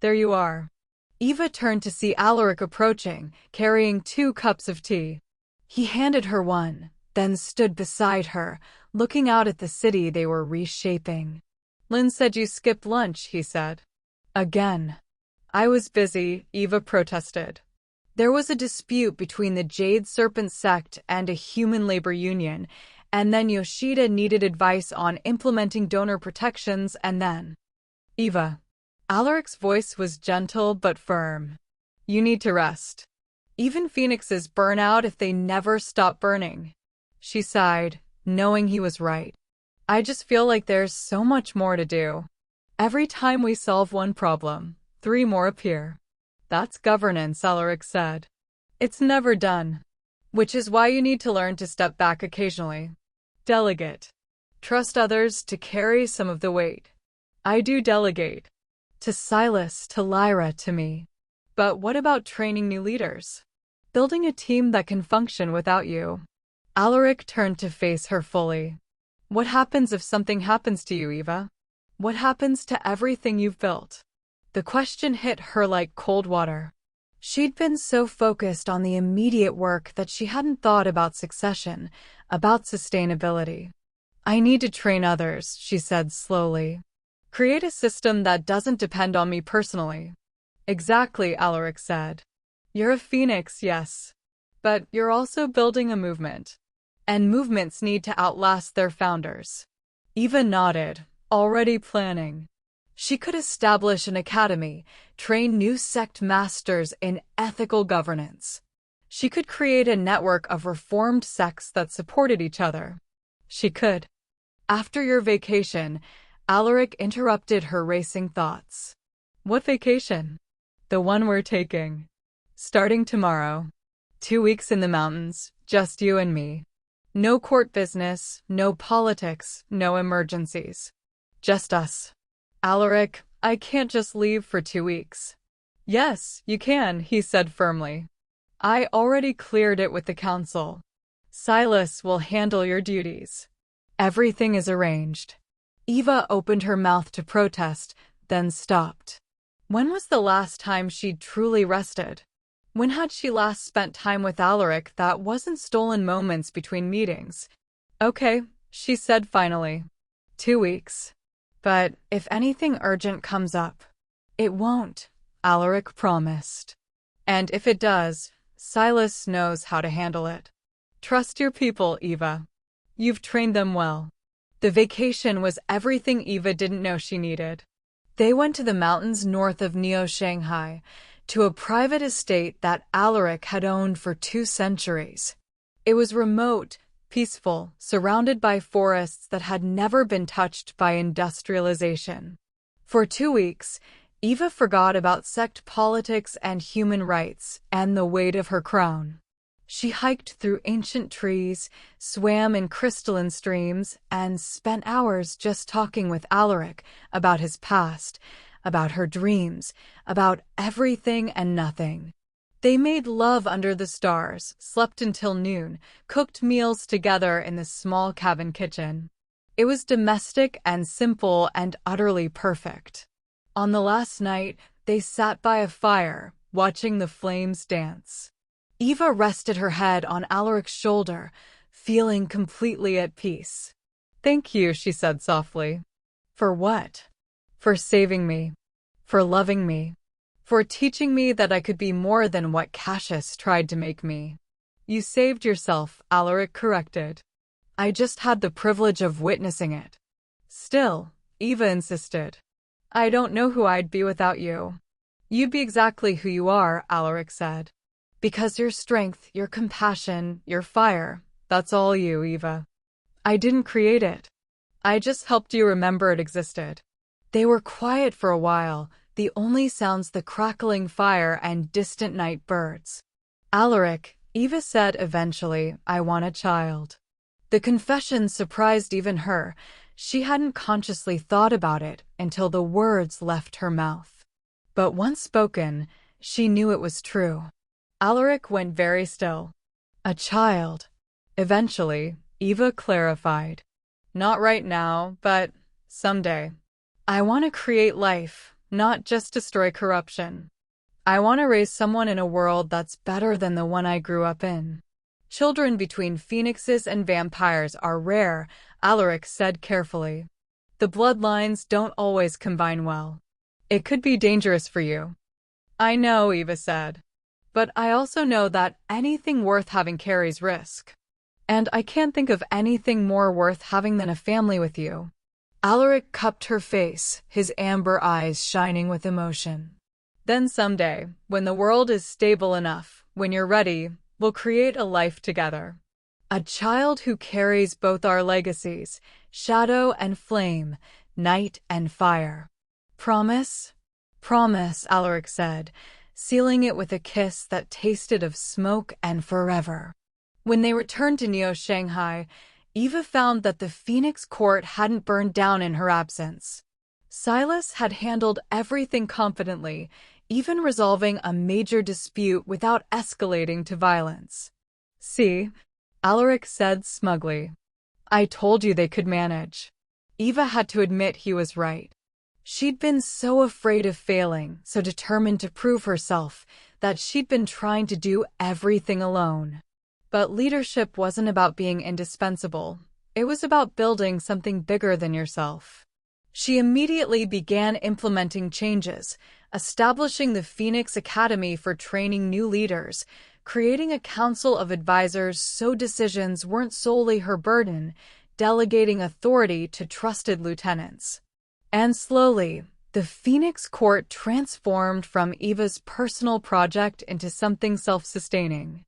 There you are. Eva turned to see Alaric approaching, carrying 2 cups of tea. He handed her one, then stood beside her, looking out at the city they were reshaping. Lynn said you skipped lunch, he said. Again. I was busy, Eva protested. There was a dispute between the Jade Serpent sect and a human labor union, and then Yoshida needed advice on implementing donor protections, and then… Eva. Alaric's voice was gentle but firm. You need to rest. Even phoenixes burn out if they never stop burning. She sighed, knowing he was right. I just feel like there's so much more to do. Every time we solve one problem, 3 more appear. That's governance, Alaric said. It's never done. Which is why you need to learn to step back occasionally. Delegate. Trust others to carry some of the weight. I do delegate. To Silas, to Lyra, to me. But what about training new leaders? Building a team that can function without you? Alaric turned to face her fully. What happens if something happens to you, Eva? What happens to everything you've built? The question hit her like cold water. She'd been so focused on the immediate work that she hadn't thought about succession, about sustainability. I need to train others, she said slowly. Create a system that doesn't depend on me personally. Exactly, Alaric said. You're a phoenix, yes. But you're also building a movement. And movements need to outlast their founders. Eva nodded, already planning. She could establish an academy, train new sect masters in ethical governance. She could create a network of reformed sects that supported each other. She could. After your vacation, Alaric interrupted her racing thoughts. What vacation? The one we're taking. Starting tomorrow. 2 weeks in the mountains, just you and me. No court business, no politics, no emergencies. Just us. Alaric, I can't just leave for 2 weeks. Yes, you can, he said firmly. I already cleared it with the council. Silas will handle your duties. Everything is arranged. Eva opened her mouth to protest, then stopped. When was the last time she'd truly rested? When had she last spent time with Alaric that wasn't stolen moments between meetings? Okay, she said finally. 2 weeks. But if anything urgent comes up, it won't, Alaric promised. And if it does, Silas knows how to handle it. Trust your people, Eva. You've trained them well. The vacation was everything Eva didn't know she needed. They went to the mountains north of Neo-Shanghai, to a private estate that Alaric had owned for 2 centuries. It was remote, peaceful, surrounded by forests that had never been touched by industrialization. For 2 weeks, Eva forgot about sect politics and human rights and the weight of her crown. She hiked through ancient trees, swam in crystalline streams, and spent hours just talking with Alaric about his past, about her dreams, about everything and nothing. They made love under the stars, slept until noon, cooked meals together in the small cabin kitchen. It was domestic and simple and utterly perfect. On the last night, they sat by a fire, watching the flames dance. Eva rested her head on Alaric's shoulder, feeling completely at peace. "Thank you," she said softly. "For what?" "For saving me. For loving me. For teaching me that I could be more than what Cassius tried to make me." "You saved yourself," Alaric corrected. "I just had the privilege of witnessing it." "Still," Eva insisted, "I don't know who I'd be without you." "You'd be exactly who you are," Alaric said. "Because your strength, your compassion, your fire, that's all you, Eva. I didn't create it. I just helped you remember it existed." They were quiet for a while, the only sounds the crackling fire and distant night birds. "Alaric," Eva said eventually, "I want a child." The confession surprised even her. She hadn't consciously thought about it until the words left her mouth. But once spoken, she knew it was true. Alaric went very still. "A child." Eventually, Eva clarified. "Not right now, but someday. I want to create life, not just destroy corruption. I want to raise someone in a world that's better than the one I grew up in." "Children between phoenixes and vampires are rare," Alaric said carefully. "The bloodlines don't always combine well. It could be dangerous for you." "I know," Eva said. "But I also know that anything worth having carries risk. And I can't think of anything more worth having than a family with you." Alaric cupped her face, his amber eyes shining with emotion. "Then someday, when the world is stable enough, when you're ready, we'll create a life together. A child who carries both our legacies, shadow and flame, night and fire." "Promise?" "Promise," Alaric said, sealing it with a kiss that tasted of smoke and forever. When they returned to Neo-Shanghai, Eva found that the Phoenix Court hadn't burned down in her absence. Silas had handled everything confidently, even resolving a major dispute witut escalating to violence. "See," Alaric said smugly. "I told you they could manage." Eva had to admit he was right. She'd been so afraid of failing, so determined to prove herself, that she'd been trying to do everything alone. But leadership wasn't about being indispensable. It was about building something bigger than yourself. She immediately began implementing changes, establishing the Phoenix Academy for training new leaders, creating a council of advisors so decisions weren't solely her burden, delegating authority to trusted lieutenants. And slowly, the Phoenix Court transformed from Eva's personal project into something self-sustaining.